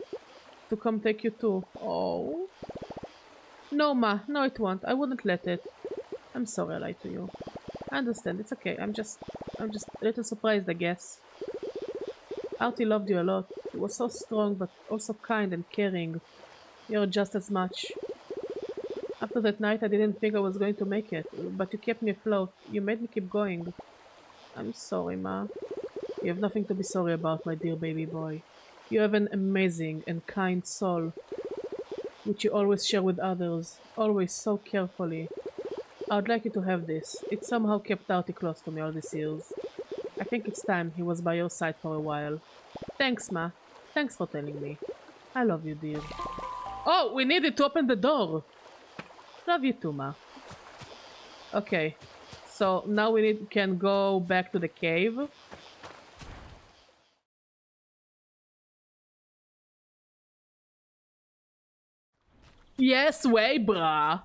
To come take you too. Oh. No, Ma. No, it won't. I wouldn't let it. I'm sorry I lied to you. I understand. It's okay. I'm just a little surprised, I guess. Artie loved you a lot. He was so strong, but also kind and caring. You're just as much. After that night, I didn't think I was going to make it, but you kept me afloat. You made me keep going. I'm sorry, Ma. You have nothing to be sorry about, my dear baby boy. You have an amazing and kind soul, which you always share with others, always so carefully. I would like you to have this. It somehow kept Artie close to me all these years. I think it's time he was by your side for a while. Thanks, Ma. Thanks for telling me. I love you, dear. Oh, we needed to open the door. Love you too, Ma. Okay. So now we can go back to the cave. Yes way, brah.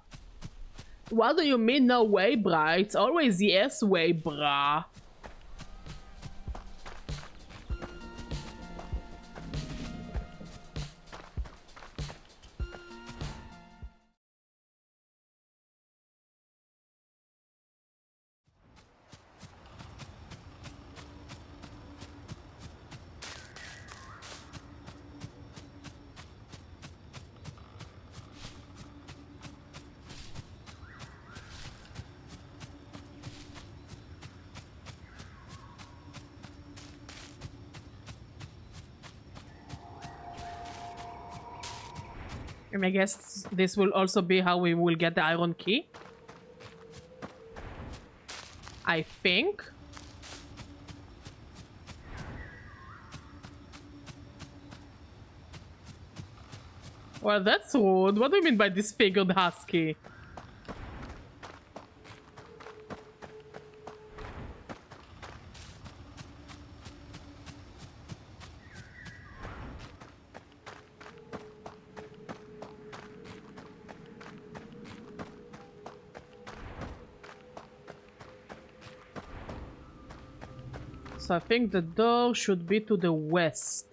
What do you mean no way, brah? It's always yes way, brah. And I guess this will also be how we will get the iron key. I think. Well, that's rude. What do you mean by disfigured husky? So I think the door should be to the west.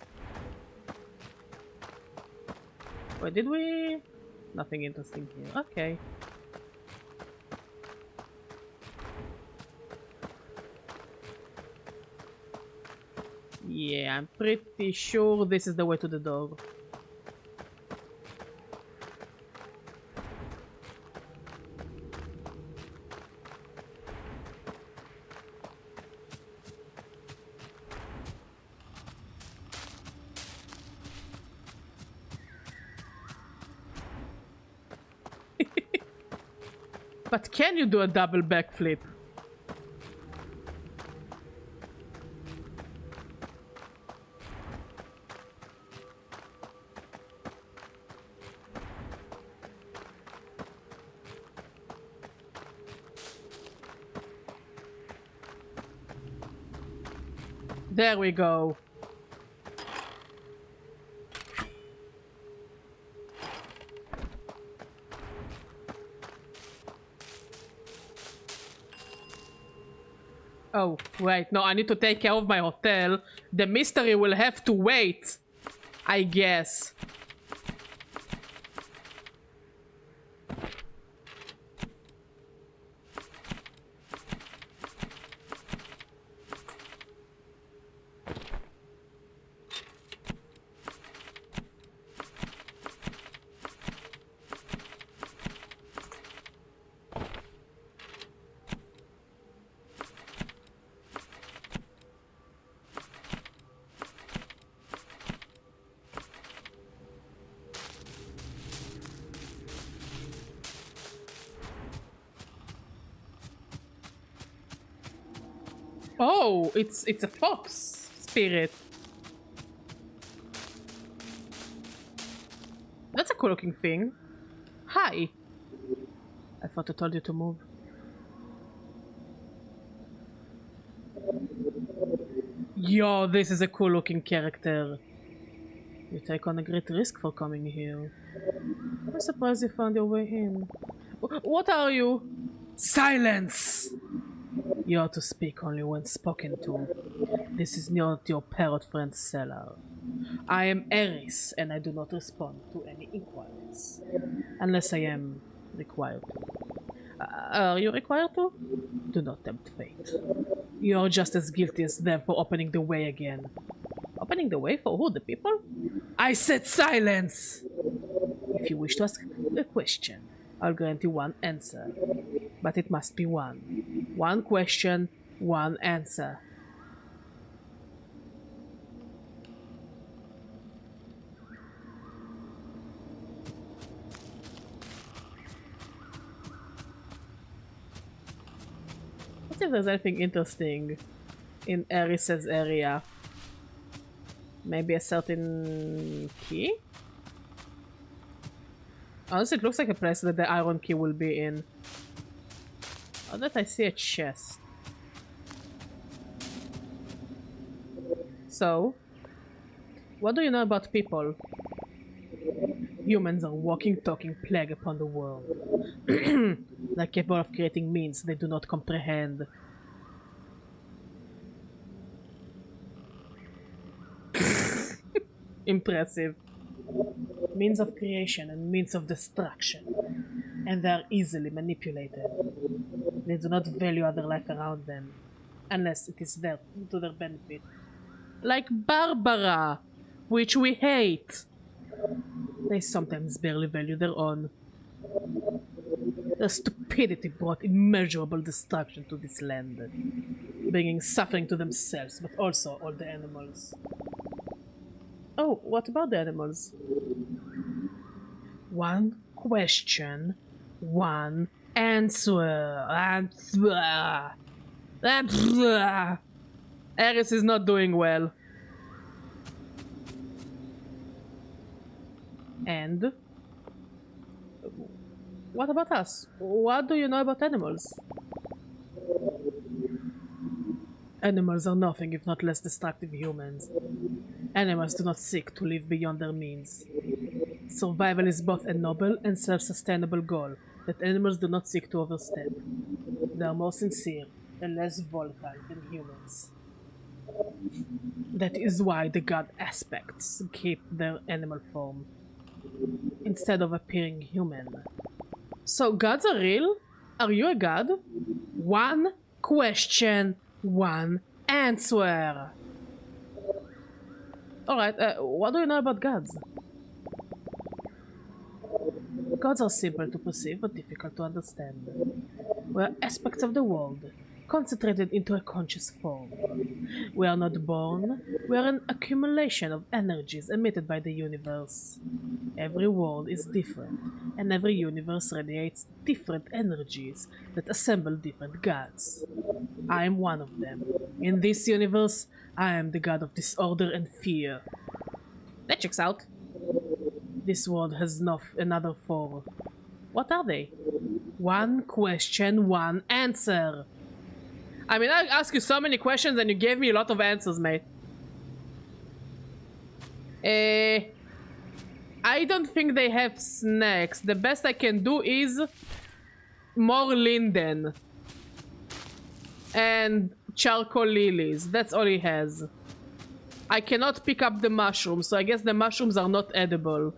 Wait, did we? Nothing interesting here. Okay. Yeah, I'm pretty sure this is the way to the door. But can you do a double backflip? There we go. Oh, wait. No, I need to take care of my hotel. The mystery will have to wait, I guess. Oh, it's a fox spirit. That's a cool looking thing. Hi. I thought I told you to move. Yo, this is a cool looking character. You take on a great risk for coming here. I'm surprised you found your way in. What are you? Silence! You are to speak only when spoken to. This is not your parrot friend's cellar. I am Eris, and I do not respond to any inquiries. Unless I am required to. Are you required to? Do not tempt fate. You are just as guilty as them for opening the way again. Opening the way for who? The people? I said silence! If you wish to ask a question, I'll grant you one answer. But it must be one. One question, one answer. Let's see if there's anything interesting in Eris's area. Maybe a certain key? Honestly, it looks like a place that the iron key will be in. Oh, that I see a chest. So, what do you know about people? Humans are walking, talking plague upon the world. They're capable of creating means they do not comprehend. Impressive. Means of creation and means of destruction. And they are easily manipulated. They do not value other life around them, unless it is there to their benefit. Like Barbara, which we hate. They sometimes barely value their own. Their stupidity brought immeasurable destruction to this land, bringing suffering to themselves, but also all the animals. Oh, what about the animals? One question, one answer. Eris is not doing well. And what about us? What do you know about animals? Animals are nothing if not less destructive humans. Animals do not seek to live beyond their means. Survival is both a noble and self-sustainable goal that animals do not seek to overstep. They are more sincere and less volatile than humans. That is why the god aspects keep their animal form, instead of appearing human. So gods are real? Are you a god? One question, one answer. Alright, what do you know about gods? Gods are simple to perceive but difficult to understand. We are aspects of the world, concentrated into a conscious form. We are not born, we are an accumulation of energies emitted by the universe. Every world is different, and every universe radiates different energies that assemble different gods. I am one of them. In this universe, I am the god of disorder and fear. That checks out. This world has another four. What are they? One question, one answer. I mean, I asked you so many questions and you gave me a lot of answers, mate. I don't think they have snacks. The best I can do is more linden. And charcoal lilies. That's all he has. I cannot pick up the mushrooms, so I guess the mushrooms are not edible.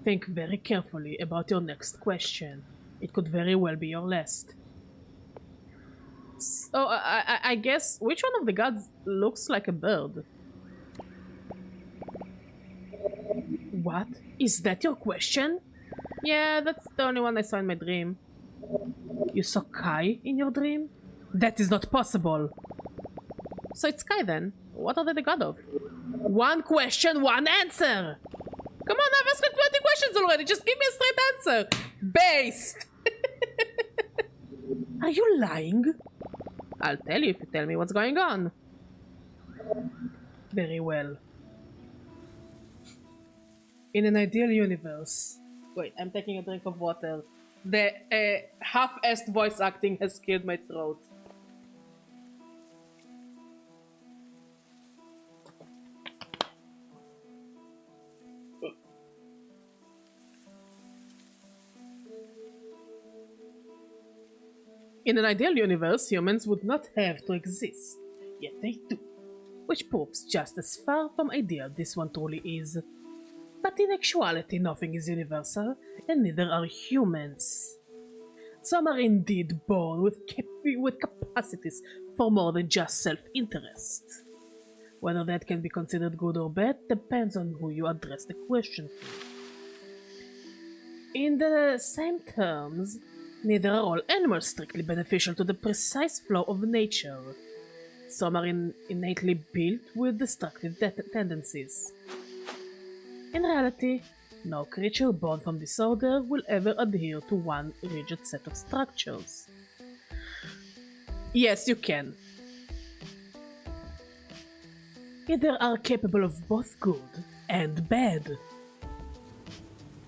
Think very carefully about your next question. It could very well be your last. So, I guess, which one of the gods looks like a bird? What? Is that your question? Yeah, that's the only one I saw in my dream. You saw Kai in your dream? That is not possible. So it's Kai then. What are they the god of? One question, one answer! Come on, I've asked 20 questions already. Just give me a straight answer. Based. Are you lying? I'll tell you if you tell me what's going on. Very well. In an ideal universe... Wait, I'm taking a drink of water. The half-assed voice acting has killed my throat. In an ideal universe, humans would not have to exist, yet they do, which proves just as far from ideal this one truly is. But in actuality, nothing is universal, and neither are humans. Some are indeed born with capacities for more than just self-interest. Whether that can be considered good or bad depends on who you address the question to. In the same terms, neither are all animals strictly beneficial to the precise flow of nature. Some are innately built with destructive tendencies. In reality, no creature born from disorder will ever adhere to one rigid set of structures. Yes, you can. Either are capable of both good and bad.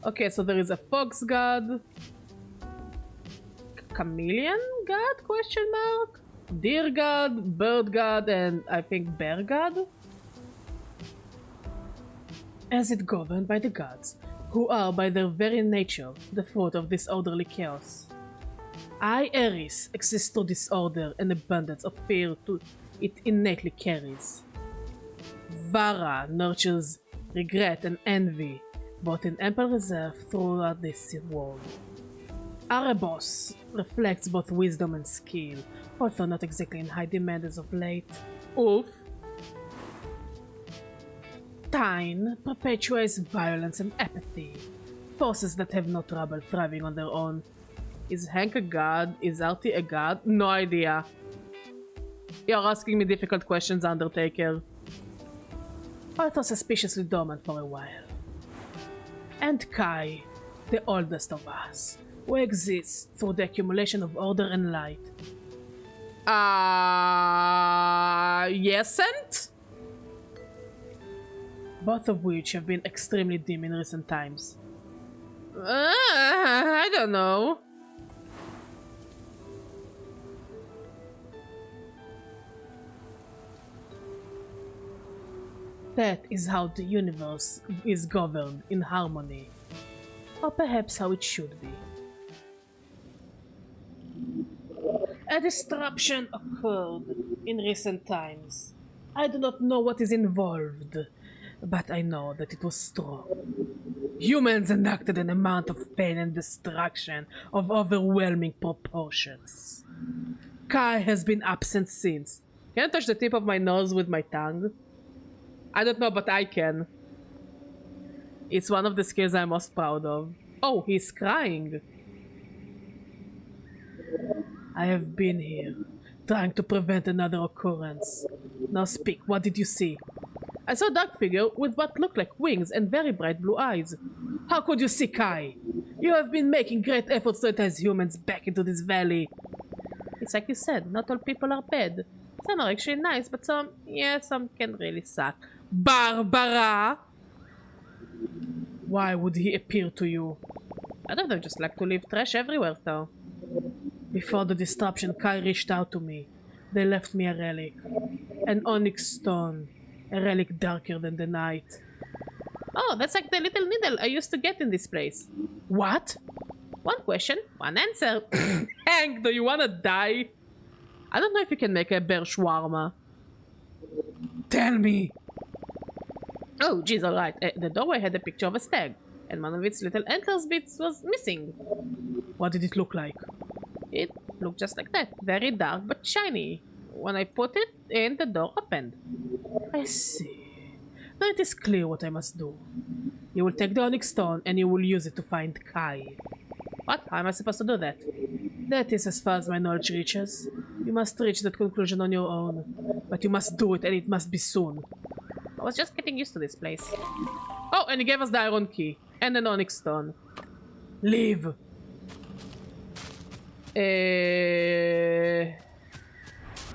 Okay, so there is a fox god, chameleon god, question mark, deer god, bird god, and I think bear god? As it governed by the gods, who are by their very nature the fruit of disorderly chaos. I, Eris, exist through disorder and abundance of fear it innately carries. Vara nurtures regret and envy, both in ample reserve throughout this world. Erebos reflects both wisdom and skill, although not exactly in high demand as of late. Oof. Tyne perpetuates violence and apathy, forces that have no trouble thriving on their own. Is Hank a god? Is Artie a god? No idea. You're asking me difficult questions, Undertaker. I thought suspiciously dormant for a while. And Kai, the oldest of us, who exists through the accumulation of order and light. Yesent? Both of which have been extremely dim in recent times. I don't know. That is how the universe is governed in harmony. Or perhaps how it should be. A disruption occurred in recent times. I do not know what is involved, but I know that it was strong. Humans enacted an amount of pain and destruction of overwhelming proportions. Kai has been absent since. Can I touch the tip of my nose with my tongue? I don't know, but I can. It's one of the skills I'm most proud of. Oh, he's crying. I have been here, trying to prevent another occurrence. Now speak, what did you see? I saw a dark figure with what looked like wings and very bright blue eyes. How could you see Kai? You have been making great efforts to entice humans back into this valley. It's like you said, not all people are bad. Some are actually nice, but some can really suck. Barbara! Why would he appear to you? I don't know, just like to leave trash everywhere though. Before the disruption, Kai reached out to me. They left me a relic. An onyx stone. A relic darker than the night. Oh, that's like the little needle I used to get in this place. What? One question, one answer. Hank, do you wanna die? I don't know if you can make a bear shawarma. Tell me. Oh, geez, alright. The doorway had a picture of a stag, and one of its little antlers bits was missing. What did it look like? It looked just like that. Very dark but shiny. When I put it in, the door opened. I see. Now it is clear what I must do. You will take the onyx stone and you will use it to find Kai. What? How am I supposed to do that? That is as far as my knowledge reaches. You must reach that conclusion on your own. But you must do it, and it must be soon. I was just getting used to this place. Oh, and he gave us the iron key. And an onyx stone. Leave.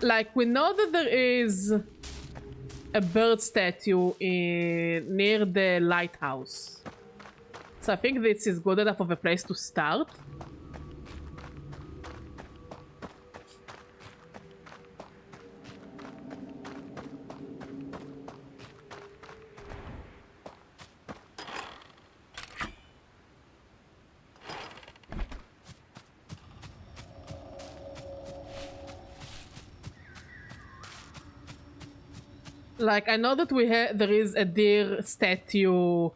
Like, we know that there is a bird statue near the lighthouse. So I think this is good enough of a place to start. Like, I know that there is a deer statue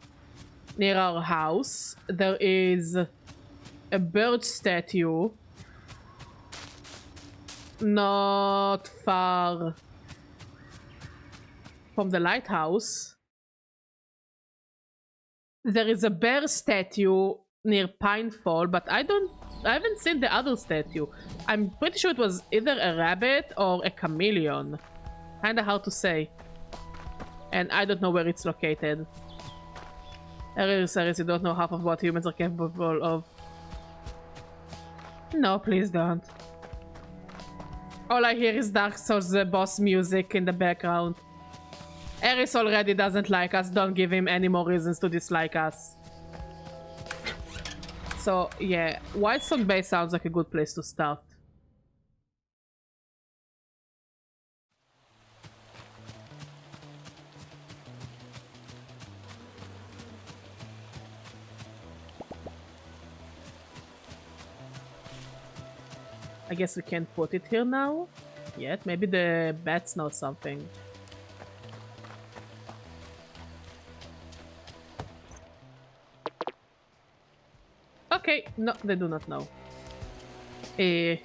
near our house. There is a bird statue not far from the lighthouse. There is a bear statue near Pinefall, but I haven't seen the other statue. I'm pretty sure it was either a rabbit or a chameleon. Kinda hard to say. And I don't know where it's located. I seriously don't know half of what humans are capable of. No, please don't. All I hear is Dark Souls the boss music in the background. Eris already doesn't like us, don't give him any more reasons to dislike us. So yeah, Whitestone Bay sounds like a good place to start. I guess we can't put it here now yet. Maybe the bats know something. Okay, no, they do not know. Who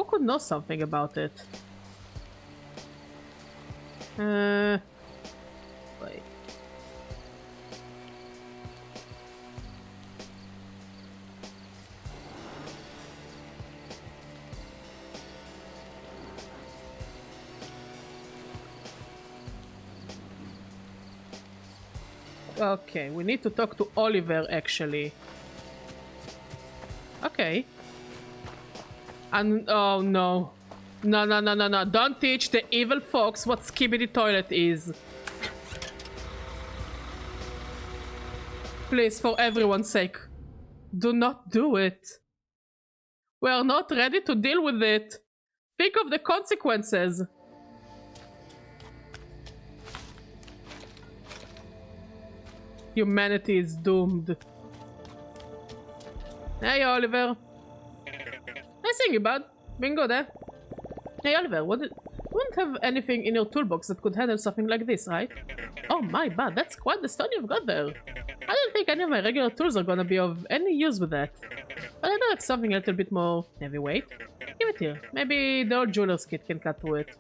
could know something about it? Wait. Okay, we need to talk to Oliver, actually. Okay. And oh no. No, no, no, no, no. Don't teach the evil fox what Skibidi Toilet is. Please, for everyone's sake. Do not do it. We are not ready to deal with it. Think of the consequences. Humanity is doomed. Hey, Oliver. Nice seeing you, bud. Bingo there. Hey, Oliver, wouldn't have anything in your toolbox that could handle something like this, right? Oh my, bud, that's quite the stone you've got there. I don't think any of my regular tools are gonna be of any use with that. But I do like something a little bit more heavyweight. Give it here. Maybe the old jeweler's kit can cut through it.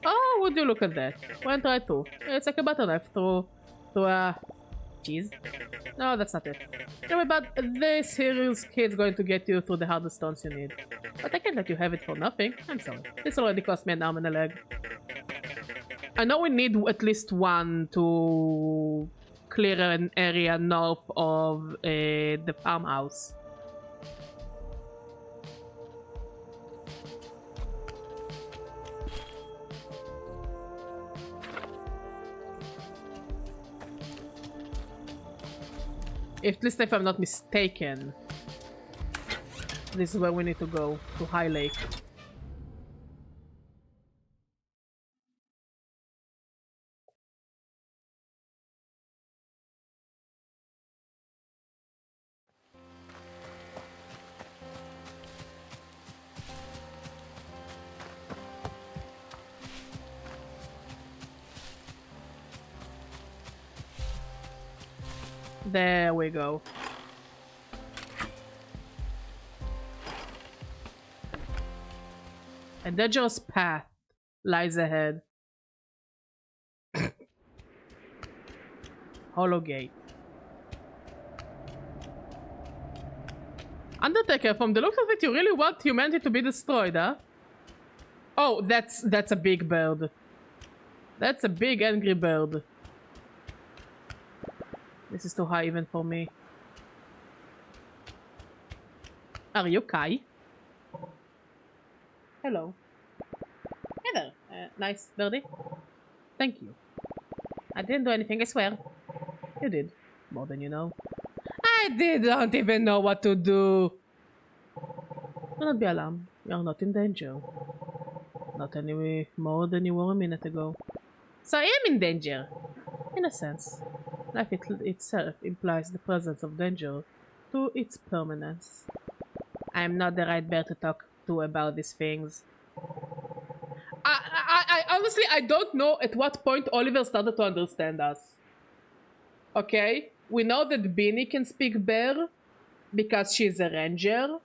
Oh, would you look at that? Why don't try to? It's like a butter knife through cheese. No, that's not it. Anyway, but this here's kit's going to get you through the hardest stones you need. But I can't let you have it for nothing. I'm sorry. This already cost me an arm and a leg. I know we need at least one to clear an area north of the farmhouse. At least if I'm not mistaken, this is where we need to go, to High Lake. There we go. A dangerous path lies ahead. Hollow Gate. Undertaker, from the looks of it, you really want humanity to be destroyed, huh? Oh, that's a big bird. That's a big angry bird. This is too high even for me. Are you Kai? Hello. Hey there. Nice birdie. Thank you. I didn't do anything, I swear. You did. More than you know. I didn't even know what to do. Do not be alarmed. You are not in danger. Not any more than you were a minute ago. So I am in danger. In a sense. Life itself implies the presence of danger to its permanence. I am not the right bear to talk to about these things. I honestly, I don't know at what point Oliver started to understand us. Okay? We know that Beanie can speak bear because she's a ranger.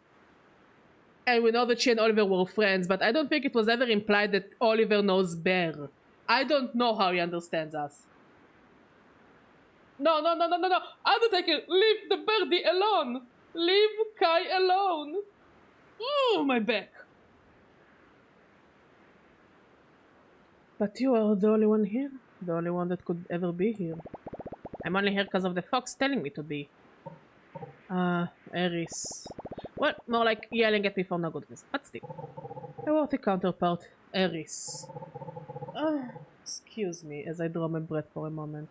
And we know that she and Oliver were friends, but I don't think it was ever implied that Oliver knows bear. I don't know how he understands us. No, no, no, no, no, no. Undertaker, leave the birdie alone. Leave Kai alone. Oh, my back. But you are the only one here. The only one that could ever be here. I'm only here because of the fox telling me to be. Eris. Well, more like yelling at me for no good reason. But still. A worthy counterpart, Eris. Excuse me as I draw my breath for a moment.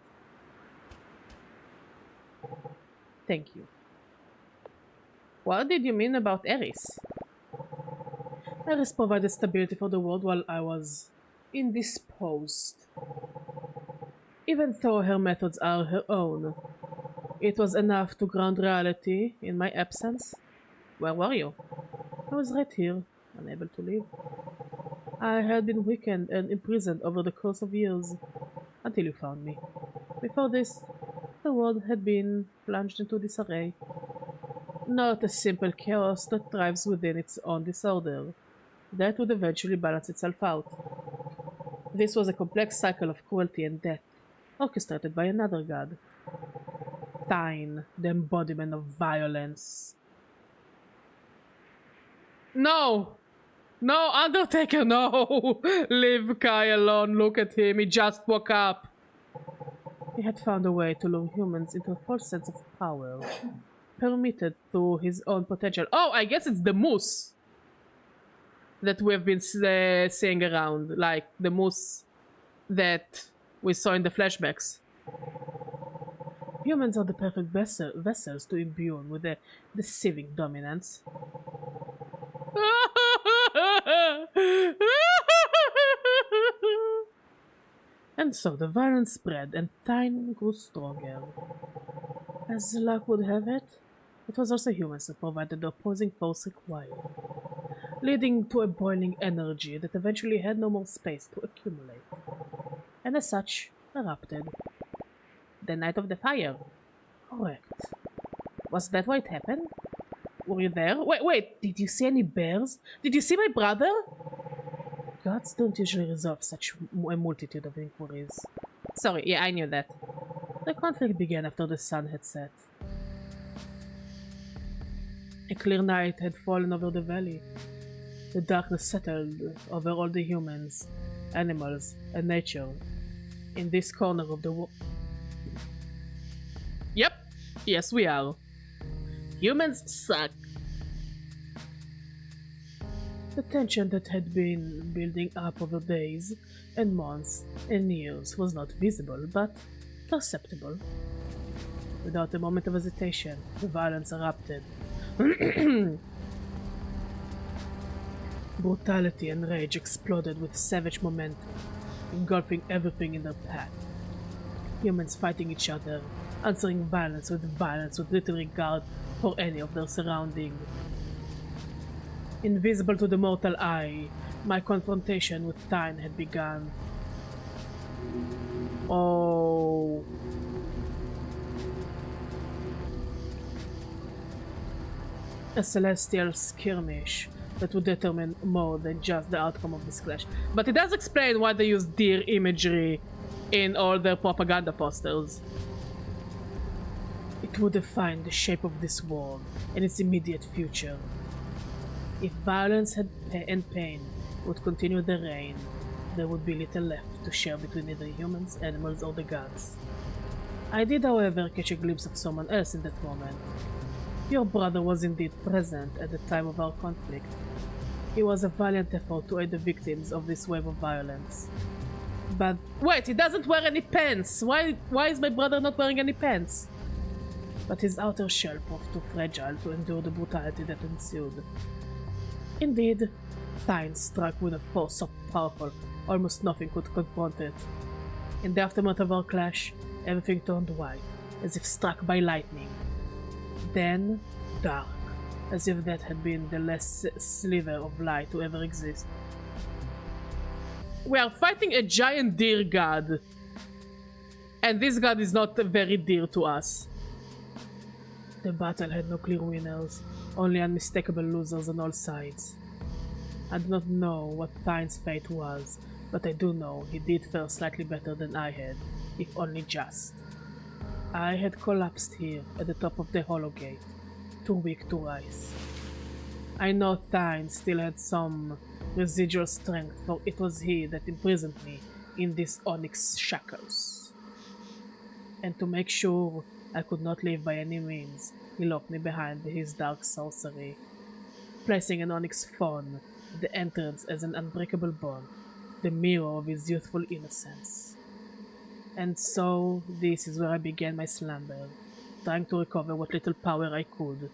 Thank you. What did you mean about Eris? Eris provided stability for the world while I was indisposed. Even though her methods are her own, it was enough to ground reality in my absence. Where were you? I was right here, unable to leave. I had been weakened and imprisoned over the course of years, until you found me. Before this, the world had been plunged into disarray. Not a simple chaos that thrives within its own disorder. That would eventually balance itself out. This was a complex cycle of cruelty and death, orchestrated by another god. Thine, the embodiment of violence. No! No, Undertaker, no! Leave Kai alone, look at him, he just woke up. He had found a way to lure humans into a false sense of power, permitted through his own potential. Oh, I guess it's the moose that we've been seeing around, like the moose that we saw in the flashbacks. Humans are the perfect vessels to imbue with their deceiving dominance. And so the violence spread and Tyne grew stronger. As luck would have it, it was also humans that provided the opposing force required, leading to a boiling energy that eventually had no more space to accumulate, and as such, erupted. The Night of the Fire. Correct. Was that why it happened? Were you there? Wait, did you see any bears? Did you see my brother? Gods don't usually resolve such a multitude of inquiries. Sorry, yeah, I knew that. The conflict began after the sun had set. A clear night had fallen over the valley. The darkness settled over all the humans, animals, and nature in this corner of the world. Yep, yes we are. Humans suck. The tension that had been building up over days and months and years was not visible, but perceptible. Without a moment of hesitation, the violence erupted. Brutality and rage exploded with savage momentum, engulfing everything in their path. Humans fighting each other, answering violence with little regard for any of their surroundings. Invisible to the mortal eye, my confrontation with Tyne had begun. Oh. A celestial skirmish that would determine more than just the outcome of this clash. But it does explain why they use deer imagery in all their propaganda posters. It would define the shape of this world and its immediate future. If violence and pain would continue their reign, there would be little left to share between either humans, animals, or the gods. I did, however, catch a glimpse of someone else in that moment. Your brother was indeed present at the time of our conflict. He was a valiant effort to aid the victims of this wave of violence. But wait, he doesn't wear any pants! Why is my brother not wearing any pants? But his outer shell proved too fragile to endure the brutality that ensued. Indeed, Tyne struck with a force so powerful, almost nothing could confront it. In the aftermath of our clash, everything turned white, as if struck by lightning. Then, dark, as if that had been the last sliver of light to ever exist. We are fighting a giant deer god, and this god is not very dear to us. The battle had no clear winners, only unmistakable losers on all sides. I do not know what Tyne's fate was, but I do know he did fare slightly better than I had, if only just. I had collapsed here at the top of the hollow gate, too weak to rise. I know Tyne still had some residual strength, for it was he that imprisoned me in these onyx shackles. And to make sure I could not leave by any means, he locked me behind his dark sorcery, placing an onyx fawn at the entrance as an unbreakable bond, the mirror of his youthful innocence. And so, this is where I began my slumber, trying to recover what little power I could,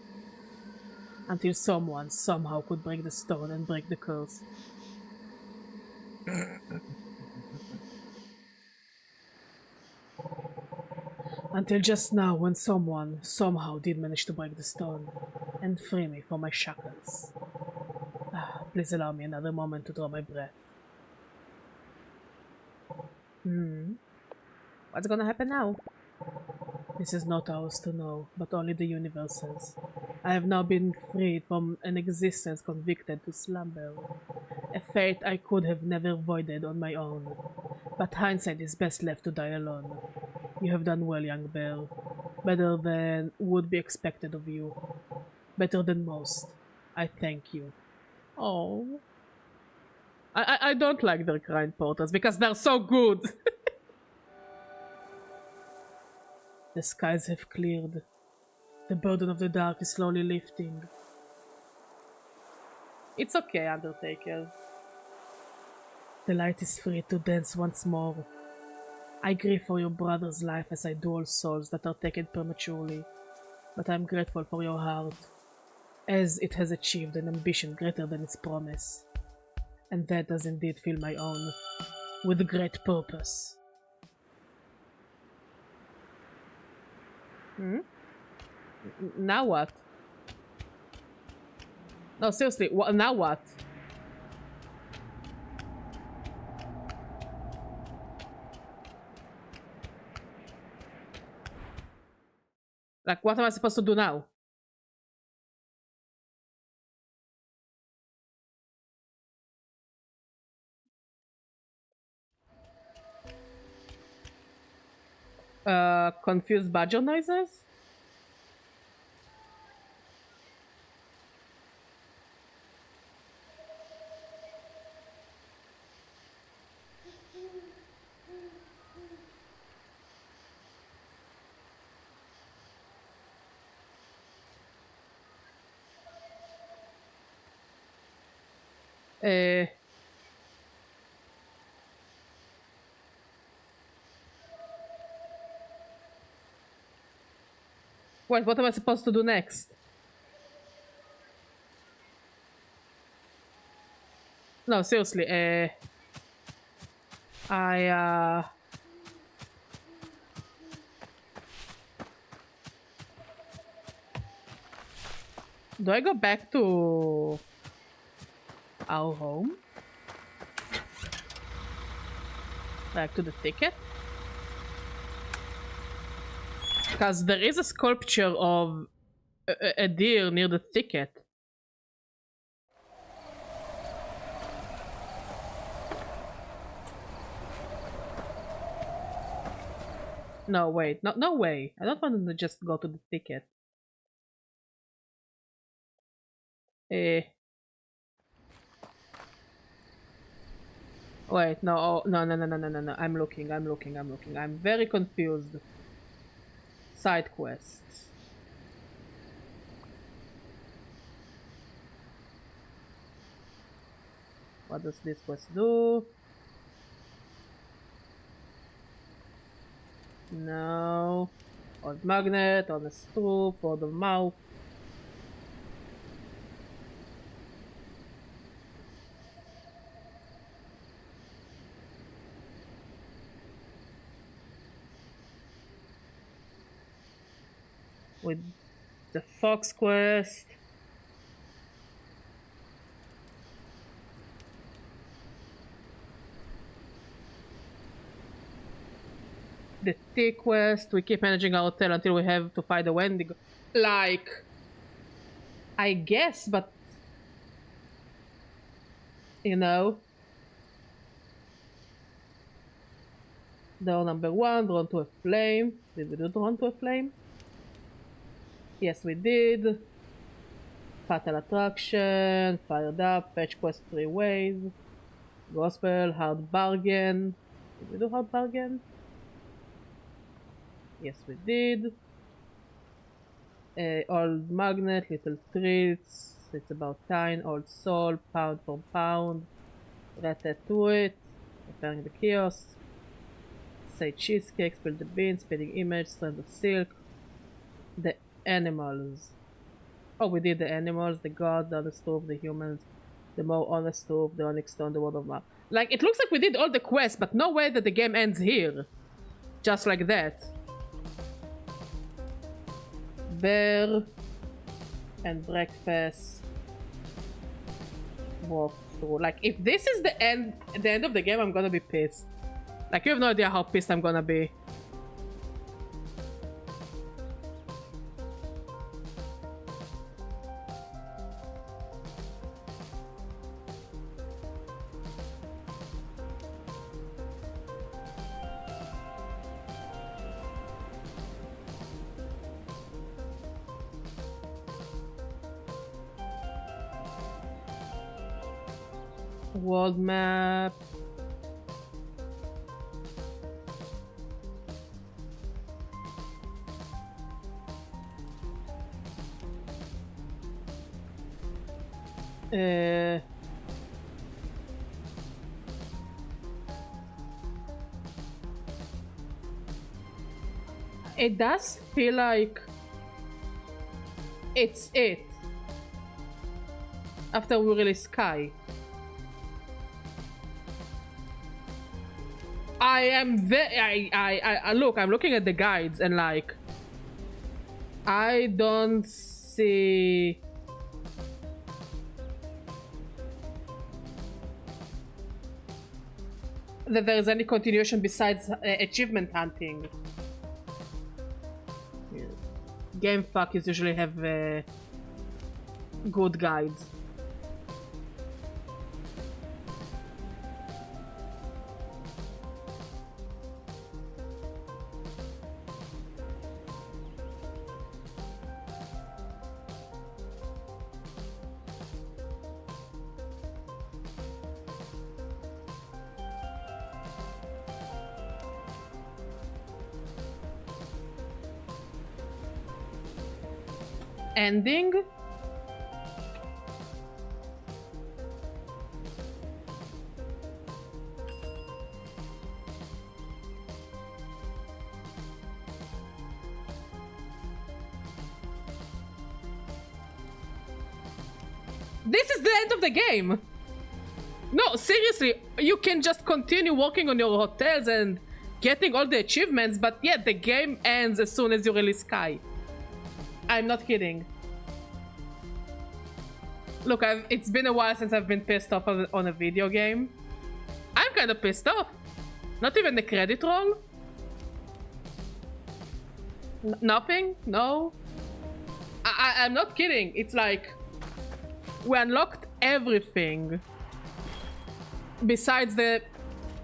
until someone somehow could break the stone and break the curse. Until just now, when someone somehow did manage to break the stone and free me from my shackles. Please allow me another moment to draw my breath. What's gonna happen now? This is not ours to know, but only the universe's. I have now been freed from an existence convicted to slumber. A fate I could have never avoided on my own. But hindsight is best left to die alone. You have done well, young bear. Better than would be expected of you. Better than most. I thank you. Oh. I don't like their crying portals because they're so good. The skies have cleared. The burden of the dark is slowly lifting. It's okay, Undertaker. The light is free to dance once more. I grieve for your brother's life as I do all souls that are taken prematurely, but I am grateful for your heart, as it has achieved an ambition greater than its promise. And that does indeed fill my own, with great purpose. Now what? No, seriously, now what? Like, what am I supposed to do now? Confused badger noises? Wait, what am I supposed to do next? No, seriously, do I go back to our home? Back to the ticket? Because there is a sculpture of a deer near the ticket. No, wait. No way. I don't want to just go to the ticket. Wait, no, no. I'm looking. I'm very confused. Side quests. What does this quest do? No. Old magnet, on the stove, for the mouth. With the fox quest. The tea quest. We keep managing our hotel until we have to find a Wendigo. Like, I guess, but you know. Door number 1, drawn to a flame. Did we do drawn to a flame? Yes, we did. Fatal attraction, fired up, fetch quest 3 ways. Gospel, hard bargain. Did we do hard bargain? Yes, we did. Old magnet, little treats. It's about time. Old soul, pound for pound. Ratatouille. Repairing the kiosk. Say cheesecake, spill the beans, spinning image, strands of silk. The animals. Oh, we did the animals, the god, the other stove, the humans, the more honest stove, the onyx stone, the word of mouth. Like, it looks like we did all the quests, but no way that the game ends here. Just like that. Bear and breakfast. Walk through. Like, if this is the end of the game, I'm gonna be pissed. Like, you have no idea how pissed I'm gonna be. World map. Uh, it does feel like it's it. After we release Sky. I am very. I look. I'm looking at the guides and like. I don't see. That there is any continuation besides achievement hunting. Yeah. Game fuckers usually have good guides. Ending? This is the end of the game! No, seriously, you can just continue working on your hotels and getting all the achievements, but yeah, the game ends as soon as you release Sky. I'm not kidding. Look, it's been a while since I've been pissed off on a video game. I'm kind of pissed off. Not even the credit roll? Nothing? No? I'm not kidding. It's like... we unlocked everything. Besides the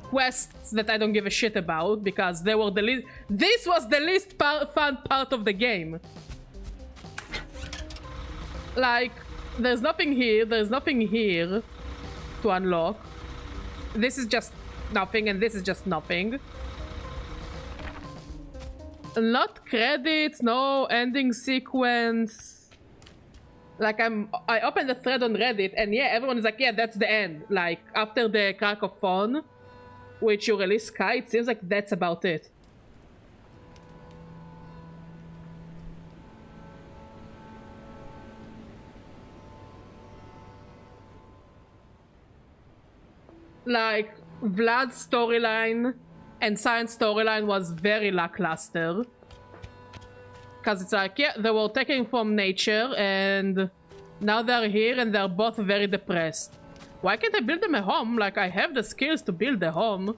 quests that I don't give a shit about, because they were the least... this was the least fun part of the game. Like, there's nothing here to unlock. This is just nothing, and this is just nothing. Not credits, no ending sequence. Like, I opened the thread on Reddit, and yeah, everyone is like, yeah, that's the end. Like, after the Crack of Phone, which you release Sky, it seems like that's about it. Like, Vlad's storyline and Science storyline was very lackluster. Because it's like, yeah, they were taken from nature and now they're here and they're both very depressed. Why can't I build them a home? Like, I have the skills to build a home.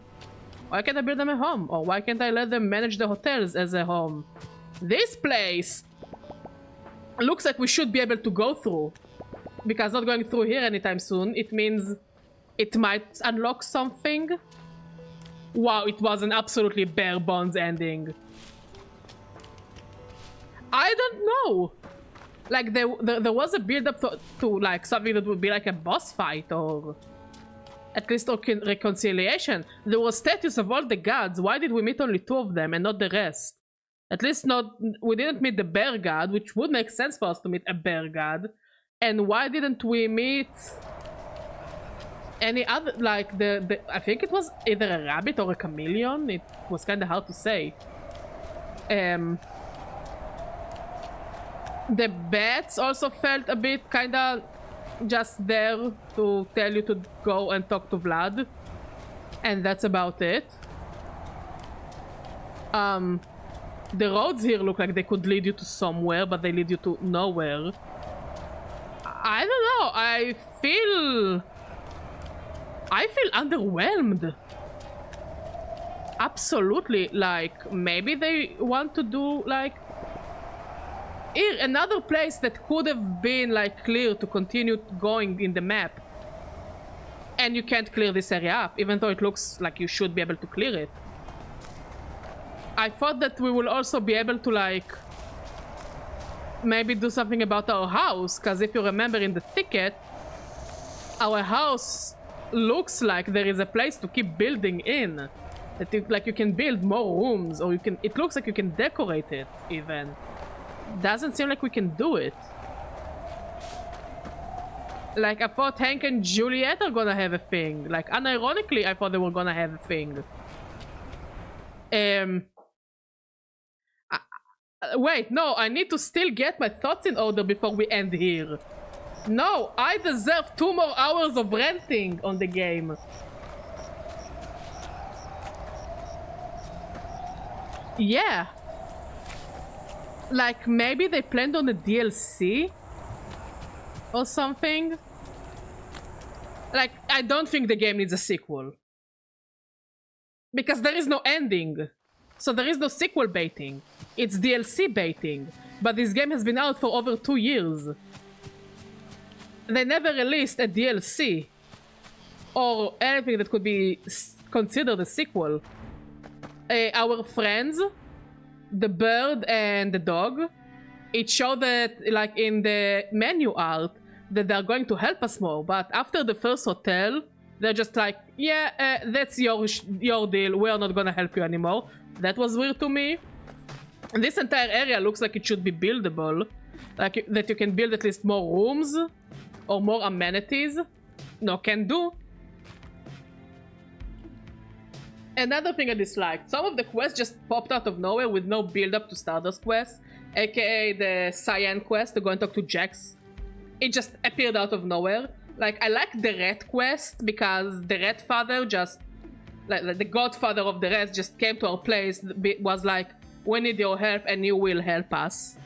Why can't I build them a home? Or why can't I let them manage the hotels as a home? This place looks like we should be able to go through. Because not going through here anytime soon, it means it might unlock something. Wow, it was an absolutely bare bones ending. I don't know. Like, there was a build-up to like something that would be like a boss fight or at least reconciliation. There was statues of all the gods. Why did we meet only 2 of them and not the rest? At least we didn't meet the bear god, which would make sense for us to meet a bear god. And why didn't we meet any other, like I think it was either a rabbit or a chameleon. It was kind of hard to say. The bats also felt a bit kind of just there to tell you to go and talk to Vlad, and that's about it. The roads here look like they could lead you to somewhere, but they lead you to nowhere. I don't know. I feel underwhelmed. Absolutely. Like, maybe they want to do like here another place that could have been like clear to continue going in the map, and you can't clear this area up, even though it looks like you should be able to clear it. I thought that we will also be able to like maybe do something about our house, because if you remember in the thicket, our house looks like there is a place to keep building in. That like you can build more rooms, or it looks like you can decorate it even. Doesn't seem like we can do it. Like, I thought Hank and Juliet are gonna have a thing. Like, unironically, I thought they were gonna have a thing. Wait, no, I need to still get my thoughts in order before we end here. No, I deserve 2 more hours of renting on the game. Yeah. Like, maybe they planned on a DLC? Or something? Like, I don't think the game needs a sequel. Because there is no ending. So there is no sequel baiting. It's DLC baiting. But this game has been out for over 2 years. They never released a DLC. Or anything that could be considered a sequel. Our friends, the bird and the dog, it showed that, like, in the menu art, that they're going to help us more. But after the first hotel, they're just like, yeah, that's your deal. We're not gonna help you anymore. That was weird to me. And this entire area looks like it should be buildable. Like, that you can build at least more rooms or more amenities. No can do. Another thing I disliked, some of the quests just popped out of nowhere with no build-up to Stardust quest, aka the Cyan quest to go and talk to Jax. It just appeared out of nowhere. Like, I like the Rat quest because the Rat father just, like the godfather of the Rats just came to our place, was like, we need your help and you will help us.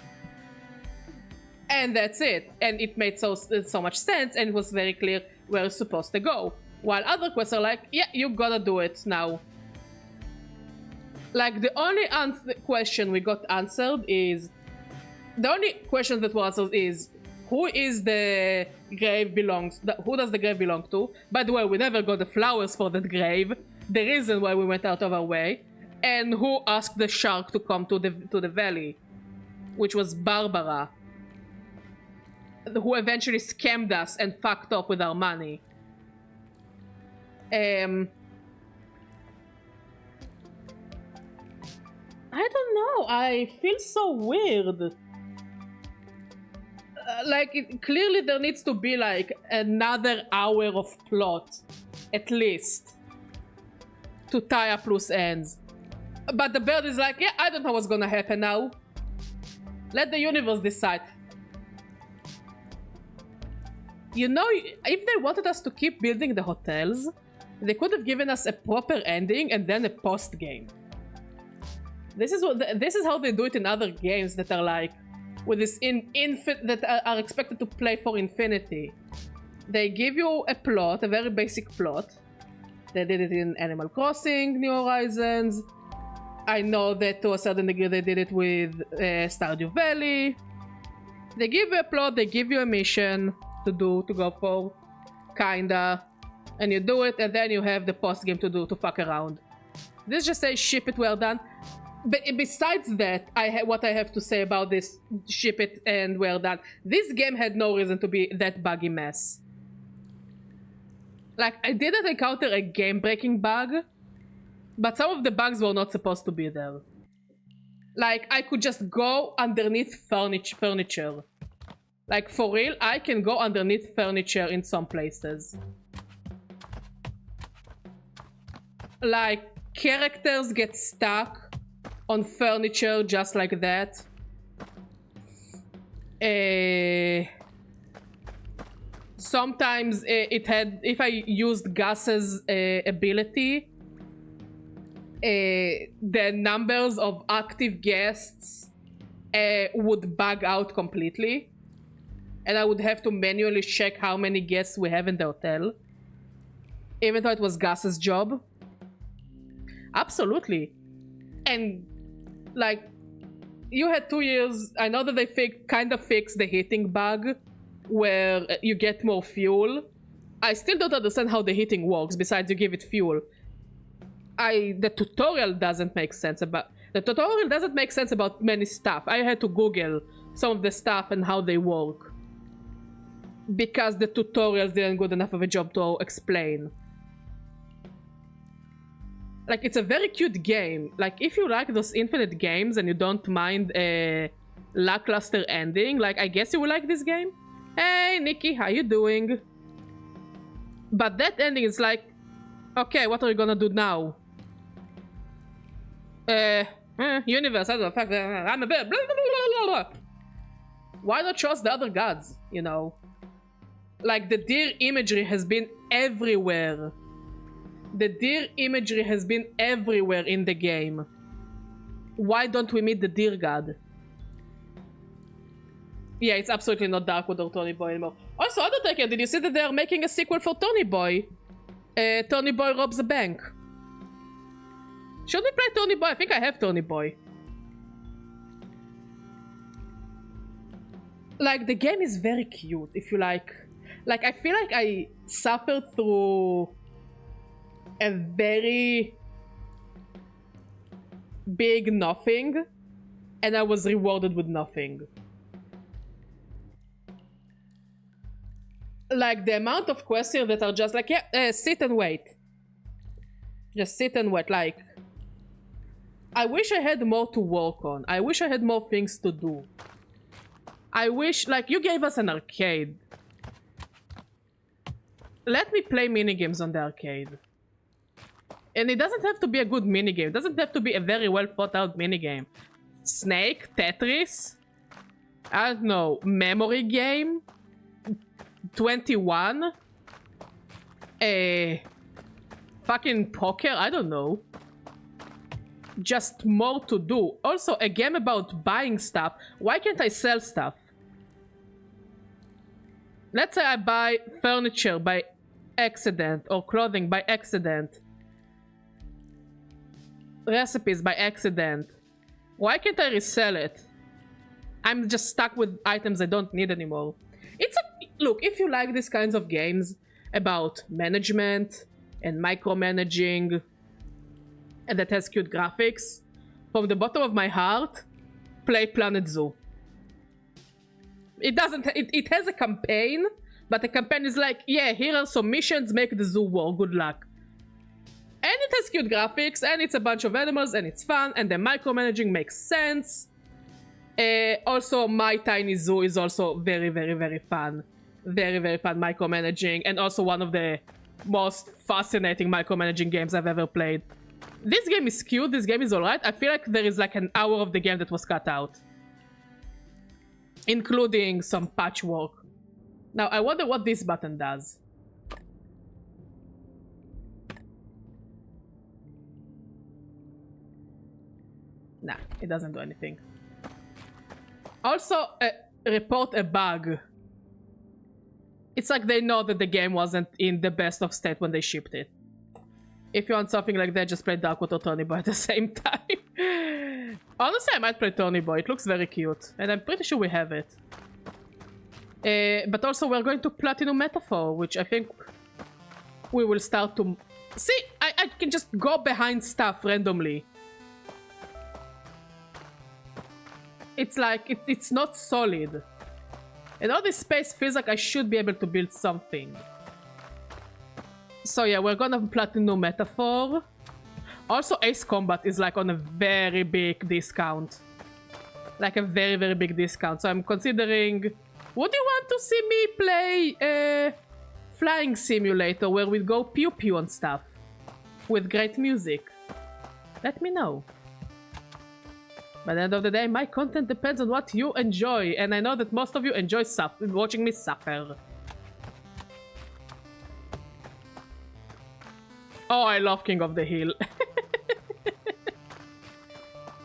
And that's it. And it made so much sense and it was very clear where it's supposed to go. While other quests are like, yeah, you gotta do it now. Like, the only question we got answered is... The only question that was answered is... Who is the grave belongs... Who does the grave belong to? By the way, we never got the flowers for that grave. The reason why we went out of our way. And who asked the shark to come to the valley? Which was Barbara. Who eventually scammed us and fucked off with our money. I don't know, I feel so weird. Like, clearly there needs to be like another hour of plot, at least, to tie up loose ends. But the bird is like, yeah, I don't know what's gonna happen now. Let the universe decide. You know, if they wanted us to keep building the hotels, they could have given us a proper ending and then a post-game. This is how they do it in other games that are like, with this that are expected to play for infinity. They give you a plot, a very basic plot. They did it in Animal Crossing, New Horizons. I know that to a certain degree they did it with Stardew Valley. They give you a plot, they give you a mission to go for, kinda, and you do it, and then you have the post game to fuck around. This just says ship it, well done. But besides that, what I have to say about this ship it and well done. This game had no reason to be that buggy mess. Like, I didn't encounter a game-breaking bug, but some of the bugs were not supposed to be there. Like, I could just go underneath furniture. Like, for real, I can go underneath furniture in some places. Like, characters get stuck on furniture just like that. Sometimes if I used Gus's ability, the numbers of active guests would bug out completely. And I would have to manually check how many guests we have in the hotel. Even though it was Gus's job. Absolutely. And, like, you had 2 years. I know that they kind of fixed the heating bug, where you get more fuel. I still don't understand how the heating works, besides you give it fuel. The tutorial doesn't make sense about many stuff. I had to Google some of the stuff and how they work. Because the tutorials didn't good enough of a job to explain. Like, it's a very cute game. Like, if you like those infinite games and you don't mind a lackluster ending, like, I guess you will like this game. Hey, Nikki, how you doing? But that ending is like, okay, what are we gonna do now? Universe, I don't know, fuck, I'm a bit, blah, blah, blah, blah, blah. Why not trust the other gods, you know? Like, the deer imagery has been everywhere. The deer imagery has been everywhere in the game. Why don't we meet the deer god? Yeah, it's absolutely not Darkwood or Tony Boy anymore. Also, Undertaker, did you see that they are making a sequel for Tony Boy? Tony Boy robs a bank. Should we play Tony Boy? I think I have Tony Boy. Like, the game is very cute, if you like. Like, I feel like I suffered through a very big nothing, and I was rewarded with nothing. Like, the amount of quests here that are just like, yeah, sit and wait. Just sit and wait, like... I wish I had more to work on. I wish I had more things to do. I wish, like, you gave us an arcade. Let me play minigames on the arcade. And it doesn't have to be a good minigame. It doesn't have to be a very well thought out minigame. Snake? Tetris? I don't know. Memory game? 21? Fucking poker? I don't know. Just more to do. Also, a game about buying stuff. Why can't I sell stuff? Let's say I buy furniture by accident, or clothing by accident. Recipes by accident. Why can't I resell it? I'm just stuck with items I don't need anymore. It's a... Look, if you like these kinds of games about management and micromanaging and that has cute graphics, from the bottom of my heart, play Planet Zoo. It doesn't... It has a campaign, but the campaign is like, yeah, here are some missions, make the zoo war, good luck. And it has cute graphics, and it's a bunch of animals, and it's fun, and the micromanaging makes sense. Also, My Tiny Zoo is also very, very, very fun. Very, very fun micromanaging, and also one of the most fascinating micromanaging games I've ever played. This game is cute, this game is alright. I feel like there is like an hour of the game that was cut out. Including some patchwork. Now, I wonder what this button does. Nah, it doesn't do anything. Also, report a bug. It's like they know that the game wasn't in the best of state when they shipped it. If you want something like that, just play Darkwood or Tony Boy at the same time. Honestly, I might play Tony Boy. It looks very cute. And I'm pretty sure we have it. But also, we're going to Platinum Metaphor, which I think we will start to... See, I can just go behind stuff randomly. It's like, it's not solid. And all this space feels like I should be able to build something. So yeah, we're gonna Platinum Metaphor. Also, Ace Combat is like on a very big discount. Like a very, very big discount. So I'm considering... Would you want to see me play a flying simulator where we go pew pew and stuff? With great music? Let me know. By the end of the day, my content depends on what you enjoy, and I know that most of you enjoy watching me suffer. Oh, I love King of the Hill.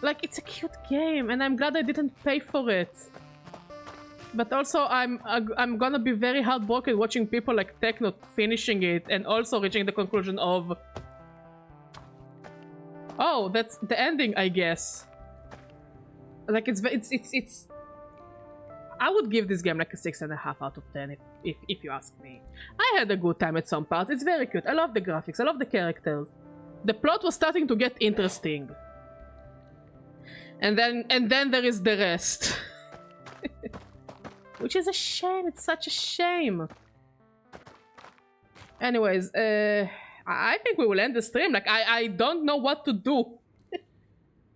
Like, it's a cute game, and I'm glad I didn't pay for it. But also, I'm gonna be very heartbroken watching people like Techno finishing it, and also reaching the conclusion of... Oh, that's the ending, I guess. Like, it's... I would give this game like a 6.5 out of 10 if you ask me. I had a good time at some parts. It's very cute. I love the graphics. I love the characters. The plot was starting to get interesting. And then there is the rest. Which is a shame. It's such a shame. Anyways, I think we will end the stream. Like, I don't know what to do.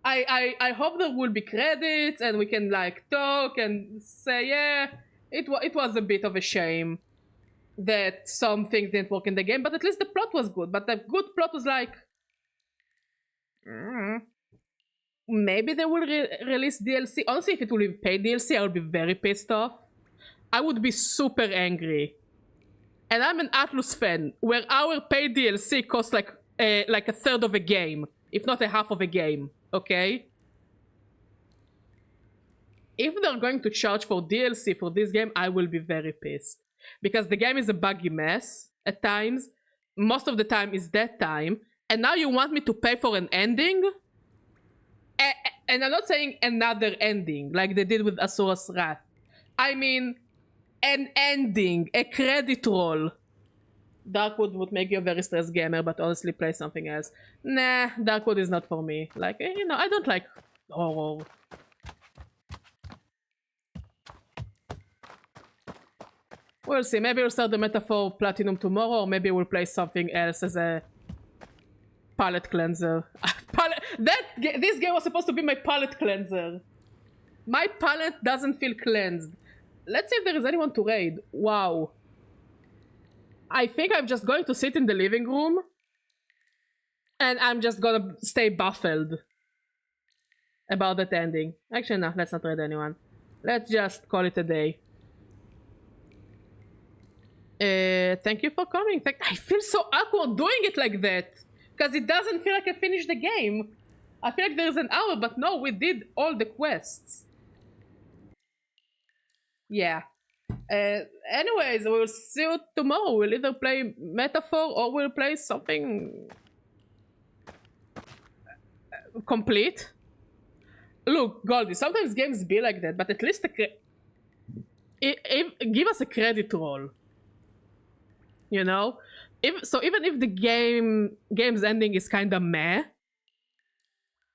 I hope there will be credits and we can like talk and say, yeah, It was a bit of a shame that some things didn't work in the game, but at least the plot was good. But the good plot was like, maybe they will release DLC. Honestly, if it will be paid DLC, I would be very pissed off. I would be super angry. And I'm an Atlus fan, where our paid DLC costs like a third of a game, if not a half of a game. Okay. If they're going to charge for DLC for this game, I will be very pissed. Because the game is a buggy mess at times. Most of the time is that time. And now you want me to pay for an ending? And I'm not saying another ending, like they did with Asura's Wrath. I mean, an ending, a credit roll. Darkwood would make you a very stressed gamer, but honestly play something else. Nah, Darkwood is not for me. Like, you know, I don't like horror. We'll see. Maybe we'll start the Metaphor Platinum tomorrow, or maybe we'll play something else as a palette cleanser. This game was supposed to be my palette cleanser. My palette doesn't feel cleansed. Let's see if there is anyone to raid. Wow. I think I'm just going to sit in the living room. And I'm just gonna stay baffled about that ending. Actually, no, let's not raid anyone. Let's just call it a day. Thank you for coming. I feel so awkward doing it like that. Because it doesn't feel like I finished the game. I feel like there's an hour, but no, we did all the quests. Yeah. Anyways, we'll see you tomorrow. We'll either play Metaphor or we'll play something complete. Look, Goldie, sometimes games be like that, but at least give us a credit roll. You know? Even if the game's ending is kinda meh,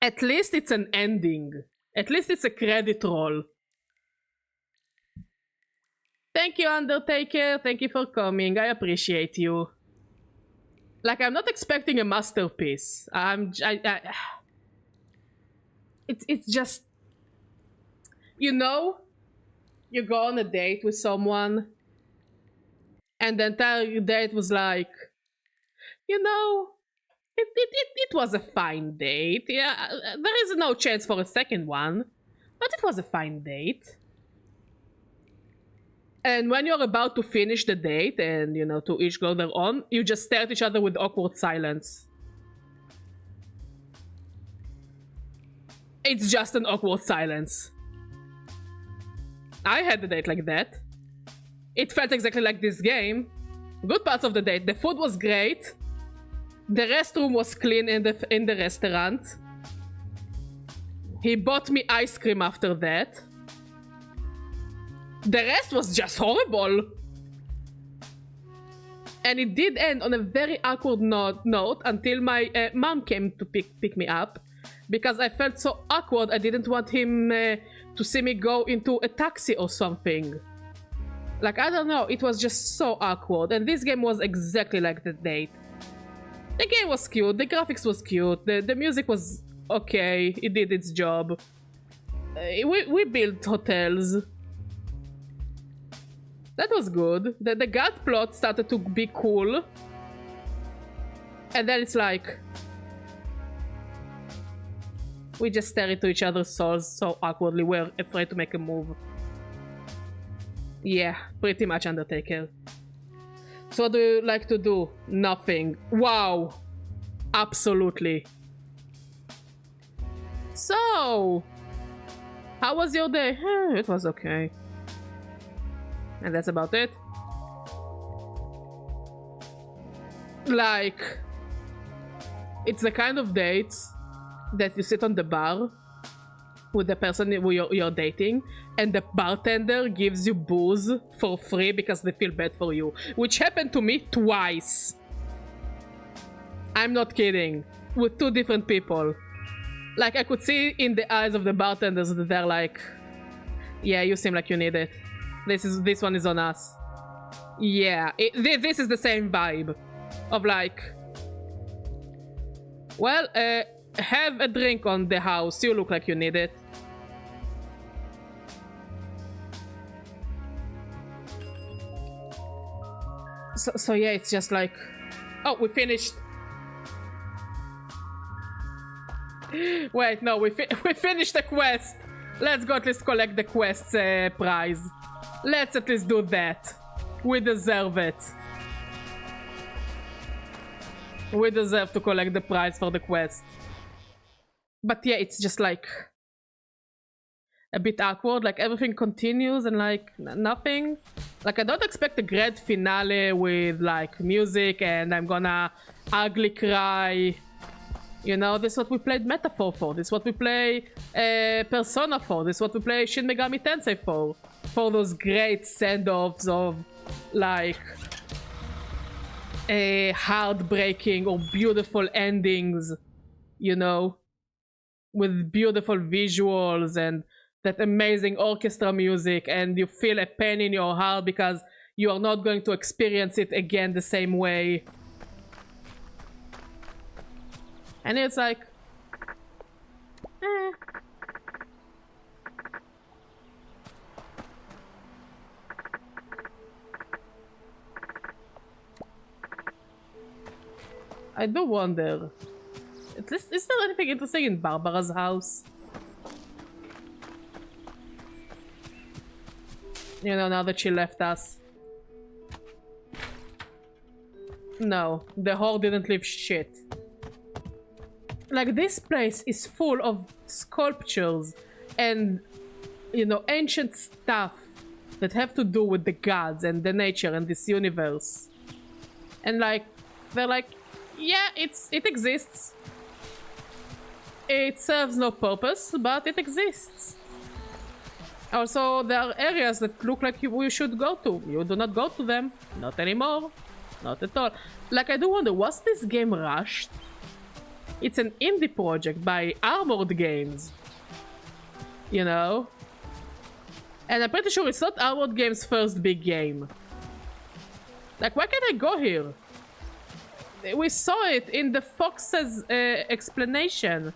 at least it's an ending. At least it's a credit roll. Thank you, Undertaker. Thank you for coming. I appreciate you. Like, I'm not expecting a masterpiece. It's just, you know, you go on a date with someone, and the entire date was like, you know, it was a fine date. Yeah, there is no chance for a second one, but it was a fine date. And when you're about to finish the date and, you know, to each go their own, you just stare at each other with awkward silence. It's just an awkward silence. I had a date like that. It felt exactly like this game. Good parts of the date. The food was great. The restroom was clean in the restaurant. He bought me ice cream after that. The rest was just horrible. And it did end on a very awkward note until my mom came to pick me up. Because I felt so awkward, I didn't want him to see me go into a taxi or something. Like, I don't know, it was just so awkward. And this game was exactly like the date. The game was cute, the graphics was cute, the music was okay, it did its job. We built hotels. That was good. The gut plot started to be cool. And then it's like, we just stare into each other's souls so awkwardly, we're afraid to make a move. Yeah, pretty much, Undertaker. So what do you like to do? Nothing. Wow. Absolutely. So, how was your day? It was okay. And that's about it. Like, it's the kind of dates that you sit on the bar with the person who you're dating, and the bartender gives you booze for free because they feel bad for you. Which happened to me twice. I'm not kidding. With two different people. Like, I could see in the eyes of the bartenders that they're like, yeah, you seem like you need it. This one is on us. Yeah, this is the same vibe. Of like, well, have a drink on the house. You look like you need it. So yeah, it's just like, oh, we finished. Wait, no, we finished the quest. Let's go at least collect the quest's prize. Let's at least do that. We deserve it. We deserve to collect the prize for the quest. But yeah, it's just like a bit awkward. Like everything continues and like nothing. Like I don't expect a grand finale with like music and I'm gonna ugly cry. You know, this is what we played Metaphor for. This is what we play Persona for. This is what we play Shin Megami Tensei for. For those great send-offs of like heartbreaking or beautiful endings, you know, with beautiful visuals and that amazing orchestra music, and you feel a pain in your heart because you are not going to experience it again the same way. And it's like, eh. I do wonder, at least, is there anything interesting in Barbara's house? You know, now that she left us. No, the whore didn't leave shit. Like, this place is full of sculptures and, you know, ancient stuff that have to do with the gods and the nature and this universe. And like, they're like, yeah, it exists. It serves no purpose, but it exists. Also, there are areas that look like we should go to. You do not go to them. Not anymore. Not at all. Like, I do wonder, was this game rushed? It's an indie project by Armored Games. You know? And I'm pretty sure it's not Armored Games' first big game. Like, why can't I go here? We saw it in the Fox's explanation.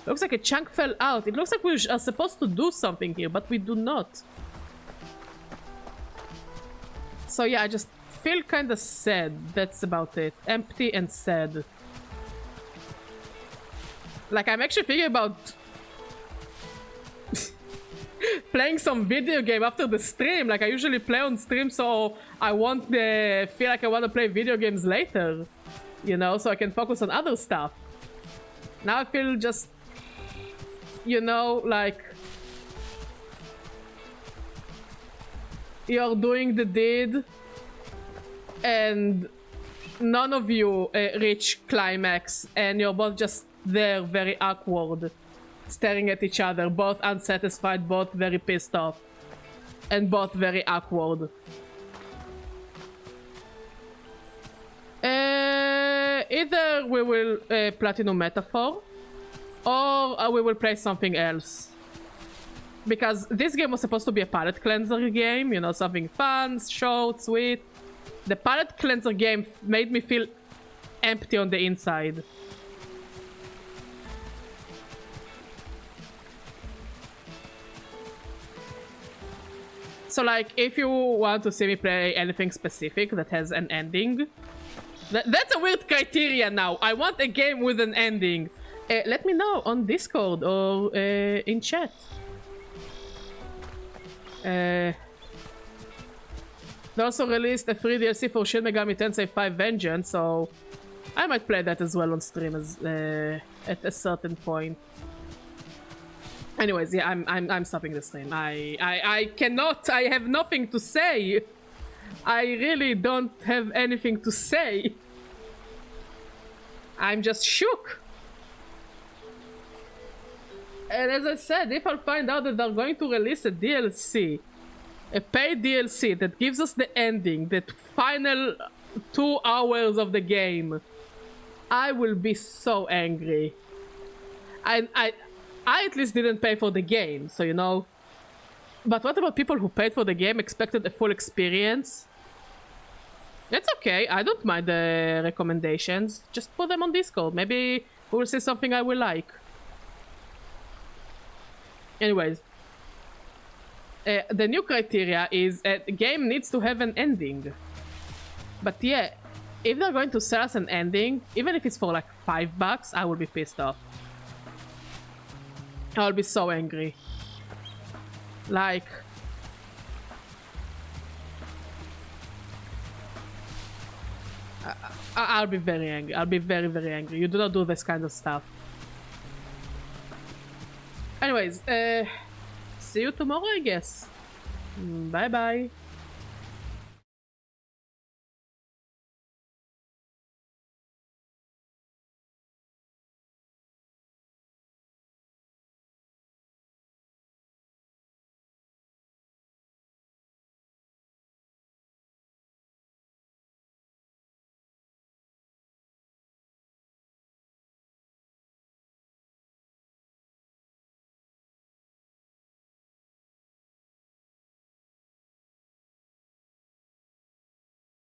Looks like a chunk fell out. It looks like we are supposed to do something here, but we do not. So yeah, I just feel kind of sad. That's about it. Empty and sad. Like, I'm actually thinking about playing some video game after the stream. Like, I usually play on stream, so I won't feel like I want to play video games later. You know, so I can focus on other stuff. Now I feel just, you know, like you're doing the deed and none of you reach climax and you're both just there, very awkward, staring at each other, both unsatisfied, both very pissed off, and both very awkward. Either we will platinum Metaphor, or we will play something else. Because this game was supposed to be a palate cleanser game, you know, something fun, short, sweet. The palate cleanser game made me feel empty on the inside. So, like, if you want to see me play anything specific that has an ending, that's a weird criteria now. I want a game with an ending. Let me know on Discord or in chat. They also released a free DLC for Shin Megami Tensei 5 Vengeance, so I might play that as well on stream as, at a certain point. Anyways, yeah, I'm stopping the stream. I cannot. I have nothing to say. I really don't have anything to say. I'm just shook. And as I said, if I'll find out that they're going to release a DLC, a paid DLC that gives us the ending, the final 2 hours of the game, I will be so angry. I at least didn't pay for the game, so you know. But what about people who paid for the game, expected a full experience? That's okay, I don't mind the recommendations. Just put them on Discord, maybe we'll see something I will like. Anyways. The new criteria is the game needs to have an ending. But yeah, if they're going to sell us an ending, even if it's for like $5, I will be pissed off. I'll be so angry. Like... I'll be very angry. I'll be very, very angry. You do not do this kind of stuff. Anyways, see you tomorrow, I guess. Bye-bye.